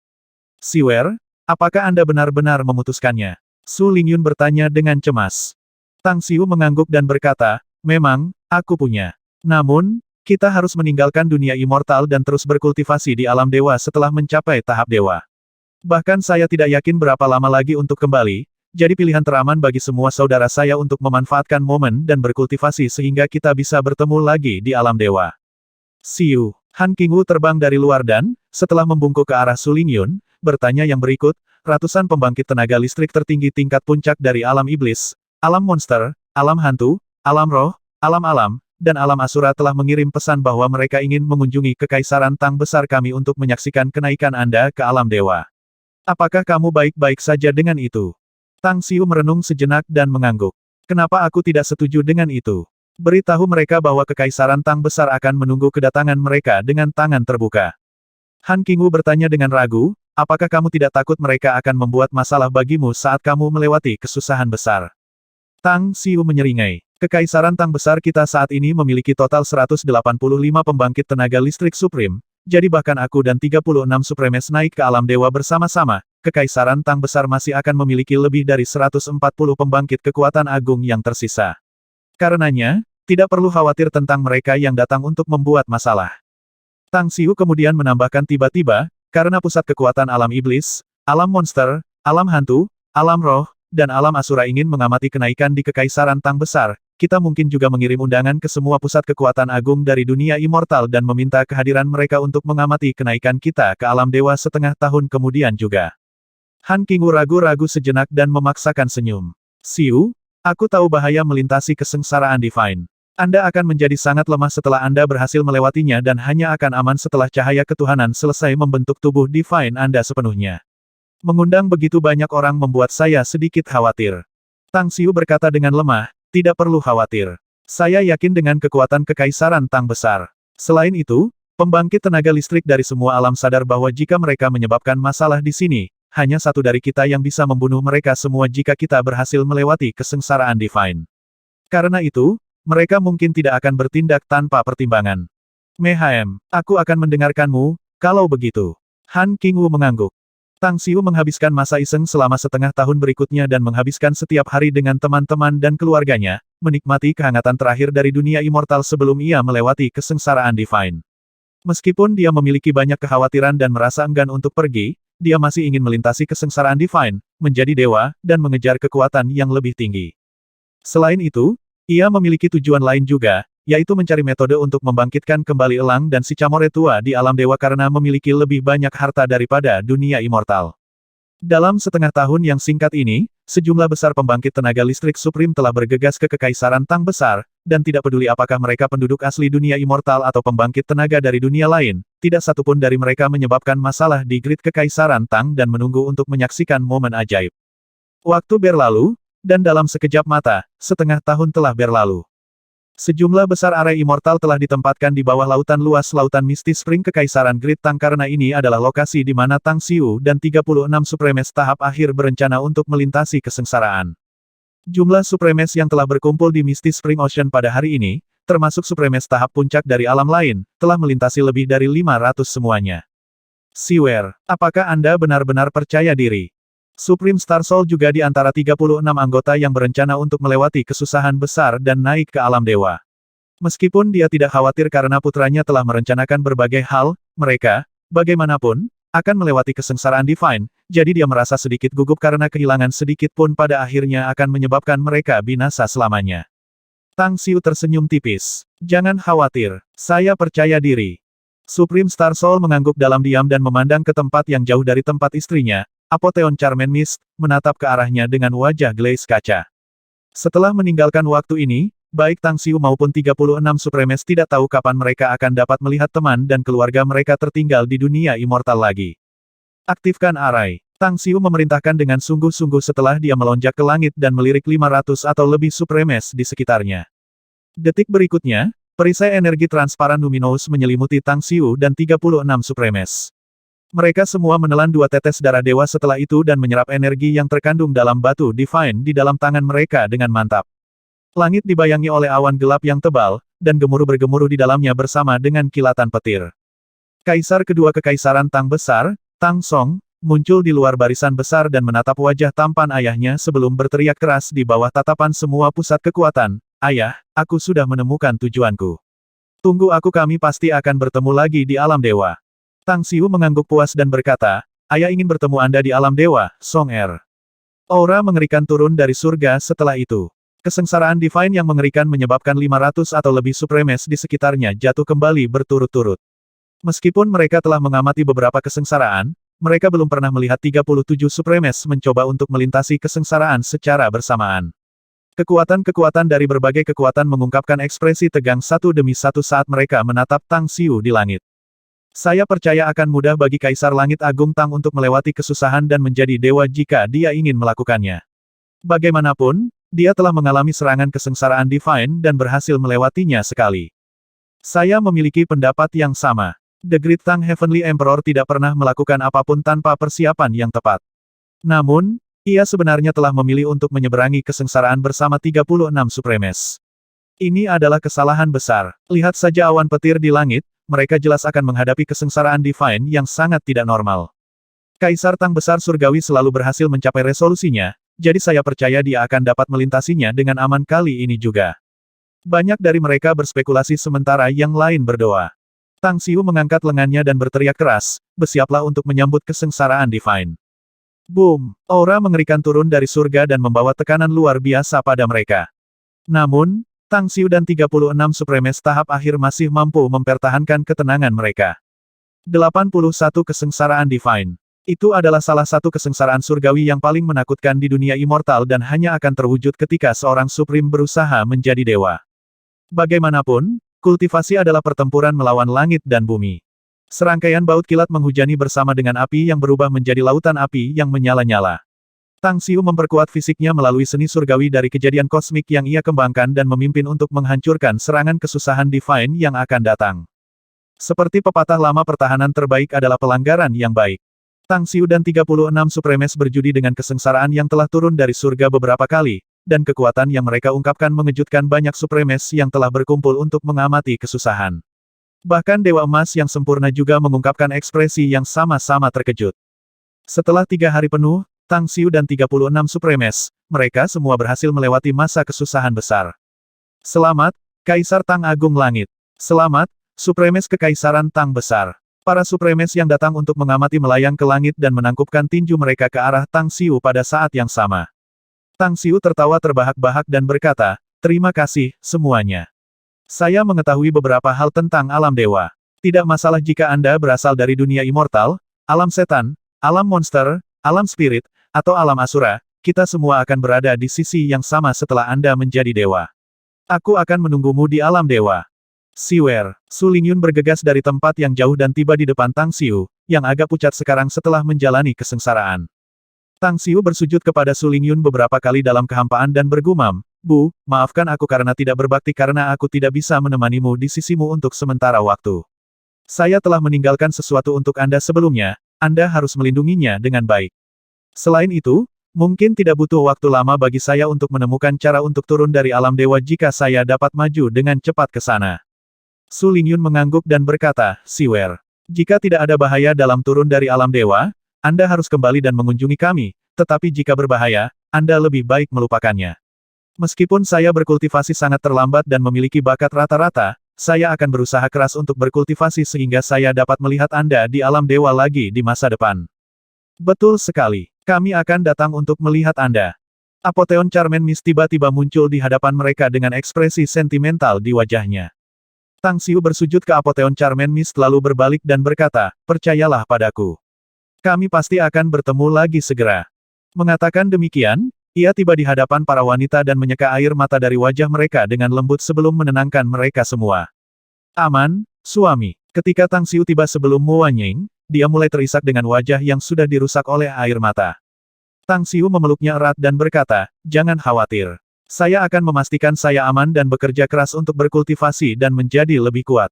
A: Siwer, apakah Anda benar-benar memutuskannya? Su Lingyun bertanya dengan cemas. Tang Xiu mengangguk dan berkata, memang, aku punya. Namun, kita harus meninggalkan dunia immortal dan terus berkultivasi di alam dewa setelah mencapai tahap dewa. Bahkan saya tidak yakin berapa lama lagi untuk kembali, jadi pilihan teraman bagi semua saudara saya untuk memanfaatkan momen dan berkultivasi sehingga kita bisa bertemu lagi di alam dewa. Siu, Han Qingwu terbang dari luar dan, setelah membungkuk ke arah Su Lingyun, bertanya yang berikut, ratusan pembangkit tenaga listrik tertinggi tingkat puncak dari alam iblis, alam monster, alam hantu, alam roh, alam-alam, dan alam asura telah mengirim pesan bahwa mereka ingin mengunjungi Kekaisaran Tang Besar kami untuk menyaksikan kenaikan Anda ke alam dewa. Apakah kamu baik-baik saja dengan itu? Tang Xiu merenung sejenak dan mengangguk. Kenapa aku tidak setuju dengan itu? Beritahu mereka bahwa Kekaisaran Tang Besar akan menunggu kedatangan mereka dengan tangan terbuka. Han Qingwu bertanya dengan ragu, apakah kamu tidak takut mereka akan membuat masalah bagimu saat kamu melewati kesusahan besar? Tang Xiu menyeringai. Kekaisaran Tang Besar kita saat ini memiliki total 185 pembangkit tenaga listrik Supreme, jadi bahkan aku dan 36 Supremes naik ke alam dewa bersama-sama, Kekaisaran Tang Besar masih akan memiliki lebih dari 140 pembangkit kekuatan agung yang tersisa. Karenanya, tidak perlu khawatir tentang mereka yang datang untuk membuat masalah. Tang Xiu kemudian menambahkan tiba-tiba, karena pusat kekuatan alam iblis, alam monster, alam hantu, alam roh, dan alam asura ingin mengamati kenaikan di Kekaisaran Tang Besar, kita mungkin juga mengirim undangan ke semua pusat kekuatan agung dari dunia immortal dan meminta kehadiran mereka untuk mengamati kenaikan kita ke alam dewa setengah tahun kemudian juga. Han Qingwu ragu-ragu sejenak dan memaksakan senyum. Xiu, aku tahu bahaya melintasi kesengsaraan Divine. Anda akan menjadi sangat lemah setelah Anda berhasil melewatinya dan hanya akan aman setelah cahaya ketuhanan selesai membentuk tubuh Divine Anda sepenuhnya. Mengundang begitu banyak orang membuat saya sedikit khawatir. Tang Xiu berkata dengan lemah, tidak perlu khawatir. Saya yakin dengan kekuatan kekaisaran Tang besar. Selain itu, pembangkit tenaga listrik dari semua alam sadar bahwa jika mereka menyebabkan masalah di sini, hanya satu dari kita yang bisa membunuh mereka semua jika kita berhasil melewati kesengsaraan Divine. Karena itu, mereka mungkin tidak akan bertindak tanpa pertimbangan. Mehem, aku akan mendengarkanmu, kalau begitu. Han Qingwu mengangguk. Tang Xiu menghabiskan masa iseng selama setengah tahun berikutnya dan menghabiskan setiap hari dengan teman-teman dan keluarganya, menikmati kehangatan terakhir dari dunia immortal sebelum ia melewati kesengsaraan Divine. Meskipun dia memiliki banyak kekhawatiran dan merasa enggan untuk pergi, dia masih ingin melintasi kesengsaraan Divine, menjadi dewa, dan mengejar kekuatan yang lebih tinggi. Selain itu, ia memiliki tujuan lain juga, yaitu mencari metode untuk membangkitkan kembali elang dan si Camore tua di alam dewa karena memiliki lebih banyak harta daripada dunia immortal. Dalam setengah tahun yang singkat ini, sejumlah besar pembangkit tenaga listrik Supreme telah bergegas ke Kekaisaran Tang Besar, dan tidak peduli apakah mereka penduduk asli dunia immortal atau pembangkit tenaga dari dunia lain, tidak satupun dari mereka menyebabkan masalah di grid Kekaisaran Tang dan menunggu untuk menyaksikan momen ajaib. Waktu berlalu, dan dalam sekejap mata, setengah tahun telah berlalu. Sejumlah besar area immortal telah ditempatkan di bawah lautan luas lautan mistis Spring Kekaisaran Grid Tang karena ini adalah lokasi di mana Tang Xiu dan 36 Supremes tahap akhir berencana untuk melintasi kesengsaraan. Jumlah Supremes yang telah berkumpul di Misty Spring Ocean pada hari ini, termasuk Supremes tahap puncak dari alam lain, telah melintasi lebih dari 500 semuanya. Siwer, apakah Anda benar-benar percaya diri? Supreme Star Soul juga di antara 36 anggota yang berencana untuk melewati kesusahan besar dan naik ke alam dewa. Meskipun dia tidak khawatir karena putranya telah merencanakan berbagai hal, mereka, bagaimanapun, akan melewati kesengsaraan Divine, jadi dia merasa sedikit gugup karena kehilangan sedikit pun pada akhirnya akan menyebabkan mereka binasa selamanya. Tang Xiu tersenyum tipis. Jangan khawatir, saya percaya diri. Supreme Star Soul mengangguk dalam diam dan memandang ke tempat yang jauh dari tempat istrinya, Apotheon Charmen Mist, menatap ke arahnya dengan wajah glaze kaca. Setelah meninggalkan waktu ini, baik Tang Xiu maupun 36 Supremes tidak tahu kapan mereka akan dapat melihat teman dan keluarga mereka tertinggal di dunia immortal lagi. Aktifkan arai. Tang Xiu memerintahkan dengan sungguh-sungguh setelah dia melonjak ke langit dan melirik 500 atau lebih Supremes di sekitarnya. Detik berikutnya, perisai energi transparan luminous menyelimuti Tang Xiu dan 36 Supremes. Mereka semua menelan 2 tetes darah dewa setelah itu dan menyerap energi yang terkandung dalam batu Divine di dalam tangan mereka dengan mantap. Langit dibayangi oleh awan gelap yang tebal, dan gemuruh bergemuruh di dalamnya bersama dengan kilatan petir. Kaisar kedua Kekaisaran Tang Besar, Tang Song, muncul di luar barisan besar dan menatap wajah tampan ayahnya sebelum berteriak keras di bawah tatapan semua pusat kekuatan, "Ayah, aku sudah menemukan tujuanku. Tunggu aku, kami pasti akan bertemu lagi di alam dewa." Tang Xiu mengangguk puas dan berkata, "Ayah ingin bertemu Anda di alam dewa, Song Er." Aura mengerikan turun dari surga setelah itu. Kesengsaraan Divine yang mengerikan menyebabkan 500 atau lebih Supremes di sekitarnya jatuh kembali berturut-turut. Meskipun mereka telah mengamati beberapa kesengsaraan, mereka belum pernah melihat 37 Supremes mencoba untuk melintasi kesengsaraan secara bersamaan. Kekuatan-kekuatan dari berbagai kekuatan mengungkapkan ekspresi tegang satu demi satu saat mereka menatap Tang Xiu di langit. Saya percaya akan mudah bagi Kaisar Langit Agung Tang untuk melewati kesusahan dan menjadi dewa jika dia ingin melakukannya. Bagaimanapun, dia telah mengalami serangan kesengsaraan Divine dan berhasil melewatinya sekali. Saya memiliki pendapat yang sama. The Great Tang Heavenly Emperor tidak pernah melakukan apapun tanpa persiapan yang tepat. Namun, ia sebenarnya telah memilih untuk menyeberangi kesengsaraan bersama 36 Supremes. Ini adalah kesalahan besar. Lihat saja awan petir di langit, mereka jelas akan menghadapi kesengsaraan Divine yang sangat tidak normal. Kaisar Tang Besar Surgawi selalu berhasil mencapai resolusinya, jadi saya percaya dia akan dapat melintasinya dengan aman kali ini juga. Banyak dari mereka berspekulasi sementara yang lain berdoa. Tang Xiu mengangkat lengannya dan berteriak keras, "Bersiaplah untuk menyambut kesengsaraan Divine." Boom! Aura mengerikan turun dari surga dan membawa tekanan luar biasa pada mereka. Namun, Tang Xiu dan 36 Supremes tahap akhir masih mampu mempertahankan ketenangan mereka. 81 Kesengsaraan Divine. Itu adalah salah satu kesengsaraan surgawi yang paling menakutkan di dunia immortal dan hanya akan terwujud ketika seorang Supreme berusaha menjadi dewa. Bagaimanapun, kultivasi adalah pertempuran melawan langit dan bumi. Serangkaian baut kilat menghujani bersama dengan api yang berubah menjadi lautan api yang menyala-nyala. Tang Xiu memperkuat fisiknya melalui seni surgawi dari kejadian kosmik yang ia kembangkan dan memimpin untuk menghancurkan serangan kesusahan divine yang akan datang. Seperti pepatah lama, pertahanan terbaik adalah pelanggaran yang baik. Tang Xiu dan 36 Supremes berjudi dengan kesengsaraan yang telah turun dari surga beberapa kali, dan kekuatan yang mereka ungkapkan mengejutkan banyak Supremes yang telah berkumpul untuk mengamati kesusahan. Bahkan Dewa Emas yang sempurna juga mengungkapkan ekspresi yang sama-sama terkejut. Setelah 3 hari penuh, Tang Xiu dan 36 Supremes, mereka semua berhasil melewati masa kesusahan besar. Selamat, Kaisar Tang Agung Langit. Selamat, Supremes Kekaisaran Tang Besar. Para Supremes yang datang untuk mengamati melayang ke langit dan menangkupkan tinju mereka ke arah Tang Xiu pada saat yang sama. Tang Xiu tertawa terbahak-bahak dan berkata, "Terima kasih, semuanya. Saya mengetahui beberapa hal tentang alam dewa. Tidak masalah jika Anda berasal dari dunia immortal, alam setan, alam monster, alam spirit, atau alam asura, kita semua akan berada di sisi yang sama setelah Anda menjadi dewa. Aku akan menunggumu di alam dewa." Siwer, Su Lingyun bergegas dari tempat yang jauh dan tiba di depan Tang Xiu, yang agak pucat sekarang setelah menjalani kesengsaraan. Tang Xiu bersujud kepada Su Lingyun beberapa kali dalam kehampaan dan bergumam, "Bu, maafkan aku karena tidak berbakti karena aku tidak bisa menemanimu di sisimu untuk sementara waktu. Saya telah meninggalkan sesuatu untuk Anda sebelumnya, Anda harus melindunginya dengan baik. Selain itu, mungkin tidak butuh waktu lama bagi saya untuk menemukan cara untuk turun dari alam dewa jika saya dapat maju dengan cepat ke sana." Su Lingyun mengangguk dan berkata, "Siwer, jika tidak ada bahaya dalam turun dari alam dewa, Anda harus kembali dan mengunjungi kami, tetapi jika berbahaya, Anda lebih baik melupakannya. Meskipun saya berkultivasi sangat terlambat dan memiliki bakat rata-rata, saya akan berusaha keras untuk berkultivasi sehingga saya dapat melihat Anda di alam dewa lagi di masa depan." "Betul sekali. Kami akan datang untuk melihat Anda." Apotheon Charmen Mist tiba-tiba muncul di hadapan mereka dengan ekspresi sentimental di wajahnya. Tang Xiu bersujud ke Apotheon Charmen Mist lalu berbalik dan berkata, "Percayalah padaku. Kami pasti akan bertemu lagi segera." Mengatakan demikian, ia tiba di hadapan para wanita dan menyeka air mata dari wajah mereka dengan lembut sebelum menenangkan mereka semua. "Aman, suami." Ketika Tang Xiu tiba sebelum Mo Wanying, dia mulai terisak dengan wajah yang sudah dirusak oleh air mata. Tang Xiu memeluknya erat dan berkata, "Jangan khawatir. Saya akan memastikan saya aman dan bekerja keras untuk berkultivasi dan menjadi lebih kuat.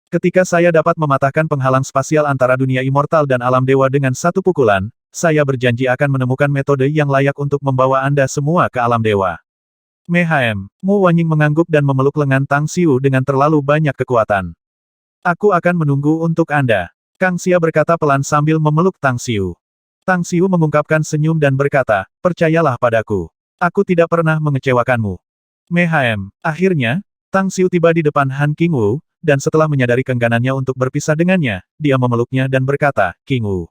A: Ketika saya dapat mematahkan penghalang spasial antara dunia immortal dan alam dewa dengan satu pukulan, saya berjanji akan menemukan metode yang layak untuk membawa Anda semua ke alam dewa." "Mehem." Mo Wanying mengangguk dan memeluk lengan Tang Xiu dengan terlalu banyak kekuatan. "Aku akan menunggu untuk Anda." Kang Xia berkata pelan sambil memeluk Tang Xiu. Tang Xiu mengungkapkan senyum dan berkata, "Percayalah padaku. Aku tidak pernah mengecewakanmu." "Mehem." Akhirnya, Tang Xiu tiba di depan Han Qingwu, dan setelah menyadari keengganannya untuk berpisah dengannya, dia memeluknya dan berkata, "Qingwu,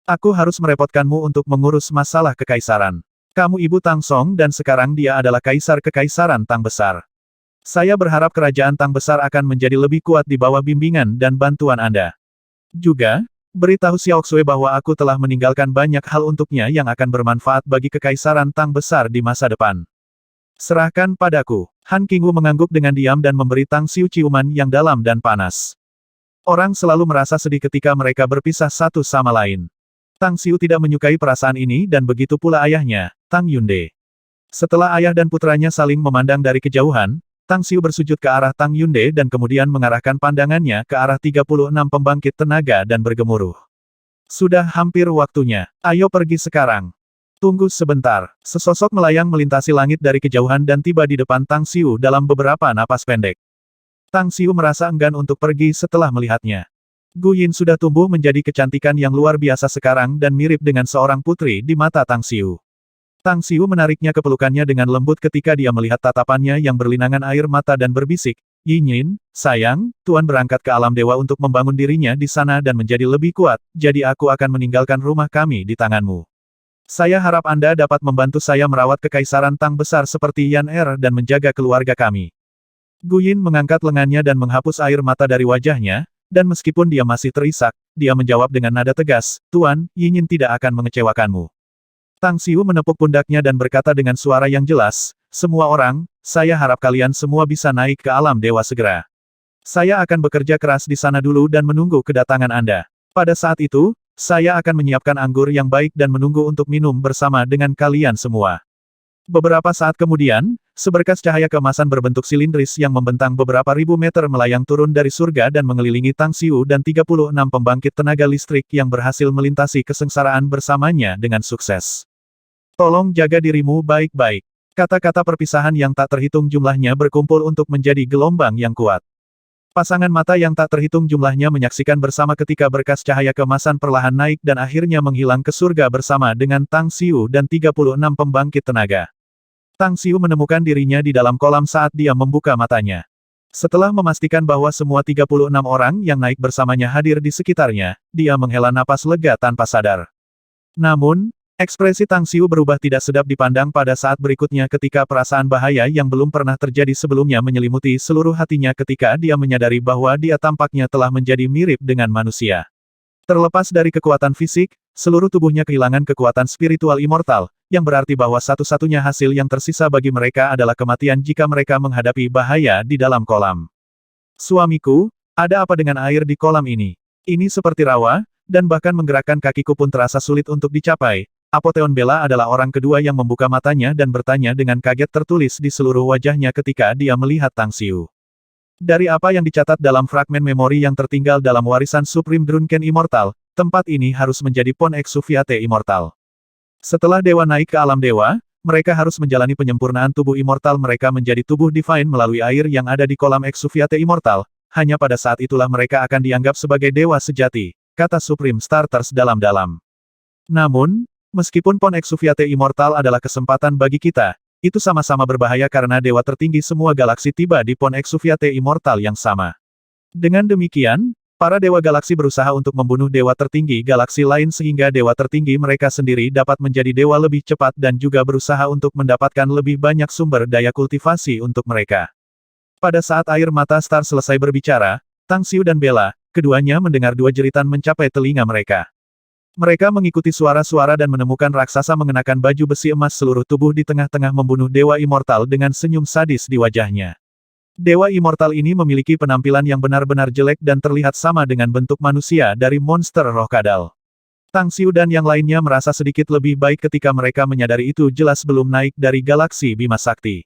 A: aku harus merepotkanmu untuk mengurus masalah kekaisaran. Kamu ibu Tang Song dan sekarang dia adalah kaisar kekaisaran Tang Besar. Saya berharap kerajaan Tang Besar akan menjadi lebih kuat di bawah bimbingan dan bantuan Anda. Juga, beritahu Xiao Xue bahwa aku telah meninggalkan banyak hal untuknya yang akan bermanfaat bagi kekaisaran Tang Besar di masa depan. Serahkan padaku." Han Qingwu mengangguk dengan diam dan memberi Tang Xiu ciuman yang dalam dan panas. Orang selalu merasa sedih ketika mereka berpisah satu sama lain. Tang Xiu tidak menyukai perasaan ini dan begitu pula ayahnya, Tang Yunde. Setelah ayah dan putranya saling memandang dari kejauhan, Tang Xiu bersujud ke arah Tang Yunde dan kemudian mengarahkan pandangannya ke arah 36 pembangkit tenaga dan bergemuruh. "Sudah hampir waktunya. Ayo pergi sekarang." "Tunggu sebentar." Sesosok melayang melintasi langit dari kejauhan dan tiba di depan Tang Xiu dalam beberapa napas pendek. Tang Xiu merasa enggan untuk pergi setelah melihatnya. Gu Yin sudah tumbuh menjadi kecantikan yang luar biasa sekarang dan mirip dengan seorang putri di mata Tang Xiu. Tang Xiu menariknya ke pelukannya dengan lembut ketika dia melihat tatapannya yang berlinangan air mata dan berbisik, "Yin, sayang, Tuan berangkat ke alam dewa untuk membangun dirinya di sana dan menjadi lebih kuat, jadi aku akan meninggalkan rumah kami di tanganmu. Saya harap Anda dapat membantu saya merawat kekaisaran Tang Besar seperti Yan Er dan menjaga keluarga kami." Gu Yin mengangkat lengannya dan menghapus air mata dari wajahnya, dan meskipun dia masih terisak, dia menjawab dengan nada tegas, Tuan, Yinyin tidak akan mengecewakanmu. Tang Xiu menepuk pundaknya dan berkata dengan suara yang jelas, semua orang, saya harap kalian semua bisa naik ke alam dewa segera. Saya akan bekerja keras di sana dulu dan menunggu kedatangan Anda. Pada saat itu, saya akan menyiapkan anggur yang baik dan menunggu untuk minum bersama dengan kalian semua. Beberapa saat kemudian, seberkas cahaya keemasan berbentuk silindris yang membentang beberapa ribu meter melayang turun dari surga dan mengelilingi Tang Xiu dan 36 pembangkit tenaga listrik yang berhasil melintasi kesengsaraan bersamanya dengan sukses. Tolong jaga dirimu baik-baik. Kata-kata perpisahan yang tak terhitung jumlahnya berkumpul untuk menjadi gelombang yang kuat. Pasangan mata yang tak terhitung jumlahnya menyaksikan bersama ketika berkas cahaya keemasan perlahan naik dan akhirnya menghilang ke surga bersama dengan Tang Xiu dan 36 pembangkit tenaga. Tang Xiu menemukan dirinya di dalam kolam saat dia membuka matanya. Setelah memastikan bahwa semua 36 orang yang naik bersamanya hadir di sekitarnya, dia menghela napas lega tanpa sadar. Namun, ekspresi Tang Xiu berubah tidak sedap dipandang pada saat berikutnya ketika perasaan bahaya yang belum pernah terjadi sebelumnya menyelimuti seluruh hatinya ketika dia menyadari bahwa dia tampaknya telah menjadi mirip dengan manusia. Terlepas dari kekuatan fisik, seluruh tubuhnya kehilangan kekuatan spiritual immortal, yang berarti bahwa satu-satunya hasil yang tersisa bagi mereka adalah kematian jika mereka menghadapi bahaya di dalam kolam. Suamiku, ada apa dengan air di kolam ini? Ini seperti rawa, dan bahkan menggerakkan kakiku pun terasa sulit untuk dicapai. Apotheon Bella adalah orang kedua yang membuka matanya dan bertanya dengan kaget tertulis di seluruh wajahnya ketika dia melihat Tang Xiu. Dari apa yang dicatat dalam fragmen memori yang tertinggal dalam warisan Supreme Drunken Immortal, tempat ini harus menjadi Pon Exuviate Immortal. Setelah dewa naik ke alam dewa, mereka harus menjalani penyempurnaan tubuh immortal mereka menjadi tubuh divine melalui air yang ada di kolam Exuviate Immortal. Hanya pada saat itulah mereka akan dianggap sebagai dewa sejati, kata Supreme Starters dalam-dalam. Namun, meskipun Pon Exuviate Immortal adalah kesempatan bagi kita, itu sama-sama berbahaya karena dewa tertinggi semua galaksi tiba di Pon Exuviate Immortal yang sama. Dengan demikian, para dewa galaksi berusaha untuk membunuh dewa tertinggi galaksi lain sehingga dewa tertinggi mereka sendiri dapat menjadi dewa lebih cepat dan juga berusaha untuk mendapatkan lebih banyak sumber daya kultivasi untuk mereka. Pada saat air mata Star selesai berbicara, Tang Xiu dan Bella, keduanya mendengar dua jeritan mencapai telinga mereka. Mereka mengikuti suara-suara dan menemukan raksasa mengenakan baju besi emas seluruh tubuh di tengah-tengah membunuh dewa immortal dengan senyum sadis di wajahnya. Dewa immortal ini memiliki penampilan yang benar-benar jelek dan terlihat sama dengan bentuk manusia dari monster roh kadal. Tang Xiu dan yang lainnya merasa sedikit lebih baik ketika mereka menyadari itu jelas belum naik dari galaksi Bima Sakti.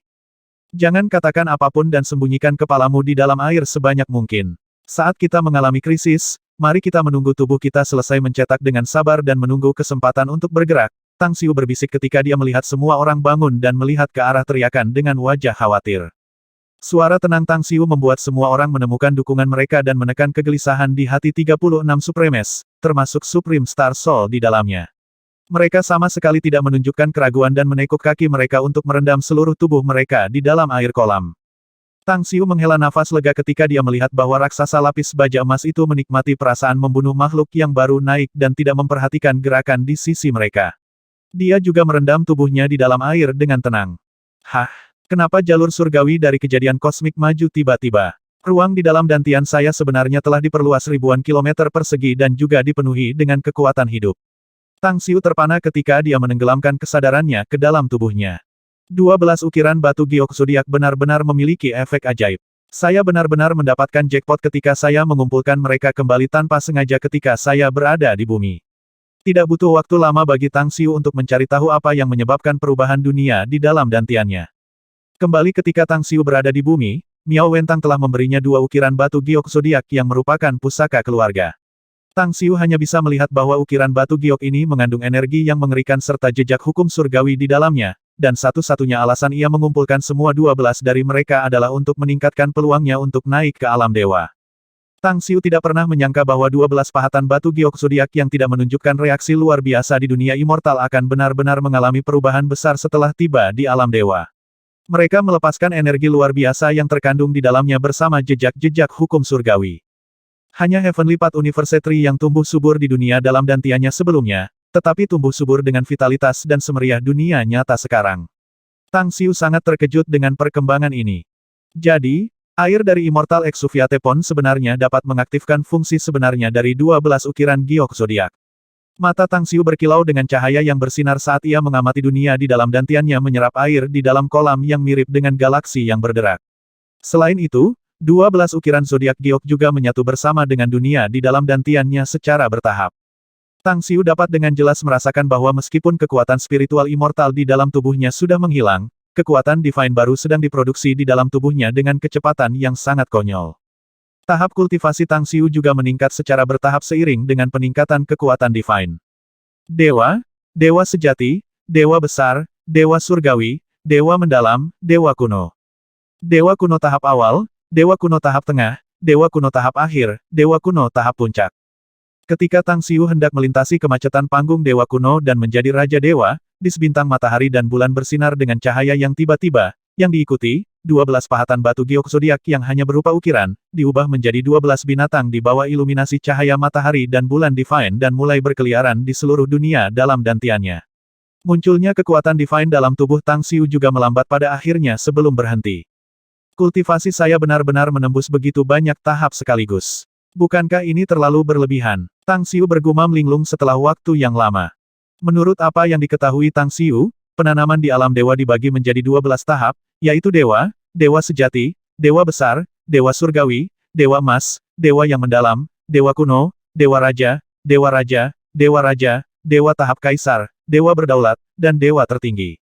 A: Jangan katakan apapun dan sembunyikan kepalamu di dalam air sebanyak mungkin. Saat kita mengalami krisis, mari kita menunggu tubuh kita selesai mencetak dengan sabar dan menunggu kesempatan untuk bergerak. Tang Xiu berbisik ketika dia melihat semua orang bangun dan melihat ke arah teriakan dengan wajah khawatir. Suara tenang Tang Xiu membuat semua orang menemukan dukungan mereka dan menekan kegelisahan di hati 36 Supremes, termasuk Supreme Star Soul di dalamnya. Mereka sama sekali tidak menunjukkan keraguan dan menekuk kaki mereka untuk merendam seluruh tubuh mereka di dalam air kolam. Tang Xiu menghela nafas lega ketika dia melihat bahwa raksasa lapis baja emas itu menikmati perasaan membunuh makhluk yang baru naik dan tidak memperhatikan gerakan di sisi mereka. Dia juga merendam tubuhnya di dalam air dengan tenang. Hah? Kenapa jalur surgawi dari kejadian kosmik maju tiba-tiba? Ruang di dalam dantian saya sebenarnya telah diperluas ribuan kilometer persegi dan juga dipenuhi dengan kekuatan hidup. Tang Xiu terpana ketika dia menenggelamkan kesadarannya ke dalam tubuhnya. 12 ukiran batu giok zodiak benar-benar memiliki efek ajaib. Saya benar-benar mendapatkan jackpot ketika saya mengumpulkan mereka kembali tanpa sengaja ketika saya berada di bumi. Tidak butuh waktu lama bagi Tang Xiu untuk mencari tahu apa yang menyebabkan perubahan dunia di dalam dantiannya. Kembali ketika Tang Xiu berada di bumi, Miao Wentang telah memberinya 2 ukiran batu giok zodiak yang merupakan pusaka keluarga. Tang Xiu hanya bisa melihat bahwa ukiran batu giok ini mengandung energi yang mengerikan serta jejak hukum surgawi di dalamnya, dan satu-satunya alasan ia mengumpulkan semua 12 dari mereka adalah untuk meningkatkan peluangnya untuk naik ke alam dewa. Tang Xiu tidak pernah menyangka bahwa 12 pahatan batu giok zodiak yang tidak menunjukkan reaksi luar biasa di dunia immortal akan benar-benar mengalami perubahan besar setelah tiba di alam dewa. Mereka melepaskan energi luar biasa yang terkandung di dalamnya bersama jejak-jejak hukum surgawi. Hanya Heavenly Path University yang tumbuh subur di dunia dalam dantiannya sebelumnya, tetapi tumbuh subur dengan vitalitas dan semeriah dunia nyata sekarang. Tang Xiu sangat terkejut dengan perkembangan ini. Jadi, Air dari Immortal Exuviate Pond sebenarnya dapat mengaktifkan fungsi sebenarnya dari 12 ukiran giok zodiak. Mata Tang Xiu berkilau dengan cahaya yang bersinar saat ia mengamati dunia di dalam dantiannya menyerap air di dalam kolam yang mirip dengan galaksi yang berderak. Selain itu, 12 ukiran zodiak giok juga menyatu bersama dengan dunia di dalam dantiannya secara bertahap. Tang Xiu dapat dengan jelas merasakan bahwa meskipun kekuatan spiritual immortal di dalam tubuhnya sudah menghilang, kekuatan divine baru sedang diproduksi di dalam tubuhnya dengan kecepatan yang sangat konyol. Tahap kultivasi Tang Xiu juga meningkat secara bertahap seiring dengan peningkatan kekuatan divine. Dewa, Dewa Sejati, Dewa Besar, Dewa Surgawi, Dewa Mendalam, Dewa Kuno. Dewa Kuno tahap awal, Dewa Kuno tahap tengah, Dewa Kuno tahap akhir, Dewa Kuno tahap puncak. Ketika Tang Xiu hendak melintasi kemacetan panggung Dewa Kuno dan menjadi Raja Dewa, di sebintang matahari dan bulan bersinar dengan cahaya yang tiba-tiba, yang diikuti, 12 pahatan batu giok zodiak yang hanya berupa ukiran, diubah menjadi 12 binatang di bawah iluminasi cahaya matahari dan bulan divine dan mulai berkeliaran di seluruh dunia dalam dantiannya. Munculnya kekuatan divine dalam tubuh Tang Xiu juga melambat pada akhirnya sebelum berhenti. Kultivasi saya benar-benar menembus begitu banyak tahap sekaligus. Bukankah ini terlalu berlebihan? Tang Xiu bergumam linglung setelah waktu yang lama. Menurut apa yang diketahui Tang Xiu, penanaman di alam dewa dibagi menjadi 12 tahap, yaitu Dewa, Dewa Sejati, Dewa Besar, Dewa Surgawi, Dewa Emas, Dewa yang Mendalam, Dewa Kuno, Dewa Raja, Dewa Raja, Dewa Raja, Dewa Tahap Kaisar, Dewa Berdaulat, dan Dewa Tertinggi.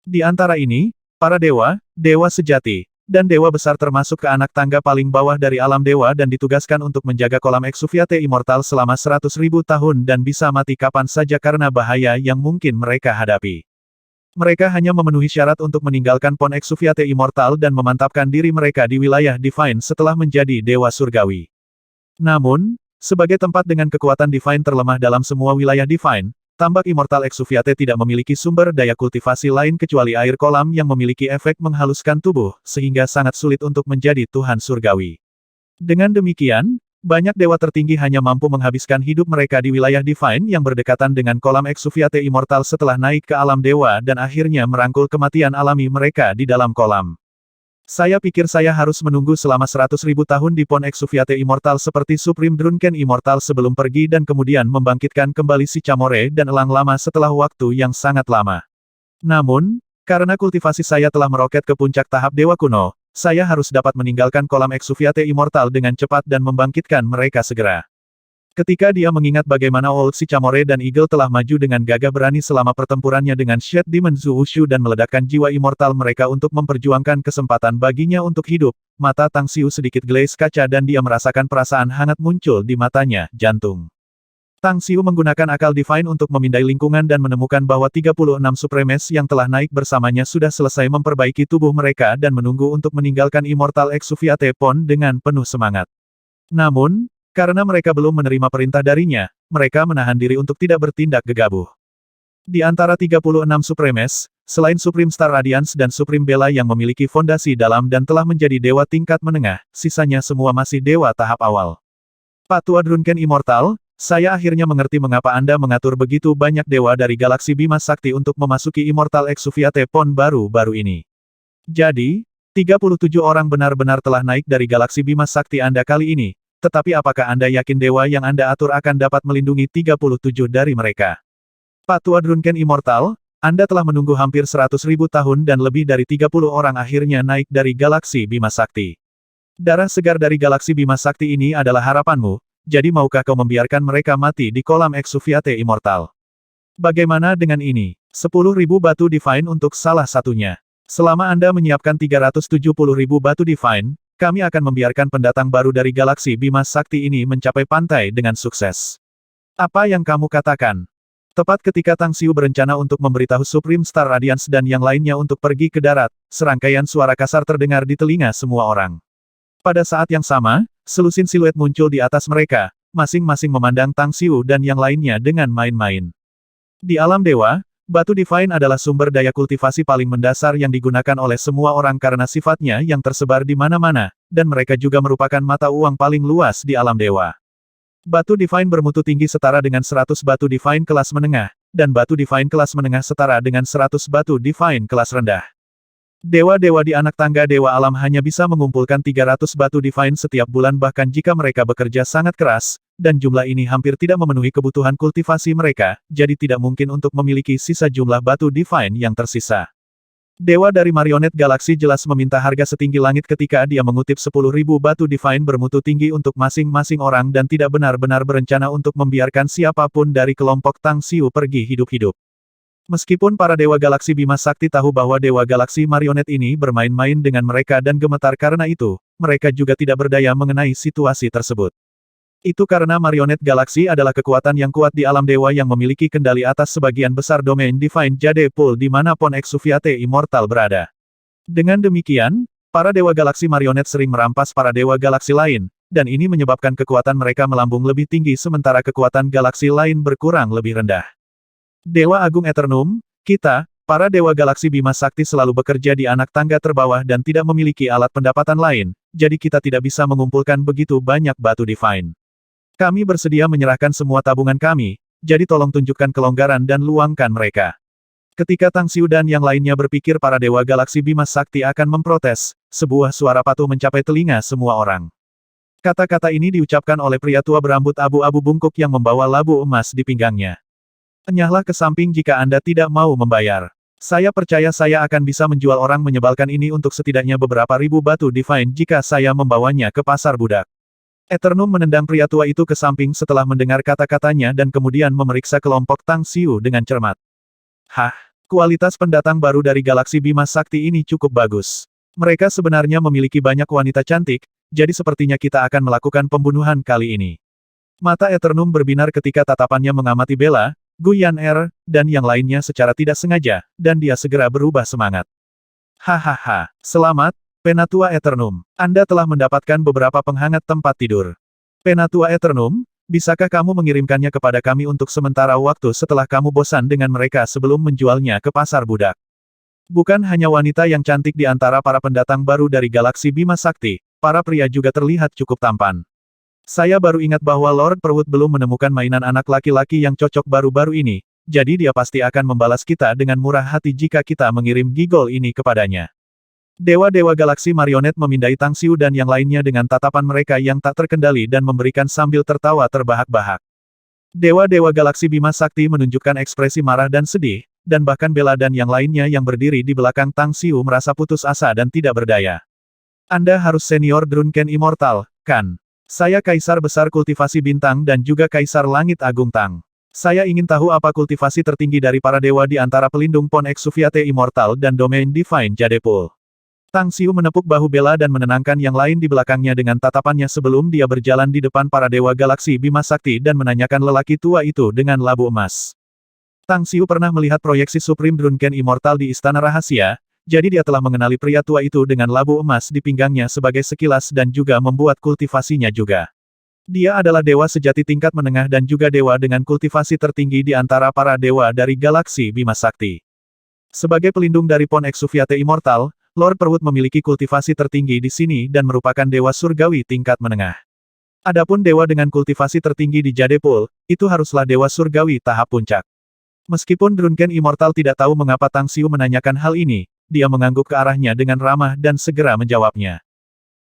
A: Di antara ini, para Dewa, Dewa Sejati, dan Dewa Besar termasuk ke anak tangga paling bawah dari alam dewa dan ditugaskan untuk menjaga kolam Exuviate Immortal selama 100.000 tahun dan bisa mati kapan saja karena bahaya yang mungkin mereka hadapi. Mereka hanya memenuhi syarat untuk meninggalkan Pond Exuviate Immortal dan memantapkan diri mereka di wilayah Divine setelah menjadi Dewa Surgawi. Namun, sebagai tempat dengan kekuatan Divine terlemah dalam semua wilayah Divine, tambak Immortal Exuviate tidak memiliki sumber daya kultivasi lain kecuali air kolam yang memiliki efek menghaluskan tubuh, sehingga sangat sulit untuk menjadi Tuhan Surgawi. Dengan demikian, banyak dewa tertinggi hanya mampu menghabiskan hidup mereka di wilayah Divine yang berdekatan dengan kolam Exuviate Immortal setelah naik ke alam dewa dan akhirnya merangkul kematian alami mereka di dalam kolam. Saya pikir saya harus menunggu selama 100.000 tahun di Pond Exuviate Immortal seperti Supreme Drunken Immortal sebelum pergi dan kemudian membangkitkan kembali si Camore dan elang lama setelah waktu yang sangat lama. Namun, karena kultivasi saya telah meroket ke puncak tahap Dewa Kuno, saya harus dapat meninggalkan kolam Exuviate Immortal dengan cepat dan membangkitkan mereka segera. Ketika dia mengingat bagaimana Old si Camore dan Eagle telah maju dengan gagah berani selama pertempurannya dengan Shed Demon Zhu Wushu dan meledakkan jiwa immortal mereka untuk memperjuangkan kesempatan baginya untuk hidup, mata Tang Xiu sedikit glaze kaca dan dia merasakan perasaan hangat muncul di matanya, jantung. Tang Xiu menggunakan akal divine untuk memindai lingkungan dan menemukan bahwa 36 Supremes yang telah naik bersamanya sudah selesai memperbaiki tubuh mereka dan menunggu untuk meninggalkan Immortal Exuviate Pond dengan penuh semangat. Namun, karena mereka belum menerima perintah darinya, mereka menahan diri untuk tidak bertindak gegabah. Di antara 36 Supremes, selain Supreme Star Radiance dan Supreme Bella yang memiliki fondasi dalam dan telah menjadi dewa tingkat menengah, sisanya semua masih dewa tahap awal. Pak Tua Drunken Immortal, saya akhirnya mengerti mengapa Anda mengatur begitu banyak dewa dari galaksi Bima Sakti untuk memasuki Immortal Exuviate Pond baru-baru ini. Jadi, 37 orang benar-benar telah naik dari galaksi Bima Sakti Anda kali ini, tetapi apakah Anda yakin dewa yang Anda atur akan dapat melindungi 37 dari mereka? Pak Tua Drunken Immortal, Anda telah menunggu hampir 100.000 tahun dan lebih dari 30 orang akhirnya naik dari galaksi Bima Sakti. Darah segar dari galaksi Bima Sakti ini adalah harapanmu, jadi maukah kau membiarkan mereka mati di kolam Exuviate Immortal? Bagaimana dengan ini? 10.000 batu divine untuk salah satunya. Selama Anda menyiapkan 370.000 batu divine, kami akan membiarkan pendatang baru dari galaksi Bima Sakti ini mencapai pantai dengan sukses. Apa yang kamu katakan? Tepat ketika Tang Xiu berencana untuk memberitahu Supreme Star Radiance dan yang lainnya untuk pergi ke darat, serangkaian suara kasar terdengar di telinga semua orang. Pada saat yang sama, selusin siluet muncul di atas mereka, masing-masing memandang Tang Xiu dan yang lainnya dengan main-main. Di alam dewa, batu divine adalah sumber daya kultivasi paling mendasar yang digunakan oleh semua orang karena sifatnya yang tersebar di mana-mana, dan mereka juga merupakan mata uang paling luas di alam dewa. Batu divine bermutu tinggi setara dengan 100 batu divine kelas menengah, dan batu divine kelas menengah setara dengan 100 batu divine kelas rendah. Dewa-dewa di anak tangga Dewa Alam hanya bisa mengumpulkan 300 batu divine setiap bulan bahkan jika mereka bekerja sangat keras, dan jumlah ini hampir tidak memenuhi kebutuhan kultivasi mereka, jadi tidak mungkin untuk memiliki sisa jumlah batu divine yang tersisa. Dewa dari marionet galaksi jelas meminta harga setinggi langit ketika dia mengutip 10.000 batu divine bermutu tinggi untuk masing-masing orang dan tidak benar-benar berencana untuk membiarkan siapapun dari kelompok Tang Xiu pergi hidup-hidup. Meskipun para Dewa Galaksi Bima Sakti tahu bahwa Dewa Galaksi marionet ini bermain-main dengan mereka dan gemetar karena itu, mereka juga tidak berdaya mengenai situasi tersebut. Itu karena marionet galaksi adalah kekuatan yang kuat di alam dewa yang memiliki kendali atas sebagian besar domain Divine Jade Pool di mana Pon Exuviate Immortal berada. Dengan demikian, para Dewa Galaksi marionet sering merampas para Dewa Galaksi lain, dan ini menyebabkan kekuatan mereka melambung lebih tinggi sementara kekuatan galaksi lain berkurang lebih rendah. Dewa Agung Eternum, kita, para Dewa Galaksi Bima Sakti selalu bekerja di anak tangga terbawah dan tidak memiliki alat pendapatan lain, jadi kita tidak bisa mengumpulkan begitu banyak batu divine. Kami bersedia menyerahkan semua tabungan kami, jadi tolong tunjukkan kelonggaran dan luangkan mereka. Ketika Tang Xiu dan yang lainnya berpikir para Dewa Galaksi Bima Sakti akan memprotes, sebuah suara patuh mencapai telinga semua orang. Kata-kata ini diucapkan oleh pria tua berambut abu-abu bungkuk yang membawa labu emas di pinggangnya. Enyahlah ke samping jika Anda tidak mau membayar. Saya percaya saya akan bisa menjual orang menyebalkan ini untuk setidaknya beberapa ribu batu divine jika saya membawanya ke pasar budak. Eternum menendang pria tua itu ke samping setelah mendengar kata-katanya dan kemudian memeriksa kelompok Tang Xiu dengan cermat. Hah, kualitas pendatang baru dari galaksi Bima Sakti ini cukup bagus. Mereka sebenarnya memiliki banyak wanita cantik, jadi sepertinya kita akan melakukan pembunuhan kali ini. Mata Eternum berbinar ketika tatapannya mengamati Bella, Guyan Er, dan yang lainnya secara tidak sengaja, dan dia segera berubah semangat. Hahaha, selamat, Penatua Eternum. Anda telah mendapatkan beberapa penghangat tempat tidur. Penatua Eternum, bisakah kamu mengirimkannya kepada kami untuk sementara waktu setelah kamu bosan dengan mereka sebelum menjualnya ke pasar budak? Bukan hanya wanita yang cantik di antara para pendatang baru dari galaksi Bima Sakti, para pria juga terlihat cukup tampan. Saya baru ingat bahwa Lord Perwood belum menemukan mainan anak laki-laki yang cocok baru-baru ini, jadi dia pasti akan membalas kita dengan murah hati jika kita mengirim gigol ini kepadanya. Dewa-dewa galaksi marionet memindai Tang Xiu dan yang lainnya dengan tatapan mereka yang tak terkendali dan memberikan sambil tertawa terbahak-bahak. Dewa-dewa galaksi Bima Sakti menunjukkan ekspresi marah dan sedih, dan bahkan Bella dan yang lainnya yang berdiri di belakang Tang Xiu merasa putus asa dan tidak berdaya. Anda harus senior Drunken Immortal, kan? Saya Kaisar Besar Kultivasi Bintang dan juga Kaisar Langit Agung Tang. Saya ingin tahu apa kultivasi tertinggi dari para dewa di antara pelindung Pon Exuviate Immortal dan domain Divine Jade Pool. Tang Xiu menepuk bahu Bella dan menenangkan yang lain di belakangnya dengan tatapannya sebelum dia berjalan di depan para Dewa Galaksi Bima Sakti dan menanyakan lelaki tua itu dengan labu emas. Tang Xiu pernah melihat proyeksi Supreme Drunken Immortal di Istana Rahasia, jadi dia telah mengenali pria tua itu dengan labu emas di pinggangnya sebagai sekilas dan juga membuat kultivasinya juga. Dia adalah dewa sejati tingkat menengah dan juga dewa dengan kultivasi tertinggi di antara para dewa dari Galaksi Bima Sakti. Sebagai pelindung dari Pon Exuviate Immortal, Lord Perwood memiliki kultivasi tertinggi di sini dan merupakan dewa surgawi tingkat menengah. Adapun dewa dengan kultivasi tertinggi di Jade Pool, itu haruslah dewa surgawi tahap puncak. Meskipun Drunken Immortal tidak tahu mengapa Tang Xiu menanyakan hal ini, dia mengangguk ke arahnya dengan ramah dan segera menjawabnya.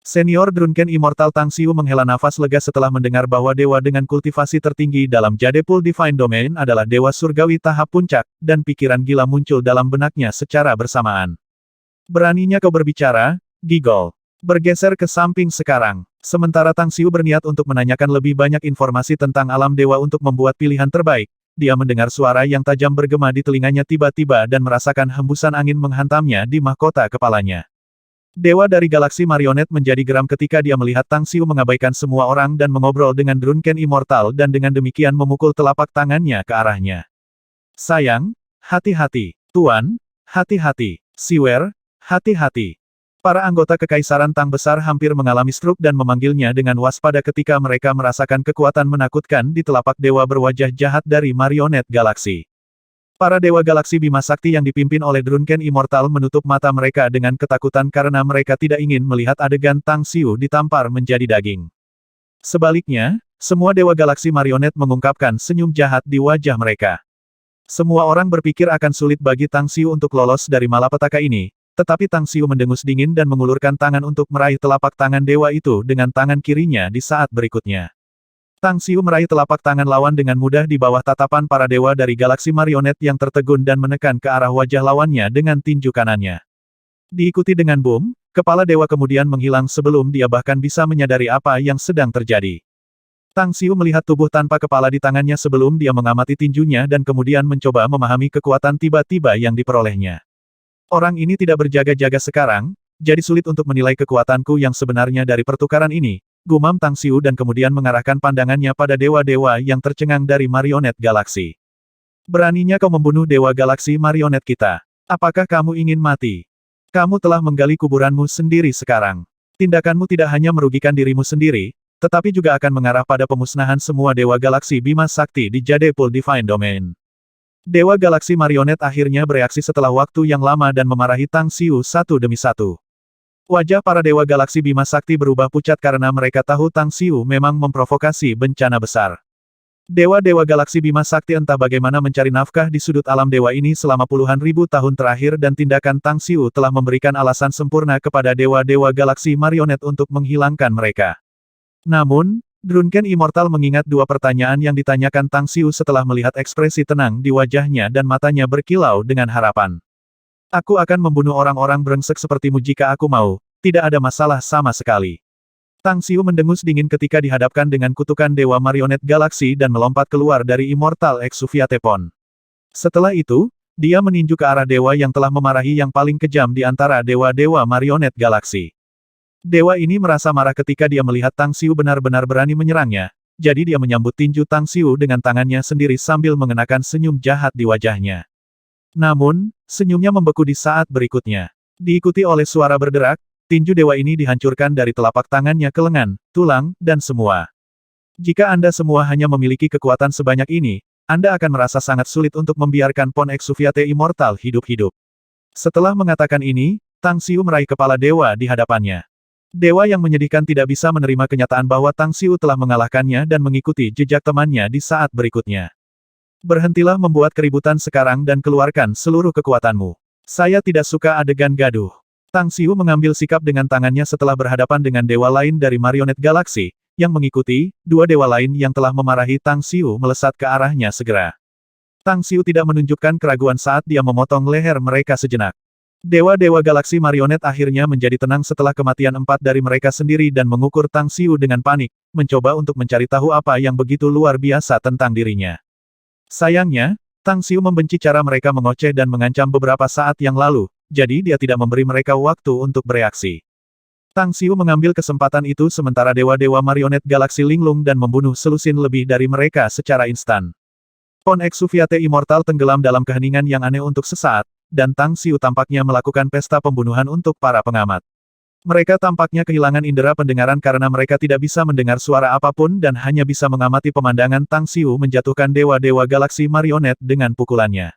A: Senior Drunken Immortal Tang Xiu menghela nafas lega setelah mendengar bahwa dewa dengan kultivasi tertinggi dalam Jade Pool Divine Domain adalah dewa surgawi tahap puncak, dan pikiran gila muncul dalam benaknya secara bersamaan. Beraninya kau berbicara, Gigol. Bergeser ke samping sekarang. Sementara Tang Xiu berniat untuk menanyakan lebih banyak informasi tentang alam dewa untuk membuat pilihan terbaik, dia mendengar suara yang tajam bergema di telinganya tiba-tiba dan merasakan hembusan angin menghantamnya di mahkota kepalanya. Dewa dari galaksi marionet menjadi geram ketika dia melihat Tang Xiu mengabaikan semua orang dan mengobrol dengan Drunken Immortal dan dengan demikian memukul telapak tangannya ke arahnya. Sayang, hati-hati. Tuan, hati-hati. Siwer, hati-hati. Para anggota Kekaisaran Tang Besar hampir mengalami stroke dan memanggilnya dengan waspada ketika mereka merasakan kekuatan menakutkan di telapak dewa berwajah jahat dari marionet galaksi. Para dewa galaksi Bima Sakti yang dipimpin oleh Drunken Immortal menutup mata mereka dengan ketakutan karena mereka tidak ingin melihat adegan Tang Xiu ditampar menjadi daging. Sebaliknya, semua dewa galaksi marionet mengungkapkan senyum jahat di wajah mereka. Semua orang berpikir akan sulit bagi Tang Xiu untuk lolos dari malapetaka ini, tetapi Tang Xiu mendengus dingin dan mengulurkan tangan untuk meraih telapak tangan dewa itu dengan tangan kirinya di saat berikutnya. Tang Xiu meraih telapak tangan lawan dengan mudah di bawah tatapan para dewa dari galaksi marionet yang tertegun dan menekan ke arah wajah lawannya dengan tinju kanannya. Diikuti dengan boom, kepala dewa kemudian menghilang sebelum dia bahkan bisa menyadari apa yang sedang terjadi. Tang Xiu melihat tubuh tanpa kepala di tangannya sebelum dia mengamati tinjunya dan kemudian mencoba memahami kekuatan tiba-tiba yang diperolehnya. Orang ini tidak berjaga-jaga sekarang, jadi sulit untuk menilai kekuatanku yang sebenarnya dari pertukaran ini, gumam Tang Xiu dan kemudian mengarahkan pandangannya pada dewa-dewa yang tercengang dari marionet galaksi. Beraninya kau membunuh dewa galaksi marionet kita. Apakah kamu ingin mati? Kamu telah menggali kuburanmu sendiri sekarang. Tindakanmu tidak hanya merugikan dirimu sendiri, tetapi juga akan mengarah pada pemusnahan semua dewa galaksi Bima Sakti di Jade Pool Divine Domain. Dewa galaksi marionet akhirnya bereaksi setelah waktu yang lama dan memarahi Tang Xiu satu demi satu. Wajah para dewa galaksi Bima Sakti berubah pucat karena mereka tahu Tang Xiu memang memprovokasi bencana besar. Dewa-dewa galaksi Bima Sakti entah bagaimana mencari nafkah di sudut alam dewa ini selama puluhan ribu tahun terakhir dan tindakan Tang Xiu telah memberikan alasan sempurna kepada dewa-dewa galaksi marionet untuk menghilangkan mereka. Namun, Drunken Immortal mengingat dua pertanyaan yang ditanyakan Tang Xiu setelah melihat ekspresi tenang di wajahnya dan matanya berkilau dengan harapan. Aku akan membunuh orang-orang brengsek sepertimu jika aku mau, tidak ada masalah sama sekali. Tang Xiu mendengus dingin ketika dihadapkan dengan kutukan Dewa Marionet Galaksi dan melompat keluar dari Immortal Exuviate Pond. Setelah itu, dia meninju ke arah dewa yang telah memarahi yang paling kejam di antara dewa-dewa Marionet Galaksi. Dewa ini merasa marah ketika dia melihat Tang Xiu benar-benar berani menyerangnya, jadi dia menyambut tinju Tang Xiu dengan tangannya sendiri sambil mengenakan senyum jahat di wajahnya. Namun, senyumnya membeku di saat berikutnya. Diikuti oleh suara berderak, tinju dewa ini dihancurkan dari telapak tangannya ke lengan, tulang, dan semua. Jika Anda semua hanya memiliki kekuatan sebanyak ini, Anda akan merasa sangat sulit untuk membiarkan Pon Exuviate Immortal hidup-hidup. Setelah mengatakan ini, Tang Xiu meraih kepala dewa di hadapannya. Dewa yang menyedihkan tidak bisa menerima kenyataan bahwa Tang Xiu telah mengalahkannya dan mengikuti jejak temannya di saat berikutnya. Berhentilah membuat keributan sekarang dan keluarkan seluruh kekuatanmu. Saya tidak suka adegan gaduh. Tang Xiu mengambil sikap dengan tangannya setelah berhadapan dengan dewa lain dari Marionet Galaksi, yang mengikuti, dua dewa lain yang telah memarahi Tang Xiu melesat ke arahnya segera. Tang Xiu tidak menunjukkan keraguan saat dia memotong leher mereka sejenak. Dewa-dewa galaksi marionet akhirnya menjadi tenang setelah kematian empat dari mereka sendiri dan mengukur Tang Xiu dengan panik, mencoba untuk mencari tahu apa yang begitu luar biasa tentang dirinya. Sayangnya, Tang Xiu membenci cara mereka mengoceh dan mengancam beberapa saat yang lalu, jadi dia tidak memberi mereka waktu untuk bereaksi. Tang Xiu mengambil kesempatan itu sementara dewa-dewa marionet galaksi linglung dan membunuh selusin lebih dari mereka secara instan. Pon Exuviate Immortal tenggelam dalam keheningan yang aneh untuk sesaat, dan Tang Xiu tampaknya melakukan pesta pembunuhan untuk para pengamat. Mereka tampaknya kehilangan indera pendengaran karena mereka tidak bisa mendengar suara apapun dan hanya bisa mengamati pemandangan Tang Xiu menjatuhkan dewa-dewa galaksi marionet dengan pukulannya.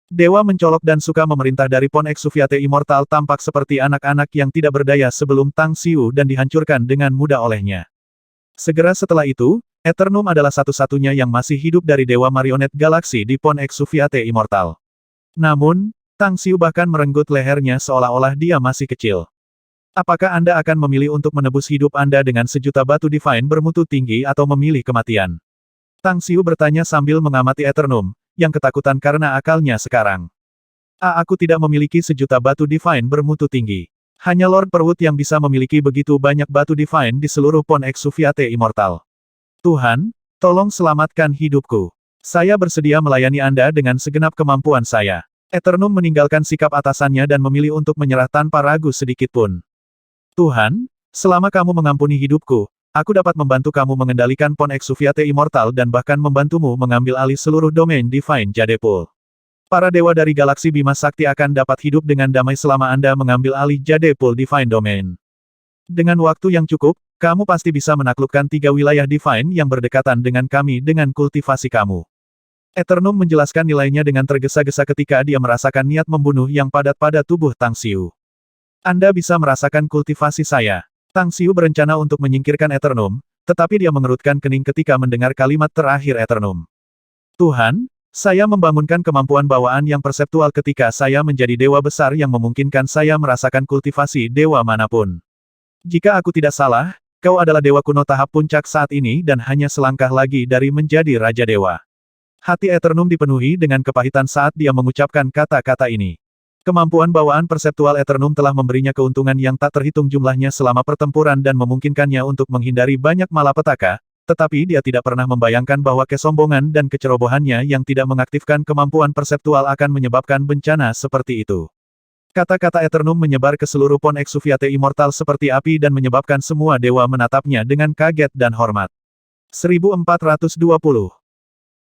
A: Dewa mencolok dan suka memerintah dari Pon Exuviate Immortal tampak seperti anak-anak yang tidak berdaya sebelum Tang Xiu dan dihancurkan dengan mudah olehnya. Segera setelah itu, Eternum adalah satu-satunya yang masih hidup dari Dewa Marionet Galaksi di Pon Exuviate Immortal. Namun, Tang Xiu bahkan merenggut lehernya seolah-olah dia masih kecil. Apakah Anda akan memilih untuk menebus hidup Anda dengan sejuta batu divine bermutu tinggi atau memilih kematian? Tang Xiu bertanya sambil mengamati Eternum, yang ketakutan karena akalnya sekarang. Aku tidak memiliki sejuta batu divine bermutu tinggi. Hanya Lord Perwood yang bisa memiliki begitu banyak batu divine di seluruh Pon Exuviate Immortal. Tuhan, tolong selamatkan hidupku. Saya bersedia melayani Anda dengan segenap kemampuan saya. Eternum meninggalkan sikap atasannya dan memilih untuk menyerah tanpa ragu sedikit pun. Tuhan, selama kamu mengampuni hidupku, aku dapat membantu kamu mengendalikan Pon Exuviate Immortal dan bahkan membantumu mengambil alih seluruh domain Divine Jade Pool. Para dewa dari galaksi Bima Sakti akan dapat hidup dengan damai selama Anda mengambil alih Jade Pool Divine Domain. Dengan waktu yang cukup, kamu pasti bisa menaklukkan 3 wilayah Divine yang berdekatan dengan kami dengan kultivasi kamu. Eternum menjelaskan nilainya dengan tergesa-gesa ketika dia merasakan niat membunuh yang padat pada tubuh Tang Xiu. Anda bisa merasakan kultivasi saya. Tang Xiu berencana untuk menyingkirkan Eternum, tetapi dia mengerutkan kening ketika mendengar kalimat terakhir Eternum. Tuhan, Saya membangunkan kemampuan bawaan yang perseptual ketika saya menjadi dewa besar yang memungkinkan saya merasakan kultivasi dewa manapun. Jika aku tidak salah, kau adalah dewa kuno tahap puncak saat ini dan hanya selangkah lagi dari menjadi Raja Dewa. Hati Eternum dipenuhi dengan kepahitan saat dia mengucapkan kata-kata ini. Kemampuan bawaan perseptual Eternum telah memberinya keuntungan yang tak terhitung jumlahnya selama pertempuran dan memungkinkannya untuk menghindari banyak malapetaka, tetapi dia tidak pernah membayangkan bahwa kesombongan dan kecerobohannya yang tidak mengaktifkan kemampuan perseptual akan menyebabkan bencana seperti itu. Kata-kata Eternum menyebar ke seluruh Pon Exuviate Immortal seperti api dan menyebabkan semua dewa menatapnya dengan kaget dan hormat. 1420